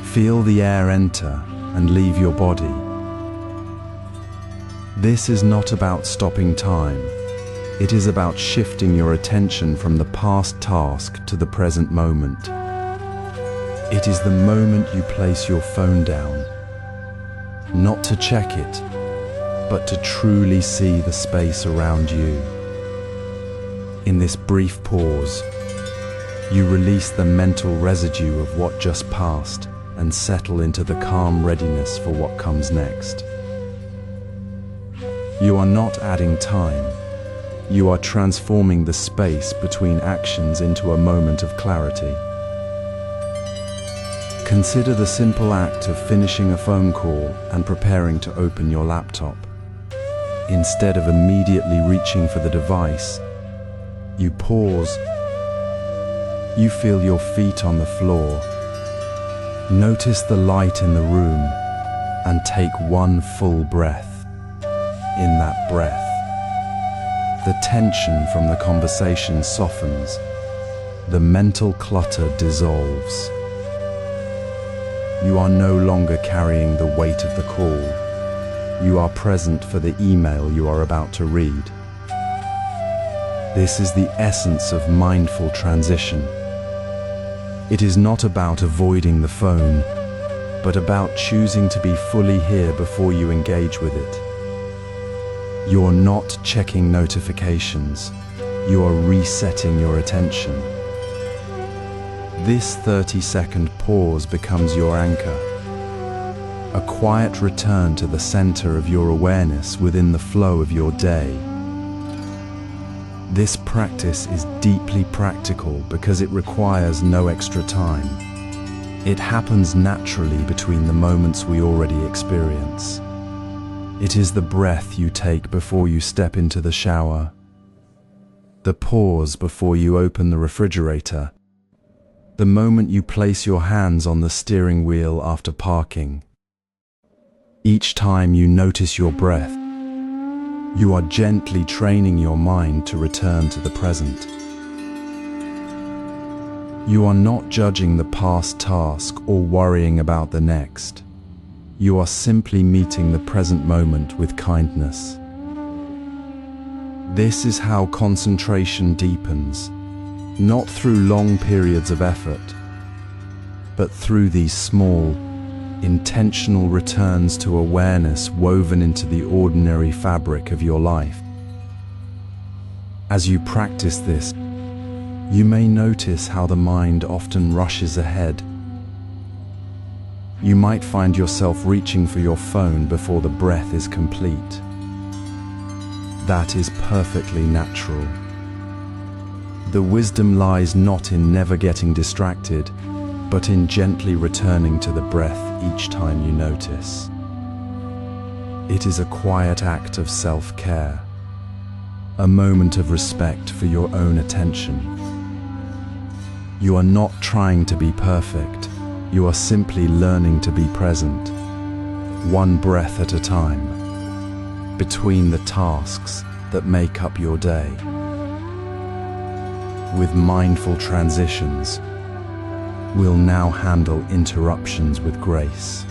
Feel the air enter and leave your body. This is not about stopping time. It is about shifting your attention from the past task to the present moment. It is the moment you place your phone down, not to check it, but to truly see the space around you. In this brief pause, you release the mental residue of what just passed and settle into the calm readiness for what comes next. You are not adding time. You are transforming the space between actions into a moment of clarity. Consider the simple act of finishing a phone call and preparing to open your laptop. Instead of immediately reaching for the device, you pause. You feel your feet on the floor. Notice the light in the room and take one full breath. In that breath, the tension from the conversation softens. The mental clutter dissolves. You are no longer carrying the weight of the call. You are present for the email you are about to read. This is the essence of mindful transition. It is not about avoiding the phone, but about choosing to be fully here before you engage with it. You're not checking notifications. You are resetting your attention. This 30-second pause becomes your anchor. A quiet return to the center of your awareness within the flow of your day. This practice is deeply practical because it requires no extra time. It happens naturally between the moments we already experience. It is the breath you take before you step into the shower, the pause before you open the refrigerator, the moment you place your hands on the steering wheel after parking. Each time you notice your breath, you are gently training your mind to return to the present. You are not judging the past task or worrying about the next. You are simply meeting the present moment with kindness. This is how concentration deepens, not through long periods of effort, but through these small, intentional returns to awareness woven into the ordinary fabric of your life. As you practice this, you may notice how the mind often rushes ahead. You might find yourself reaching for your phone before the breath is complete. That is perfectly natural. The wisdom lies not in never getting distracted, but in gently returning to the breath each time you notice. It is a quiet act of self-care, a moment of respect for your own attention. You are not trying to be perfect, you are simply learning to be present, one breath at a time, between the tasks that make up your day. With mindful transitions, we'll now handle interruptions with grace.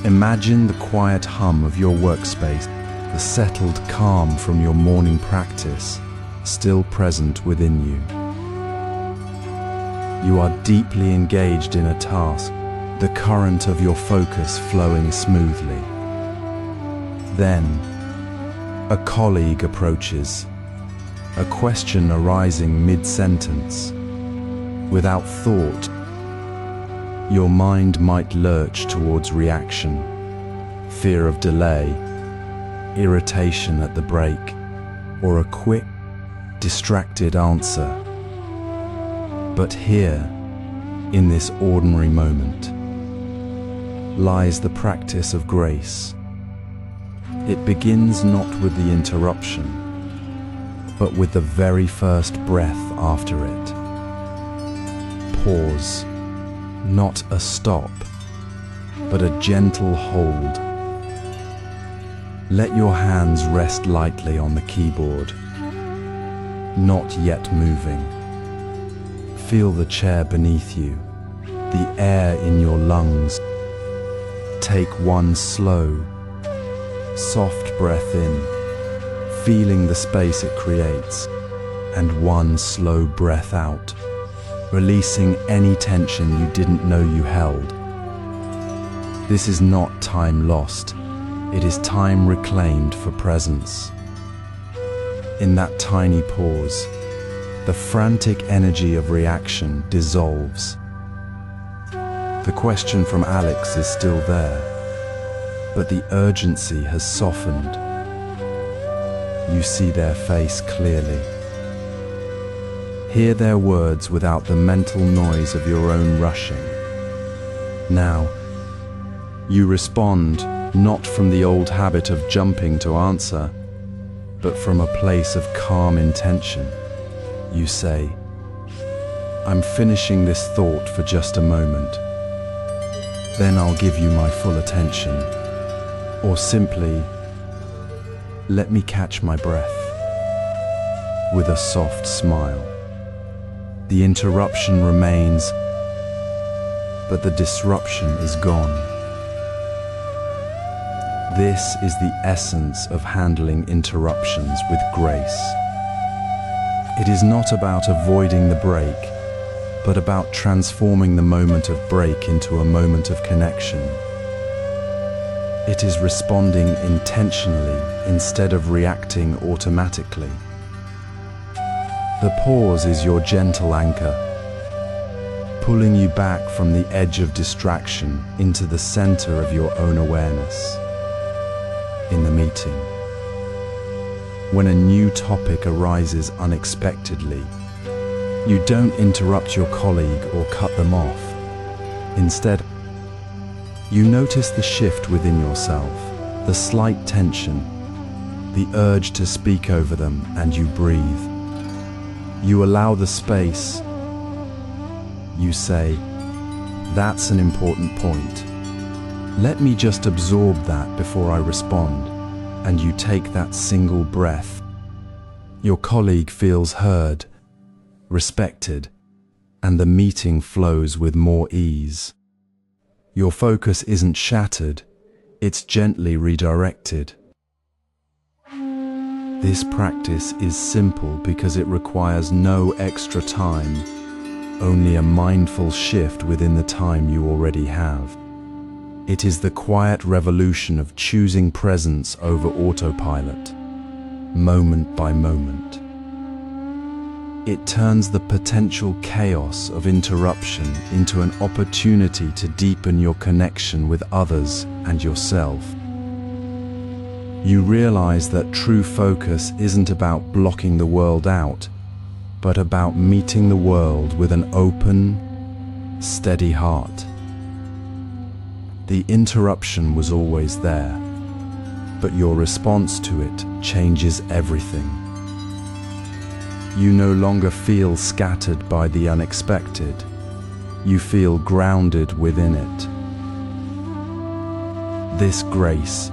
Imagine the quiet hum of your workspace, the settled calm from your morning practice, still present within you. You are deeply engaged in a task, the current of your focus flowing smoothly. Then, a colleague approaches, a question arising mid-sentence. Without thought, your mind might lurch towards reaction, fear of delay, irritation at the break, or a quick, distracted answer. But here, in this ordinary moment, lies the practice of grace. It begins not with the interruption, but with the very first breath after it. Pause, not a stop, but a gentle hold. Let your hands rest lightly on the keyboard, not yet moving. Feel the chair beneath you, the air in your lungs. Take one slow, soft breath in, feeling the space it creates, and one slow breath out, releasing any tension you didn't know you held. This is not time lost, it is time reclaimed for presence. In that tiny pause, the frantic energy of reaction dissolves. The question from Alex is still there, but the urgency has softened. You see their face clearly. Hear their words without the mental noise of your own rushing. Now, you respond not from the old habit of jumping to answer, but from a place of calm intention. You say, "I'm finishing this thought for just a moment. Then I'll give you my full attention." Or simply, "Let me catch my breath," with a soft smile. The interruption remains, but the disruption is gone. This is the essence of handling interruptions with grace. It is not about avoiding the break, but about transforming the moment of break into a moment of connection. It is responding intentionally instead of reacting automatically. The pause is your gentle anchor, pulling you back from the edge of distraction into the center of your own awareness. In the meeting, when a new topic arises unexpectedly, you don't interrupt your colleague or cut them off. Instead, you notice the shift within yourself, the slight tension, the urge to speak over them, and you breathe. You allow the space. You say, "That's an important point. Let me just absorb that before I respond," and you take that single breath. Your colleague feels heard, respected, and the meeting flows with more ease. Your focus isn't shattered, it's gently redirected. This practice is simple because it requires no extra time, only a mindful shift within the time you already have. It is the quiet revolution of choosing presence over autopilot, moment by moment. It turns the potential chaos of interruption into an opportunity to deepen your connection with others and yourself. You realize that true focus isn't about blocking the world out, but about meeting the world with an open, steady heart. The interruption was always there, but your response to it changes everything. You no longer feel scattered by the unexpected. You feel grounded within it. This grace,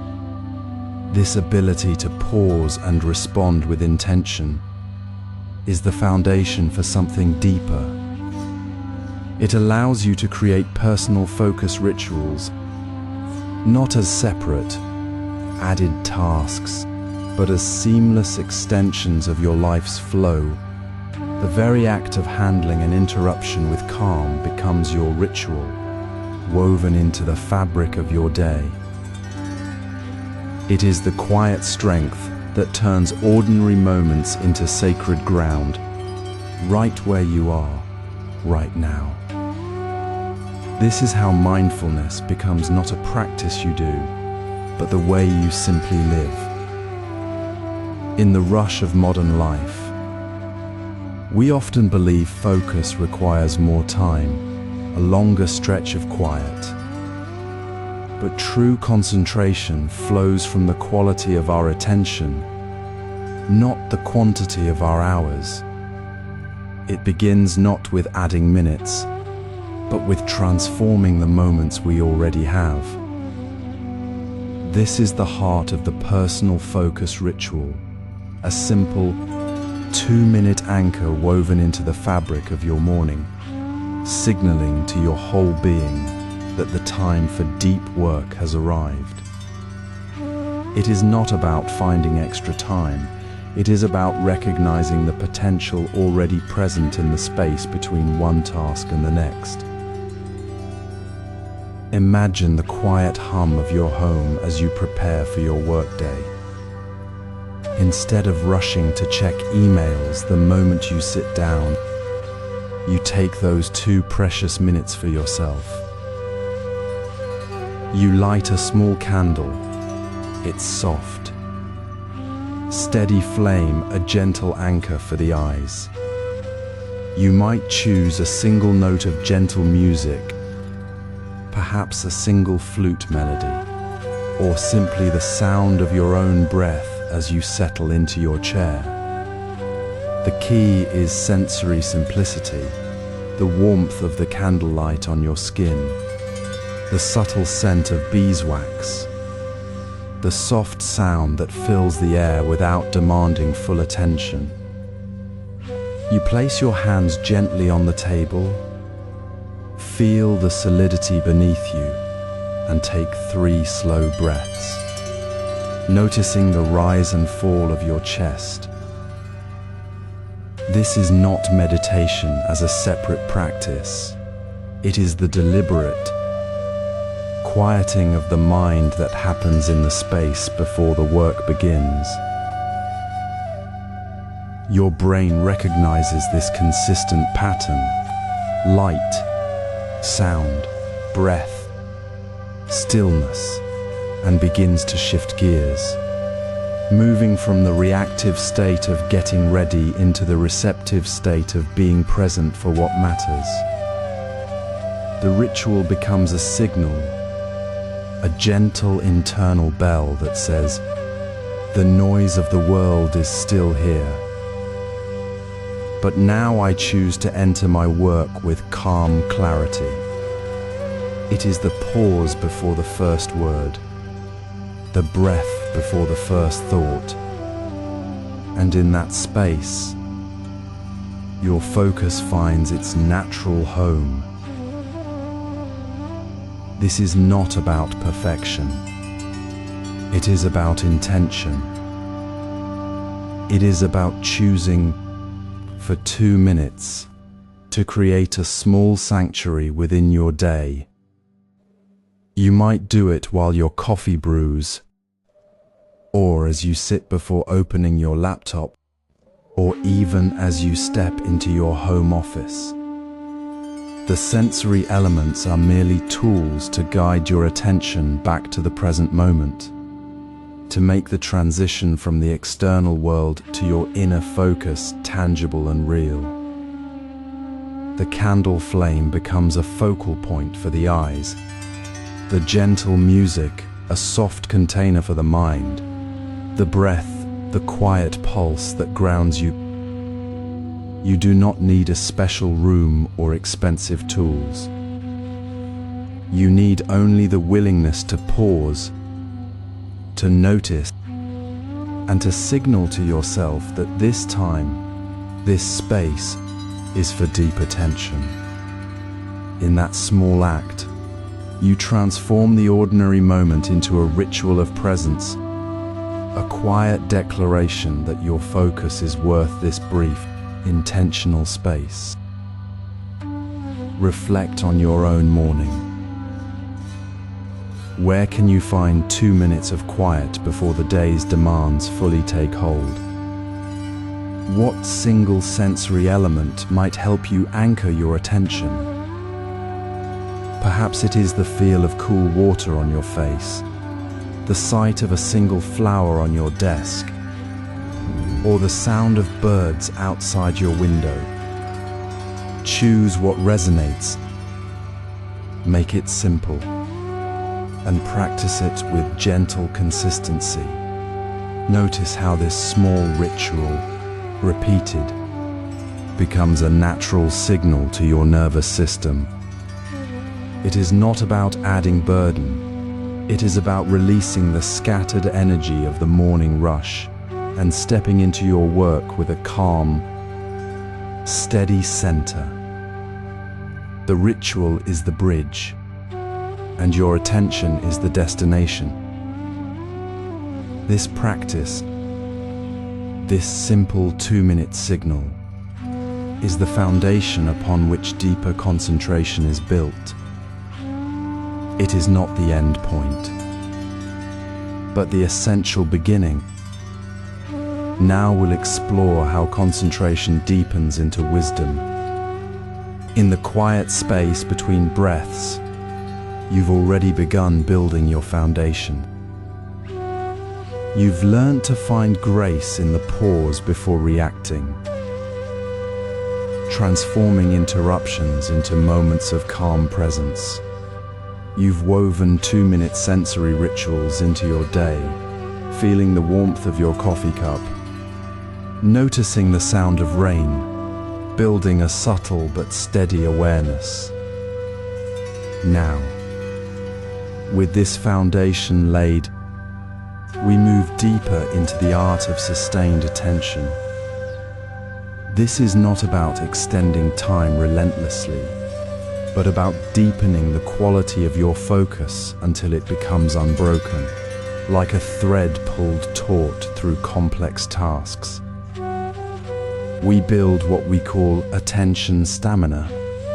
this ability to pause and respond with intention, is the foundation for something deeper. It allows you to create personal focus rituals, not as separate, added tasks, but as seamless extensions of your life's flow. The very act of handling an interruption with calm becomes your ritual, woven into the fabric of your day. It is the quiet strength that turns ordinary moments into sacred ground, right where you are, right now. This is how mindfulness becomes not a practice you do, but the way you simply live. In the rush of modern life, we often believe focus requires more time, a longer stretch of quiet. But true concentration flows from the quality of our attention, not the quantity of our hours. It begins not with adding minutes, but with transforming the moments we already have. This is the heart of the personal focus ritual, a simple 2-minute anchor woven into the fabric of your morning, signaling to your whole being that the time for deep work has arrived. It is not about finding extra time. It is about recognizing the potential already present in the space between one task and the next. Imagine the quiet hum of your home as you prepare for your workday. Instead of rushing to check emails the moment you sit down, you take those 2 precious minutes for yourself. You light a small candle. It's soft. Steady flame, a gentle anchor for the eyes. You might choose a single note of gentle music, perhaps a single flute melody, or simply the sound of your own breath as you settle into your chair. The key is sensory simplicity, the warmth of the candlelight on your skin, the subtle scent of beeswax, the soft sound that fills the air without demanding full attention. You place your hands gently on the table, feel the solidity beneath you, and take 3 slow breaths, noticing the rise and fall of your chest. This is not meditation as a separate practice. It is the deliberate quieting of the mind that happens in the space before the work begins. Your brain recognizes this consistent pattern: light, sound, breath, stillness, and begins to shift gears, moving from the reactive state of getting ready into the receptive state of being present for what matters. The ritual becomes a signal, a gentle internal bell that says, "The noise of the world is still here. But now I choose to enter my work with calm clarity." It is the pause before the first word, the breath before the first thought. And in that space, your focus finds its natural home. This is not about perfection. It is about intention. It is about choosing for 2 minutes to create a small sanctuary within your day. You might do it while your coffee brews, or as you sit before opening your laptop, or even as you step into your home office. The sensory elements are merely tools to guide your attention back to the present moment, to make the transition from the external world to your inner focus tangible and real. The candle flame becomes a focal point for the eyes, The gentle music, a soft container for the mind. The breath, the quiet pulse that grounds you. You do not need a special room or expensive tools. You need only the willingness to pause, to notice, and to signal to yourself that this time, this space, is for deep attention. In that small act, you transform the ordinary moment into a ritual of presence, a quiet declaration that your focus is worth this brief, intentional space. Reflect on your own morning. Where can you find 2 minutes of quiet before the day's demands fully take hold? What single sensory element might help you anchor your attention? Perhaps it is the feel of cool water on your face, the sight of a single flower on your desk, or the sound of birds outside your window. Choose what resonates, make it simple, and practice it with gentle consistency. Notice how this small ritual, repeated, becomes a natural signal to your nervous system. It is not about adding burden. It is about releasing the scattered energy of the morning rush and stepping into your work with a calm, steady center. The ritual is the bridge, and your attention is the destination. This practice, this simple 2-minute signal, is the foundation upon which deeper concentration is built. It is not the end point, but the essential beginning. Now we'll explore how concentration deepens into wisdom. In the quiet space between breaths, you've already begun building your foundation. You've learned to find grace in the pause before reacting, transforming interruptions into moments of calm presence. You've woven 2-minute sensory rituals into your day, feeling the warmth of your coffee cup, noticing the sound of rain, building a subtle but steady awareness. Now, with this foundation laid, we move deeper into the art of sustained attention. This is not about extending time relentlessly, but about deepening the quality of your focus until it becomes unbroken, like a thread pulled taut through complex tasks. We build what we call attention stamina,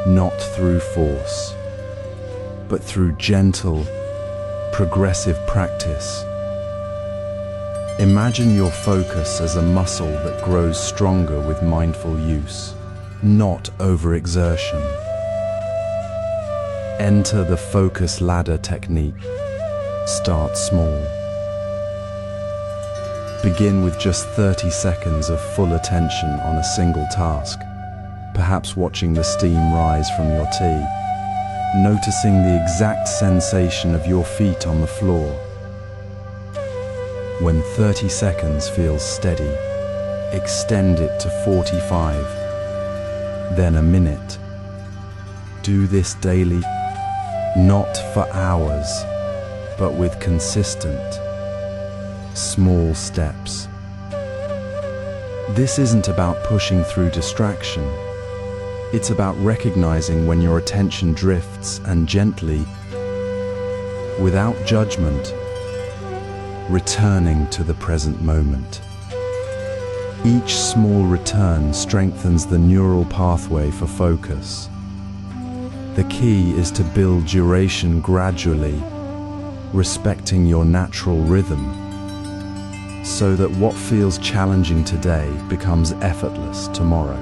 not through force, but through gentle, progressive practice. Imagine your focus as a muscle that grows stronger with mindful use, not overexertion. Enter the focus ladder technique. Start small. Begin with just 30 seconds of full attention on a single task, perhaps watching the steam rise from your tea, noticing the exact sensation of your feet on the floor. When 30 seconds feels steady, extend it to 45, then a minute. Do this daily, not for hours, but with consistent, small steps. This isn't about pushing through distraction. It's about recognizing when your attention drifts and gently, without judgment, returning to the present moment. Each small return strengthens the neural pathway for focus. The key is to build duration gradually, respecting your natural rhythm, so that what feels challenging today becomes effortless tomorrow.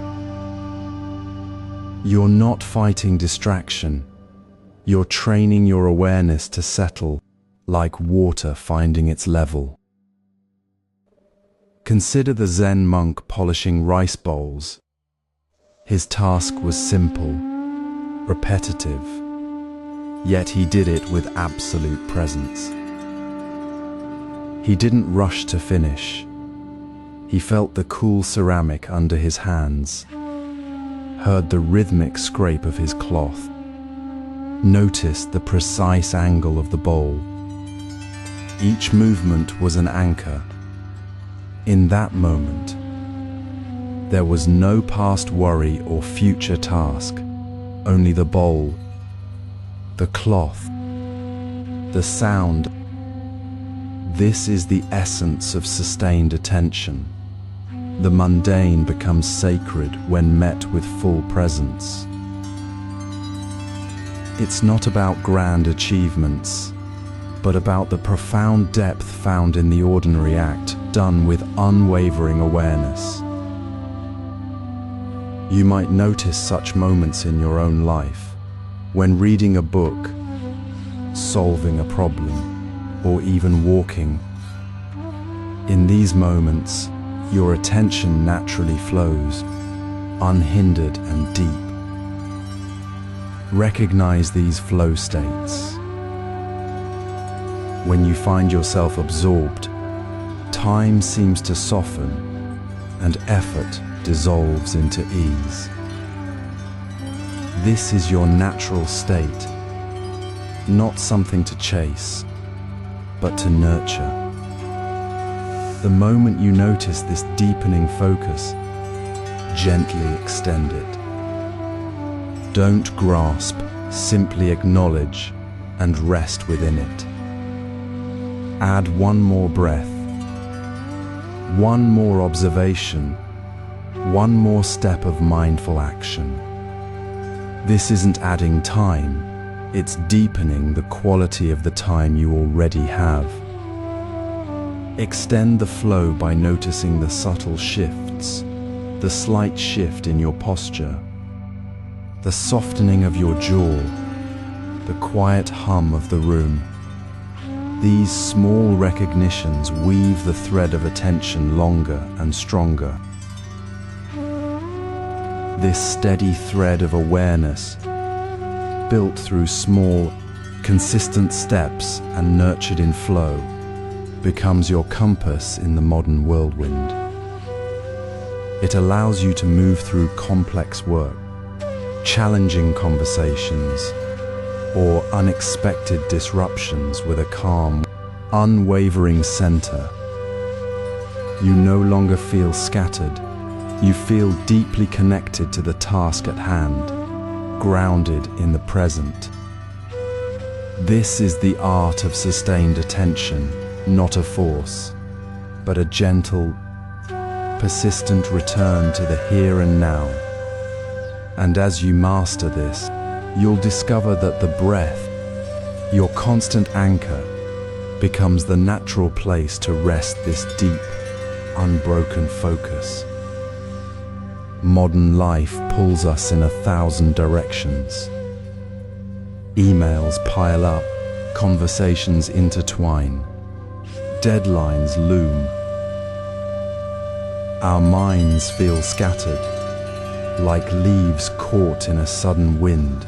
You're not fighting distraction. You're training your awareness to settle like water finding its level. Consider the Zen monk polishing rice bowls. His task was simple, repetitive, yet he did it with absolute presence. He didn't rush to finish. He felt the cool ceramic under his hands, heard the rhythmic scrape of his cloth, noticed the precise angle of the bowl. Each movement was an anchor. In that moment, there was no past worry or future task, only the bowl, the cloth, the sound. This is the essence of sustained attention. The mundane becomes sacred when met with full presence. It's not about grand achievements, but about the profound depth found in the ordinary act, done with unwavering awareness. You might notice such moments in your own life, when reading a book, solving a problem, or even walking. In these moments, your attention naturally flows, unhindered and deep. Recognize these flow states. When you find yourself absorbed, time seems to soften and effort dissolves into ease. This is your natural state, not something to chase, but to nurture. The moment you notice this deepening focus, gently extend it. Don't grasp, simply acknowledge and rest within it. Add one more breath, one more observation, one more step of mindful action. This isn't adding time, it's deepening the quality of the time you already have. Extend the flow by noticing the subtle shifts, the slight shift in your posture, the softening of your jaw, the quiet hum of the room. These small recognitions weave the thread of attention longer and stronger. This steady thread of awareness, built through small, consistent steps and nurtured in flow, becomes your compass in the modern whirlwind. It allows you to move through complex work, challenging conversations, or unexpected disruptions with a calm, unwavering center. You no longer feel scattered. You feel deeply connected to the task at hand, grounded in the present. This is the art of sustained attention, not a force, but a gentle, persistent return to the here and now. And as you master this, you'll discover that the breath, your constant anchor, becomes the natural place to rest this deep, unbroken focus. Modern life pulls us in 1,000 directions. Emails pile up, conversations intertwine, deadlines loom. Our minds feel scattered, like leaves caught in a sudden wind.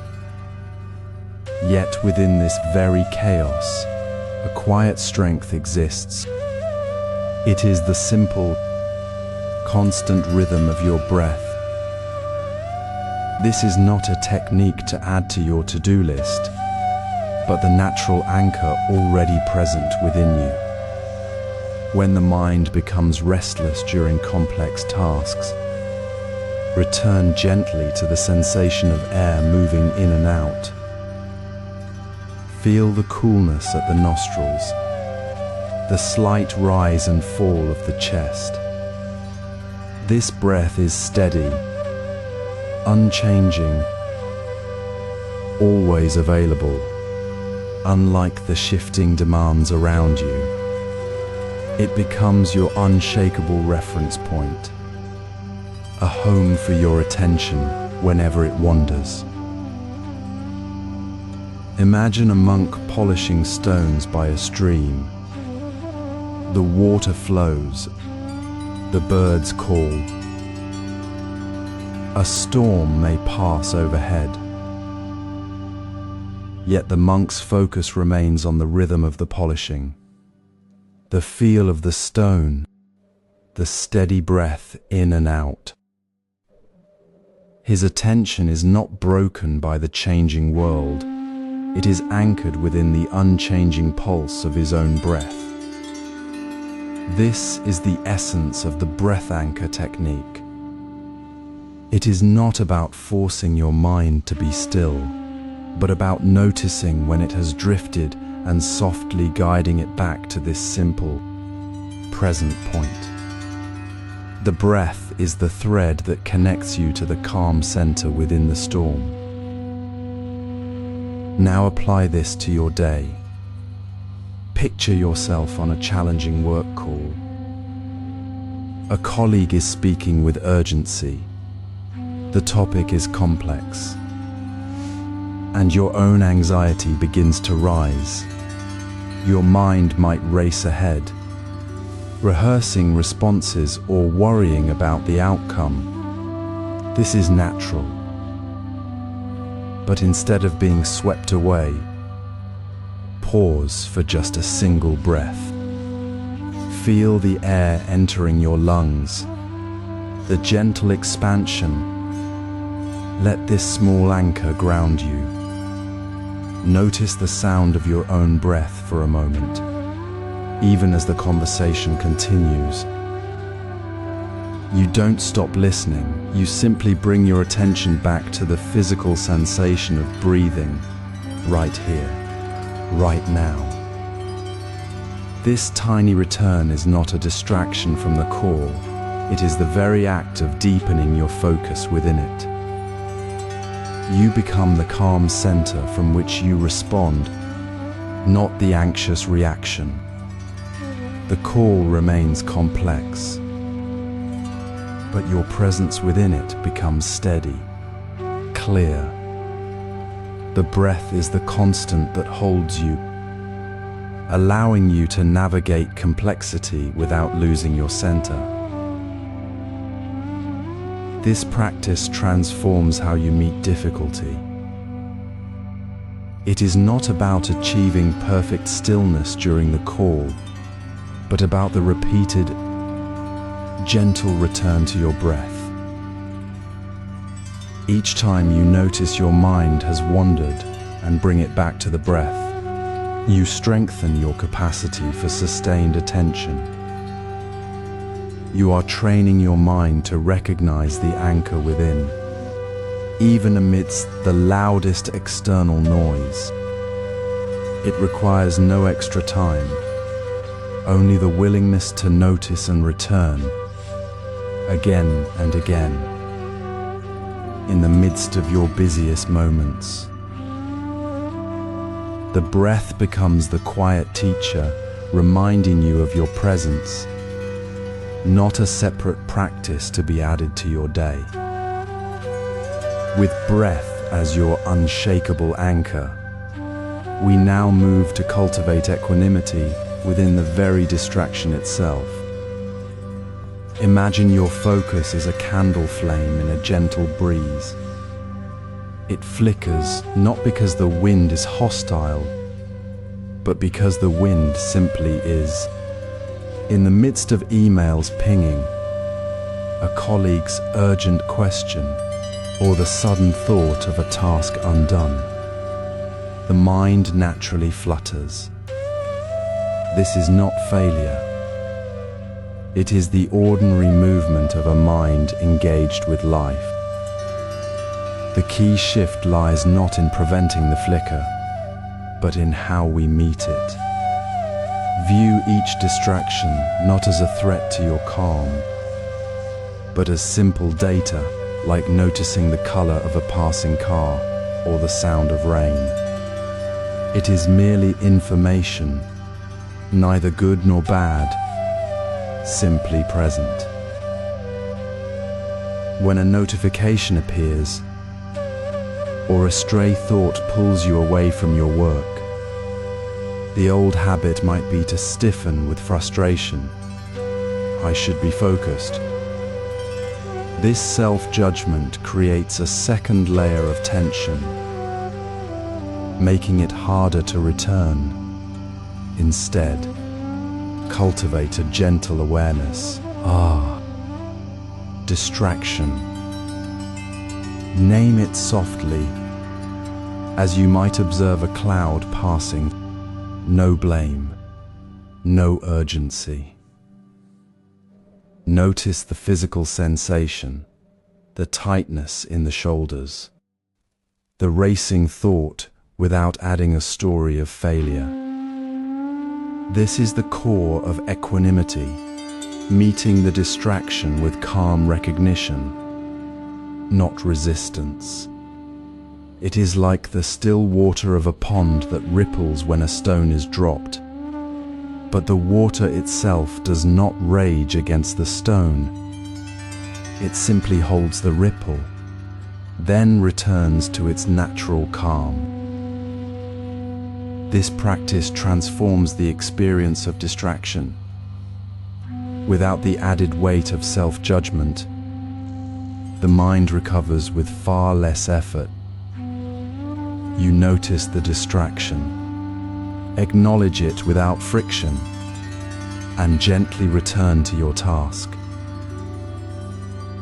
Yet within this very chaos, a quiet strength exists. It is the simple, constant rhythm of your breath. This is not a technique to add to your to-do list, but the natural anchor already present within you. When the mind becomes restless during complex tasks, return gently to the sensation of air moving in and out. Feel the coolness at the nostrils, the slight rise and fall of the chest. This breath is steady, unchanging, always available, unlike the shifting demands around you. It becomes your unshakable reference point, a home for your attention whenever it wanders. Imagine a monk polishing stones by a stream. The water flows, the birds call. A storm may pass overhead. yet the monk's focus remains on the rhythm of the polishing, the feel of the stone, the steady breath in and out. His attention is not broken by the changing world. It is anchored within the unchanging pulse of his own breath. This is the essence of the breath anchor technique. It is not about forcing your mind to be still, but about noticing when it has drifted and softly guiding it back to this simple, present point. The breath is the thread that connects you to the calm center within the storm. Now apply this to your day. Picture yourself on a challenging work call. A colleague is speaking with urgency. The topic is complex, and your own anxiety begins to rise. Your mind might race ahead, rehearsing responses or worrying about the outcome. This is natural. But instead of being swept away, pause for just a single breath. Feel the air entering your lungs, the gentle expansion. Let this small anchor ground you. Notice the sound of your own breath for a moment, even as the conversation continues. You don't stop listening, you simply bring your attention back to the physical sensation of breathing, right here, right now. This tiny return is not a distraction from the call, it is the very act of deepening your focus within it. You become the calm center from which you respond, not the anxious reaction. The call remains complex, but your presence within it becomes steady, clear. The breath is the constant that holds you, allowing you to navigate complexity without losing your center. This practice transforms how you meet difficulty. It is not about achieving perfect stillness during the call, but about the repeated, gentle return to your breath. Each time you notice your mind has wandered and bring it back to the breath, you strengthen your capacity for sustained attention. You are training your mind to recognize the anchor within, even amidst the loudest external noise. It requires no extra time, only the willingness to notice and return, again and again, in the midst of your busiest moments. The breath becomes the quiet teacher, reminding you of your presence, not a separate practice to be added to your day. With breath as your unshakable anchor, we now move to cultivate equanimity within the very distraction itself. Imagine your focus is a candle flame in a gentle breeze. It flickers not because the wind is hostile, but because the wind simply is. In the midst of emails pinging, a colleague's urgent question, or the sudden thought of a task undone, the mind naturally flutters. This is not failure. It is the ordinary movement of a mind engaged with life. The key shift lies not in preventing the flicker, but in how we meet it. View each distraction not as a threat to your calm, but as simple data, like noticing the color of a passing car or the sound of rain. It is merely information, neither good nor bad, simply present. When a notification appears, or a stray thought pulls you away from your work, the old habit might be to stiffen with frustration. I should be focused. This self-judgment creates a second layer of tension. making it harder to return. Instead, cultivate a gentle awareness. Distraction. Name it softly, as you might observe a cloud passing. No blame, no urgency. Notice the physical sensation, the tightness in the shoulders, the racing thought without adding a story of failure. This is the core of equanimity, meeting the distraction with calm recognition, not resistance. It is like the still water of a pond that ripples when a stone is dropped. But the water itself does not rage against the stone. It simply holds the ripple, then returns to its natural calm. This practice transforms the experience of distraction. Without the added weight of self-judgment, the mind recovers with far less effort. You notice the distraction, acknowledge it without friction, and gently return to your task.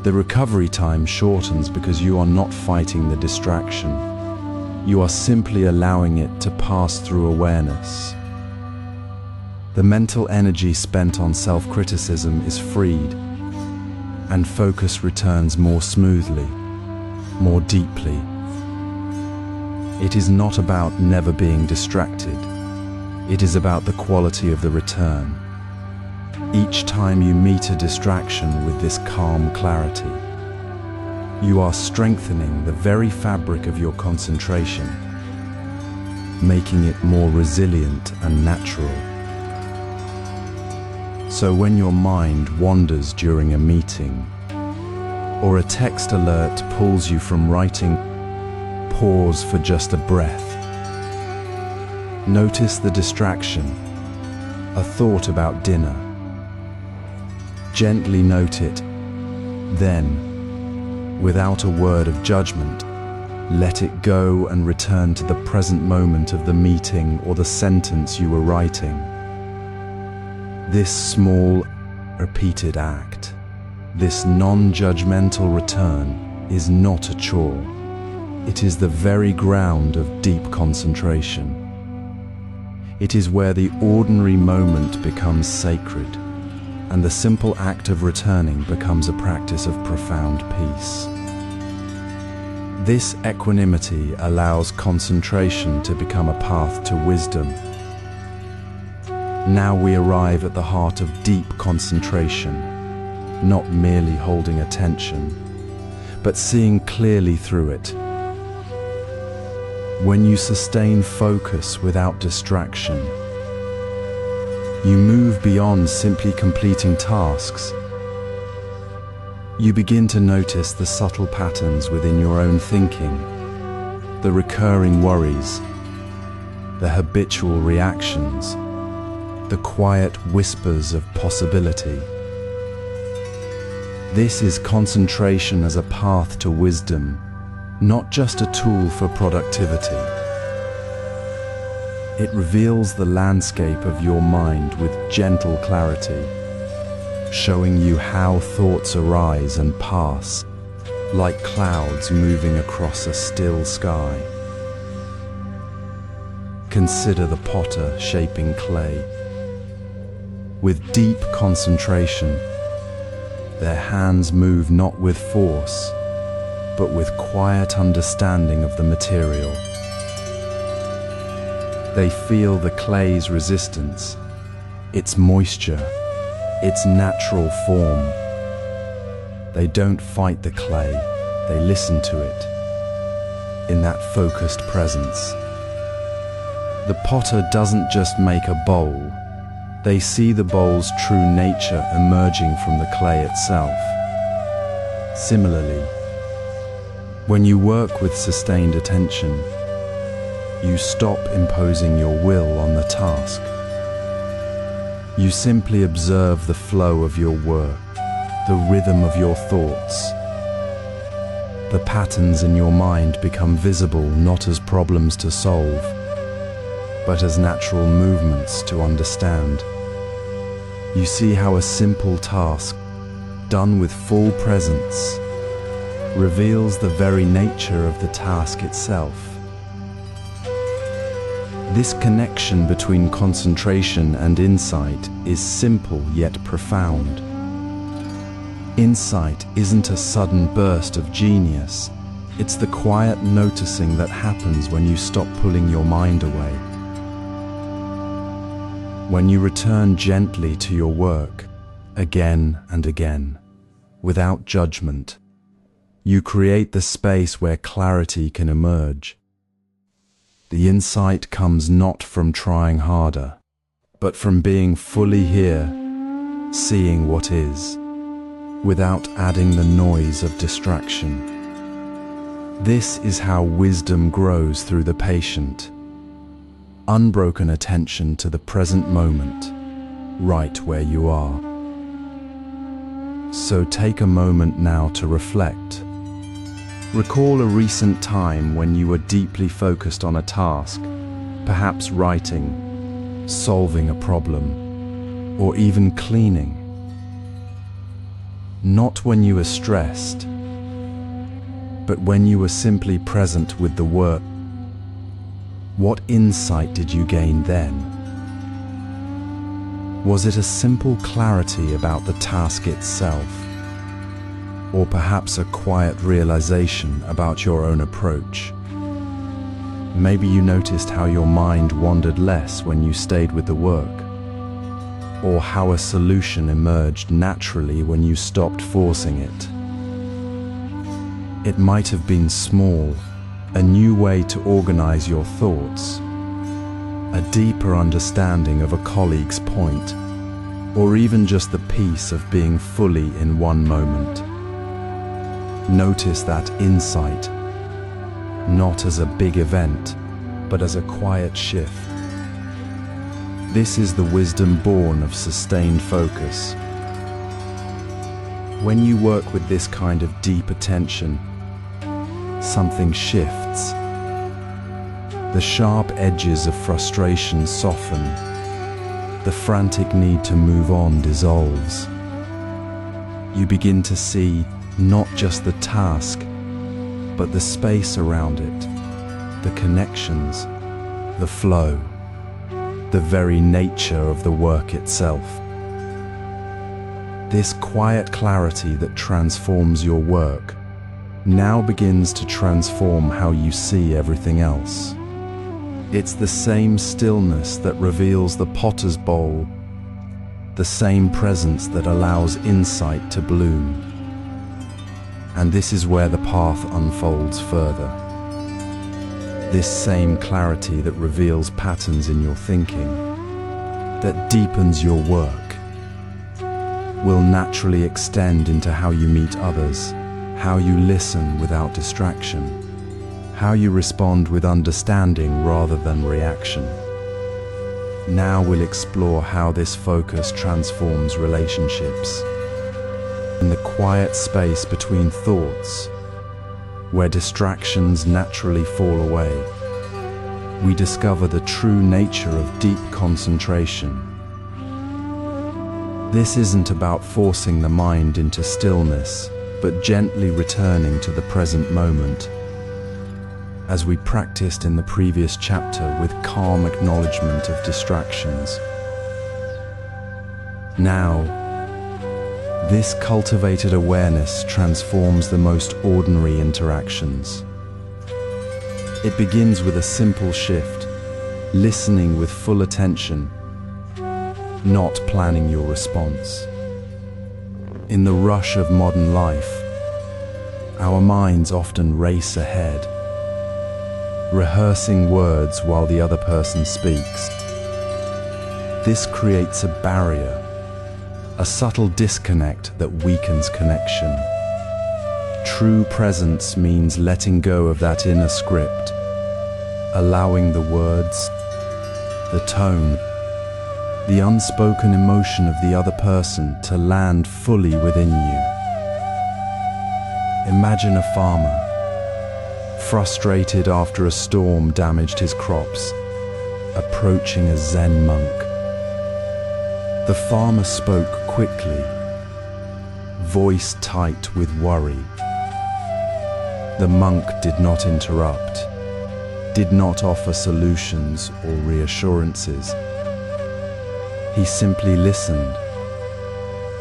The recovery time shortens because you are not fighting the distraction. You are simply allowing it to pass through awareness. The mental energy spent on self-criticism is freed, and focus returns more smoothly, more deeply. It is not about never being distracted. It is about the quality of the return. Each time you meet a distraction with this calm clarity, you are strengthening the very fabric of your concentration, making it more resilient and natural. So when your mind wanders during a meeting, or a text alert pulls you from writing, pause for just a breath. Notice the distraction, a thought about dinner. Gently note it, then, without a word of judgment, let it go and return to the present moment of the meeting or the sentence you were writing. This small, repeated act, this non-judgmental return, is not a chore. It is the very ground of deep concentration. It is where the ordinary moment becomes sacred, and the simple act of returning becomes a practice of profound peace. This equanimity allows concentration to become a path to wisdom. Now we arrive at the heart of deep concentration, not merely holding attention, but seeing clearly through it. When you sustain focus without distraction, you move beyond simply completing tasks. You begin to notice the subtle patterns within your own thinking, the recurring worries, the habitual reactions, the quiet whispers of possibility. This is concentration as a path to wisdom, not just a tool for productivity. It reveals the landscape of your mind with gentle clarity, showing you how thoughts arise and pass, like clouds moving across a still sky. Consider the potter shaping clay. With deep concentration, their hands move not with force, but with quiet understanding of the material. They feel the clay's resistance, its moisture, its natural form. They don't fight the clay, they listen to it. In that focused presence, the potter doesn't just make a bowl, they see the bowl's true nature emerging from the clay itself. Similarly, when you work with sustained attention, you stop imposing your will on the task. You simply observe the flow of your work, the rhythm of your thoughts. The patterns in your mind become visible not as problems to solve, but as natural movements to understand. You see how a simple task, done with full presence, reveals the very nature of the task itself. This connection between concentration and insight is simple yet profound. Insight isn't a sudden burst of genius, it's the quiet noticing that happens when you stop pulling your mind away. When you return gently to your work, again and again, without judgment, you create the space where clarity can emerge. The insight comes not from trying harder, but from being fully here, seeing what is, without adding the noise of distraction. This is how wisdom grows through the patient. Unbroken attention to the present moment, right where you are. So take a moment now to reflect. Recall a recent time when you were deeply focused on a task, perhaps writing, solving a problem, or even cleaning. Not when you were stressed, but when you were simply present with the work. What insight did you gain then? Was it a simple clarity about the task itself? Or perhaps a quiet realization about your own approach? Maybe you noticed how your mind wandered less when you stayed with the work, or how a solution emerged naturally when you stopped forcing it. It might have been small, a new way to organize your thoughts, a deeper understanding of a colleague's point, or even just the peace of being fully in one moment. Notice that insight, not as a big event, but as a quiet shift. This is the wisdom born of sustained focus. When you work with this kind of deep attention, something shifts. The sharp edges of frustration soften. The frantic need to move on dissolves. You begin to see not just the task, but the space around it, the connections, the flow, the very nature of the work itself. This quiet clarity that transforms your work now begins to transform how you see everything else. It's the same stillness that reveals the potter's bowl, the same presence that allows insight to bloom. And this is where the path unfolds further. This same clarity that reveals patterns in your thinking, that deepens your work, will naturally extend into how you meet others, how you listen without distraction, how you respond with understanding rather than reaction. Now we'll explore how this focus transforms relationships. In the quiet space between thoughts, where distractions naturally fall away, we discover the true nature of deep concentration. This isn't about forcing the mind into stillness, but gently returning to the present moment, as we practiced in the previous chapter with calm acknowledgement of distractions. Now, this cultivated awareness transforms the most ordinary interactions. It begins with a simple shift, listening with full attention, not planning your response. In the rush of modern life, our minds often race ahead, rehearsing words while the other person speaks. This creates a barrier, a subtle disconnect that weakens connection. True presence means letting go of that inner script, allowing the words, the tone, the unspoken emotion of the other person to land fully within you. Imagine a farmer, frustrated after a storm damaged his crops, approaching a Zen monk. The farmer spoke quickly, voice tight with worry. The monk did not interrupt, did not offer solutions or reassurances. He simply listened,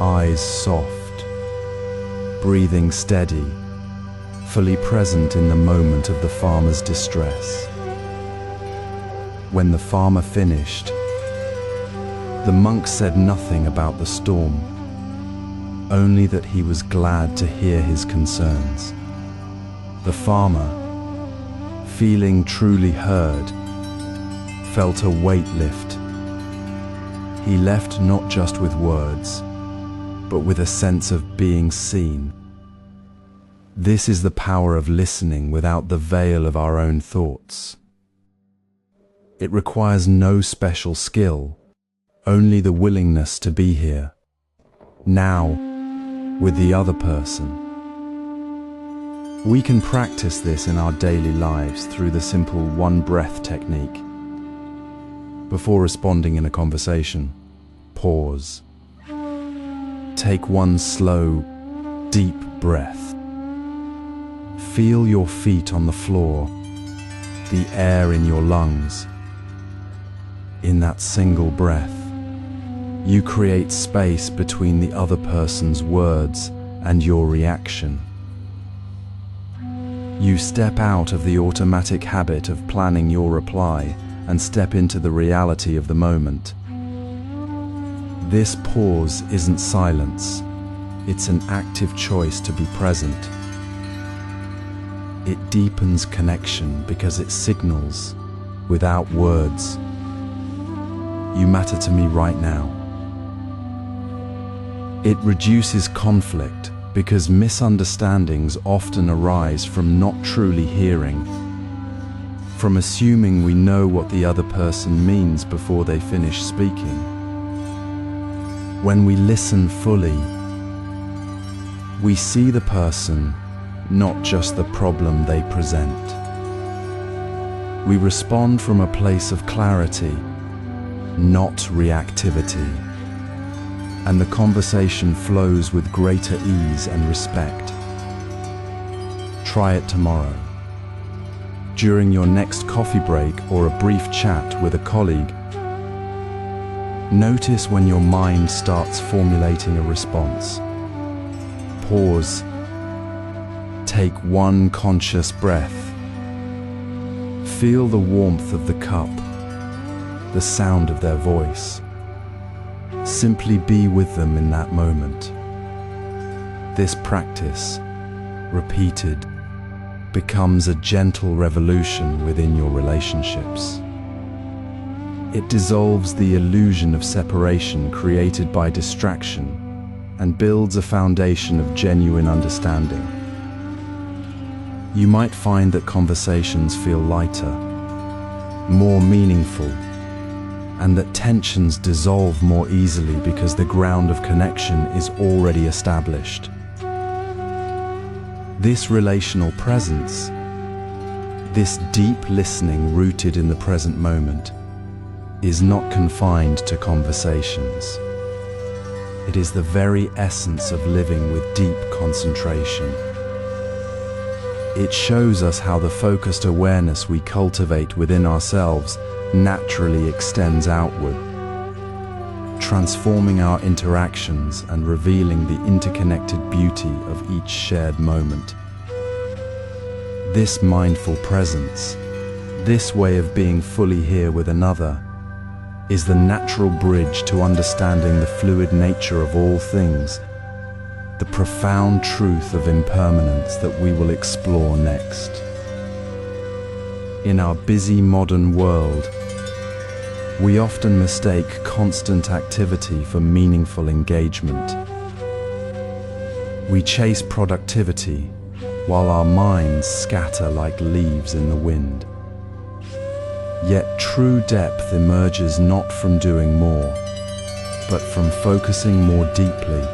eyes soft, breathing steady, fully present in the moment of the farmer's distress. When the farmer finished, the monk said nothing about the storm, only that he was glad to hear his concerns. The farmer, feeling truly heard, felt a weight lift. He left not just with words, but with a sense of being seen. This is the power of listening without the veil of our own thoughts. It requires no special skill, only the willingness to be here, now, with the other person. We can practice this in our daily lives through the simple one breath technique. Before responding in a conversation, pause. Take one slow, deep breath. Feel your feet on the floor, the air in your lungs. In that single breath, you create space between the other person's words and your reaction. You step out of the automatic habit of planning your reply and step into the reality of the moment. This pause isn't silence, it's an active choice to be present. It deepens connection because it signals, without words, you matter to me right now. It reduces conflict because misunderstandings often arise from not truly hearing, from assuming we know what the other person means before they finish speaking. When we listen fully, we see the person, not just the problem they present. We respond from a place of clarity, not reactivity, and the conversation flows with greater ease and respect. Try it tomorrow. During your next coffee break or a brief chat with a colleague, notice when your mind starts formulating a response. Pause. Take one conscious breath. Feel the warmth of the cup, the sound of their voice. Simply be with them in that moment. This practice, repeated, becomes a gentle revolution within your relationships. It dissolves the illusion of separation created by distraction and builds a foundation of genuine understanding. You might find that conversations feel lighter, more meaningful, and that tensions dissolve more easily because the ground of connection is already established. This relational presence, this deep listening rooted in the present moment, is not confined to conversations. It is the very essence of living with deep concentration. It shows us how the focused awareness we cultivate within ourselves naturally extends outward, transforming our interactions and revealing the interconnected beauty of each shared moment. This mindful presence, this way of being fully here with another, is the natural bridge to understanding the fluid nature of all things, the profound truth of impermanence that we will explore next. In our busy modern world, we often mistake constant activity for meaningful engagement. We chase productivity while our minds scatter like leaves in the wind. Yet true depth emerges not from doing more, but from focusing more deeply.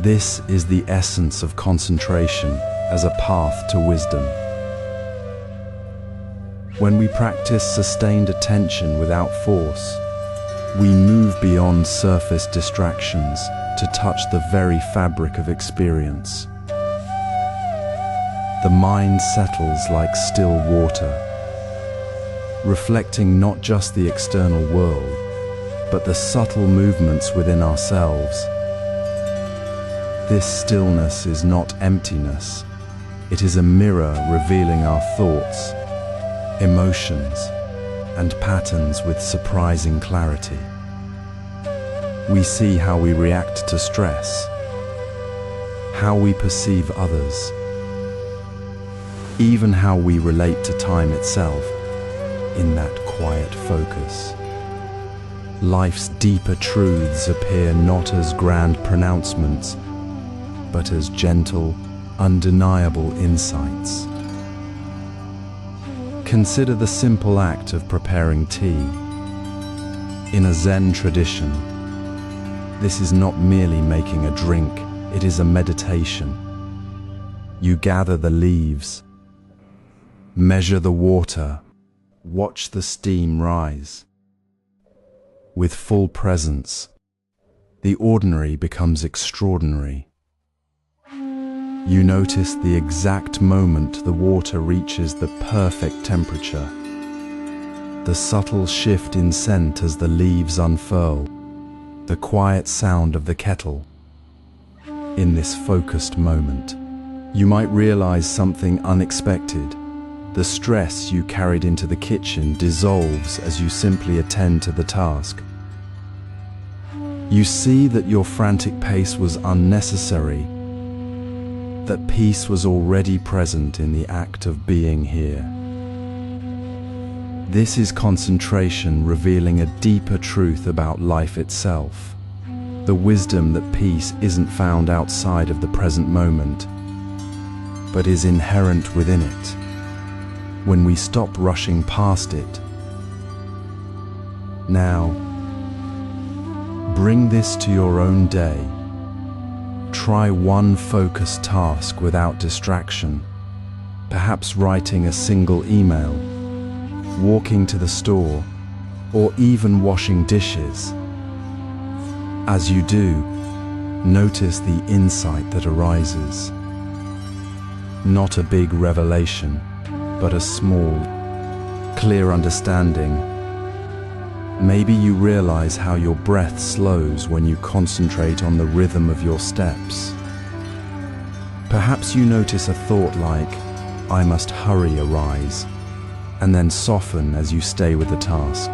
This is the essence of concentration as a path to wisdom. When we practice sustained attention without force, we move beyond surface distractions to touch the very fabric of experience. The mind settles like still water, reflecting not just the external world, but the subtle movements within ourselves. This stillness is not emptiness. It is a mirror revealing our thoughts, emotions, and patterns with surprising clarity. We see how we react to stress, how we perceive others, even how we relate to time itself in that quiet focus. Life's deeper truths appear not as grand pronouncements, but as gentle, undeniable insights. Consider the simple act of preparing tea. In a Zen tradition, this is not merely making a drink, it is a meditation. You gather the leaves, measure the water, watch the steam rise. With full presence, the ordinary becomes extraordinary. You notice the exact moment the water reaches the perfect temperature, the subtle shift in scent as the leaves unfurl, the quiet sound of the kettle. In this focused moment, you might realize something unexpected. The stress you carried into the kitchen dissolves as you simply attend to the task. You see that your frantic pace was unnecessary, that peace was already present in the act of being here. This is concentration revealing a deeper truth about life itself, the wisdom that peace isn't found outside of the present moment, but is inherent within it. When we stop rushing past it. Now, bring this to your own day. Try one focused task witut distraction, perhaps writing a single email, walking to the store, or even washing dishes. As you do, notice the insight that arises. Not a big revelation, but a small, clear understanding. Maybe you realize how your breath slows when you concentrate on the rhythm of your steps. Perhaps you notice a thought like, "I must hurry," arise, and then soften as you stay with the task.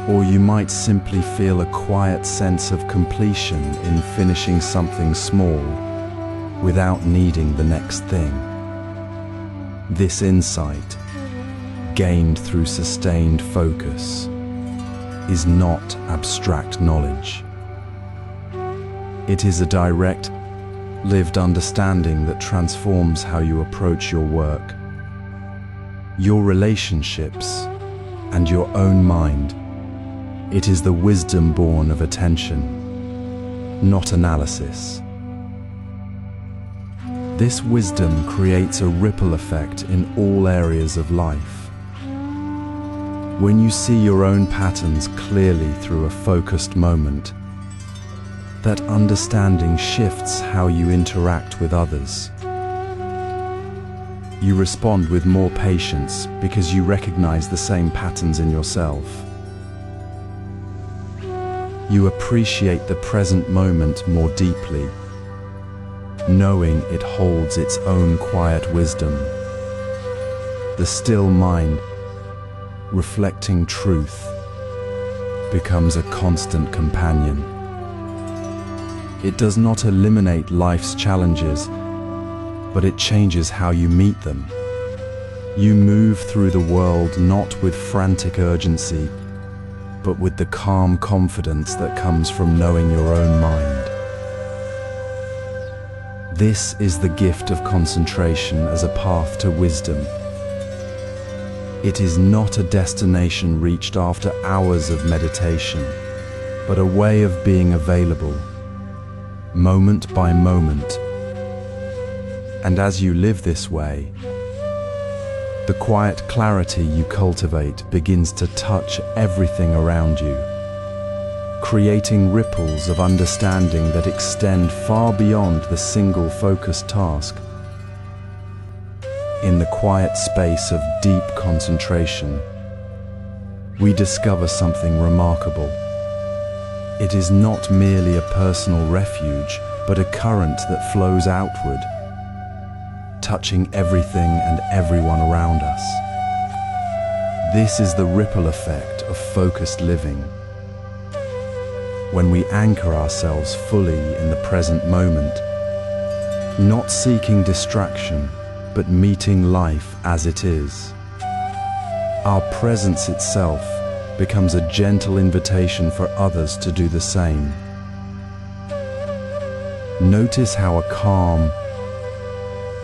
Or you might simply feel a quiet sense of completion in finishing something small without needing the next thing. This insight, gained through sustained focus, is not abstract knowledge. It is a direct, lived understanding that transforms how you approach your work, your relationships, and your own mind. It is the wisdom born of attention, not analysis. This wisdom creates a ripple effect in all areas of life. When you see your own patterns clearly through a focused moment, that understanding shifts how you interact with others. You respond with more patience because you recognize the same patterns in yourself. You appreciate the present moment more deeply, knowing it holds its own quiet wisdom. The still mind, reflecting truth, becomes a constant companion. It does not eliminate life's challenges, but it changes how you meet them. You move through the world not with frantic urgency, but with the calm confidence that comes from knowing your own mind. This is the gift of concentration as a path to wisdom. It is not a destination reached after hours of meditation, but a way of being available, moment by moment. And as you live this way, the quiet clarity you cultivate begins to touch everything around you, creating ripples of understanding that extend far beyond the single focused task. In the quiet space of deep concentration, we discover something remarkable. It is not merely a personal refuge, but a current that flows outward, touching everything and everyone around us. This is the ripple effect of focused living. When we anchor ourselves fully in the present moment, not seeking distraction, but meeting life as it is, our presence itself becomes a gentle invitation for others to do the same. Notice how a calm,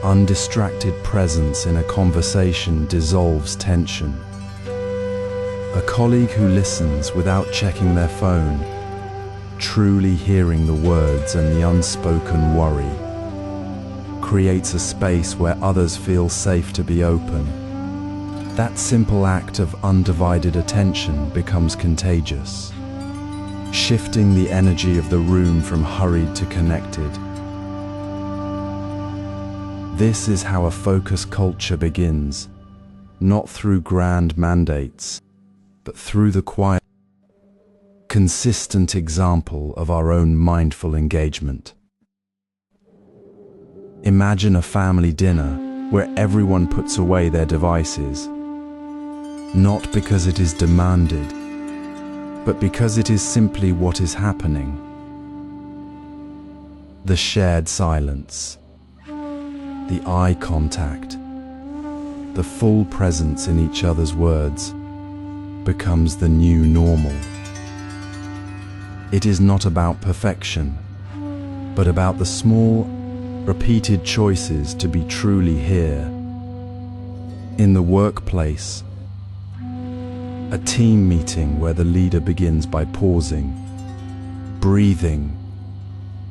undistracted presence in a conversation dissolves tension. A colleague who listens without checking their phone, truly hearing the words and the unspoken worry, creates a space where others feel safe to be open. That simple act of undivided attention becomes contagious, shifting the energy of the room from hurried to connected. This is how a focused culture begins, not through grand mandates, but through the quiet, consistent example of our own mindful engagement. Imagine a family dinner where everyone puts away their devices, not because it is demanded, but because it is simply what is happening. The shared silence, the eye contact, the full presence in each other's words becomes the new normal. It is not about perfection, but about the small, repeated choices to be truly here. In the workplace, a team meeting where the leader begins by pausing, breathing,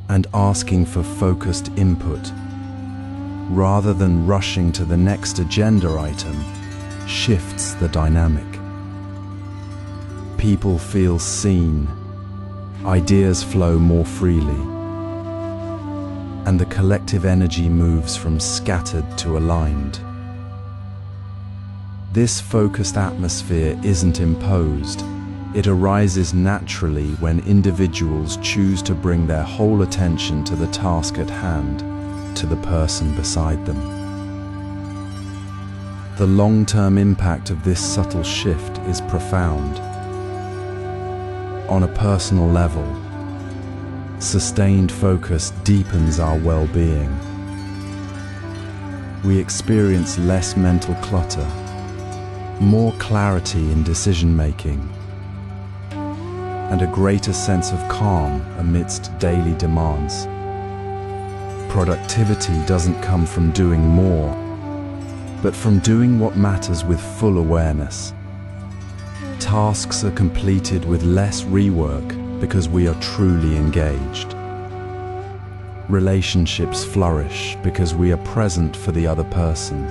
and asking for focused input, rather than rushing to the next agenda item, shifts the dynamic. People feel seen, ideas flow more freely, and the collective energy moves from scattered to aligned. This focused atmosphere isn't imposed. It arises naturally when individuals choose to bring their whole attention to the task at hand, to the person beside them. The long-term impact of this subtle shift is profound. On a personal level, sustained focus deepens our well-being. We experience less mental clutter, more clarity in decision-making, and a greater sense of calm amidst daily demands. Productivity doesn't come from doing more, but from doing what matters with full awareness. Tasks are completed with less rework because we are truly engaged. Relationships flourish because we are present for the other person,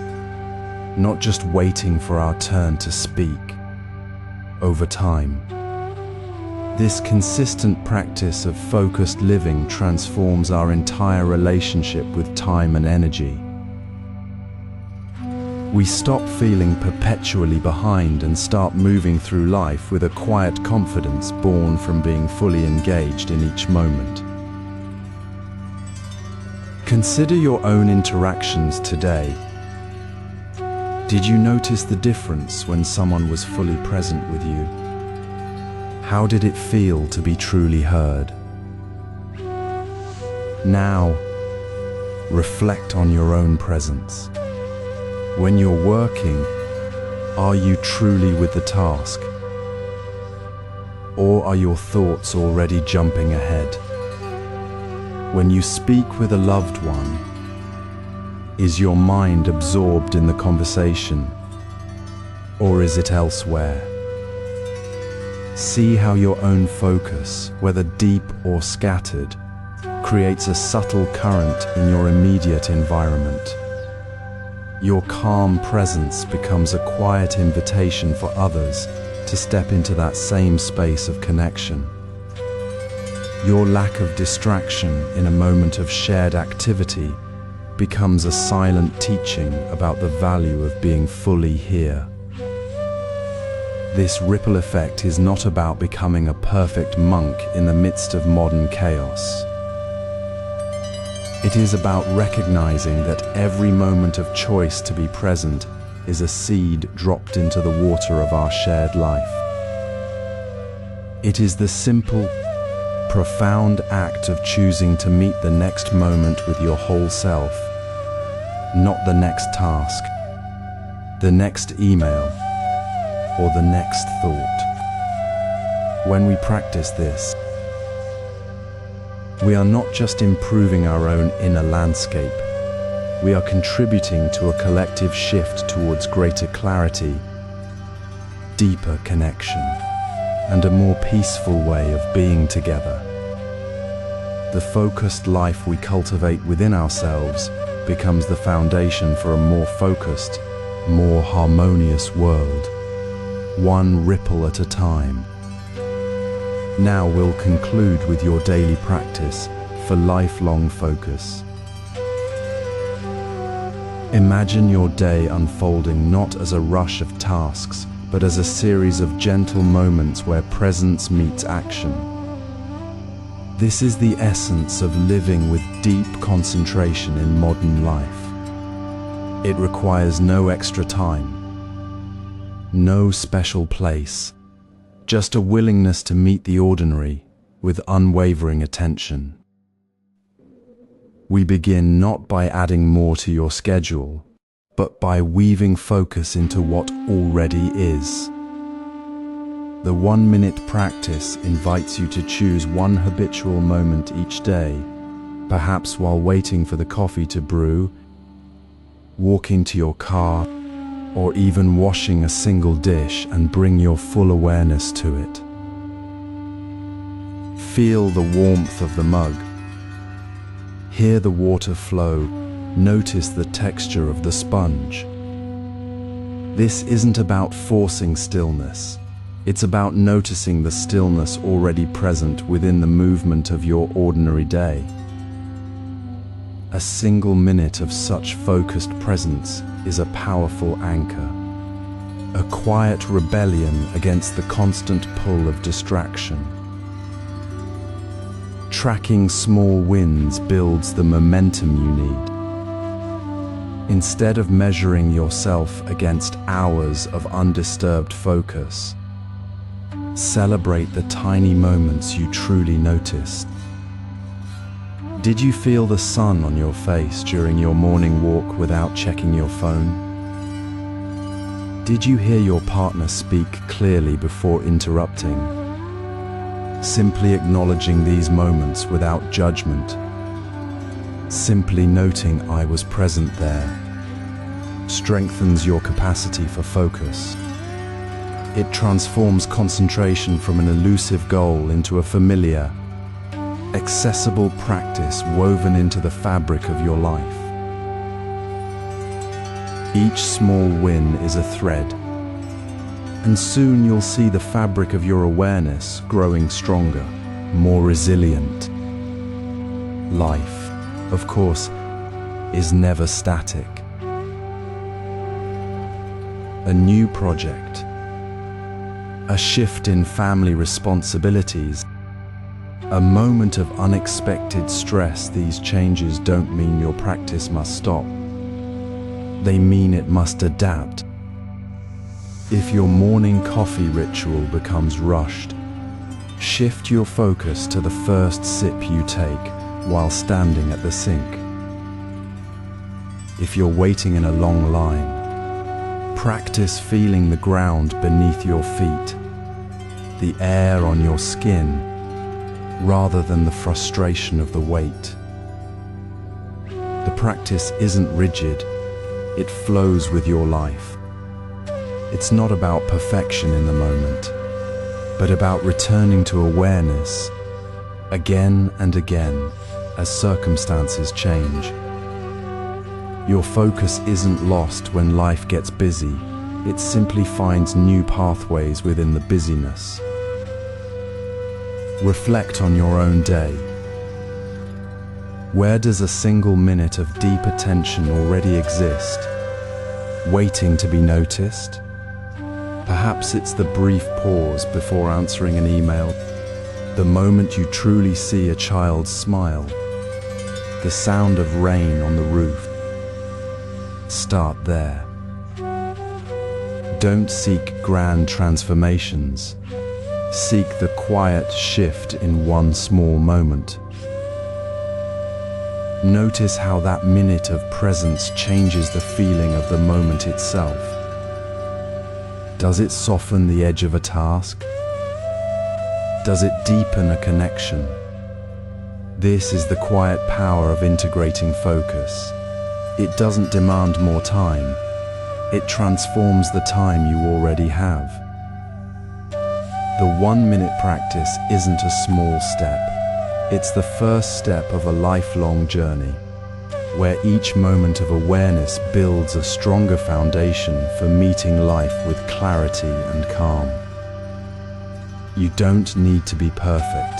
not just waiting for our turn to speak. Over time, this consistent practice of focused living transforms our entire relationship with time and energy. We stop feeling perpetually behind and start moving through life with a quiet confidence born from being fully engaged in each moment. Consider your own interactions today. Did you notice the difference when someone was fully present with you? How did it feel to be truly heard? Now, reflect on your own presence. When you're working, are you truly with the task? Or are your thoughts already jumping ahead? When you speak with a loved one, is your mind absorbed in the conversation, or is it elsewhere? See how your own focus, whether deep or scattered, creates a subtle current in your immediate environment. Your calm presence becomes a quiet invitation for others to step into that same space of connection. Your lack of distraction in a moment of shared activity becomes a silent teaching about the value of being fully here. This ripple effect is not about becoming a perfect monk in the midst of modern chaos. It is about recognizing that every moment of choice to be present is a seed dropped into the water of our shared life. It is the simple, profound act of choosing to meet the next moment with your whole self, not the next task, the next email, or the next thought. When we practice this, we are not just improving our own inner landscape, we are contributing to a collective shift towards greater clarity, deeper connection, and a more peaceful way of being together. The focused life we cultivate within ourselves becomes the foundation for a more focused, more harmonious world, one ripple at a time. Now we'll conclude with your daily practice for lifelong focus. Imagine your day unfolding not as a rush of tasks, but as a series of gentle moments where presence meets action. This is the essence of living with deep concentration in modern life. It requires no extra time, no special place, just a willingness to meet the ordinary with unwavering attention. We begin not by adding more to your schedule, but by weaving focus into what already is. The 1-minute practice invites you to choose one habitual moment each day, perhaps while waiting for the coffee to brew, walking to your car, or even washing a single dish, and bring your full awareness to it. Feel the warmth of the mug. Hear the water flow. Notice the texture of the sponge. This isn't about forcing stillness. It's about noticing the stillness already present within the movement of your ordinary day. A single minute of such focused presence is a powerful anchor, a quiet rebellion against the constant pull of distraction. Tracking small wins builds the momentum you need. Instead of measuring yourself against hours of undisturbed focus, celebrate the tiny moments you truly noticed. Did you feel the sun on your face during your morning walk without checking your phone? Did you hear your partner speak clearly before interrupting? Simply acknowledging these moments without judgment, simply noting I was present there, strengthens your capacity for focus. It transforms concentration from an elusive goal into a familiar, accessible practice woven into the fabric of your life. Each small win is a thread, and soon you'll see the fabric of your awareness growing stronger, more resilient. Life, of course, is never static. A new project, a shift in family responsibilities, a moment of unexpected stress. These changes don't mean your practice must stop. They mean it must adapt. If your morning coffee ritual becomes rushed, shift your focus to the first sip you take while standing at the sink. If you're waiting in a long line, practice feeling the ground beneath your feet, the air on your skin, rather than the frustration of the wait. The practice isn't rigid, it flows with your life. It's not about perfection in the moment, but about returning to awareness again and again, as circumstances change. Your focus isn't lost when life gets busy, it simply finds new pathways within the busyness. Reflect on your own day. Where does a single minute of deep attention already exist, waiting to be noticed? Perhaps it's the brief pause before answering an email, the moment you truly see a child's smile, the sound of rain on the roof. Start there. Don't seek grand transformations. Seek the quiet shift in one small moment. Notice how that minute of presence changes the feeling of the moment itself. Does it soften the edge of a task? Does it deepen a connection? This is the quiet power of integrating focus. It doesn't demand more time. It transforms the time you already have. The 1-minute practice isn't a small step. It's the first step of a lifelong journey, where each moment of awareness builds a stronger foundation for meeting life with clarity and calm. You don't need to be perfect.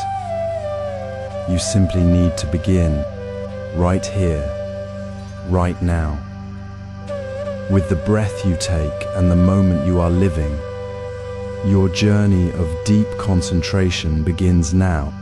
You simply need to begin, right here, right now. With the breath you take and the moment you are living, your journey of deep concentration begins now.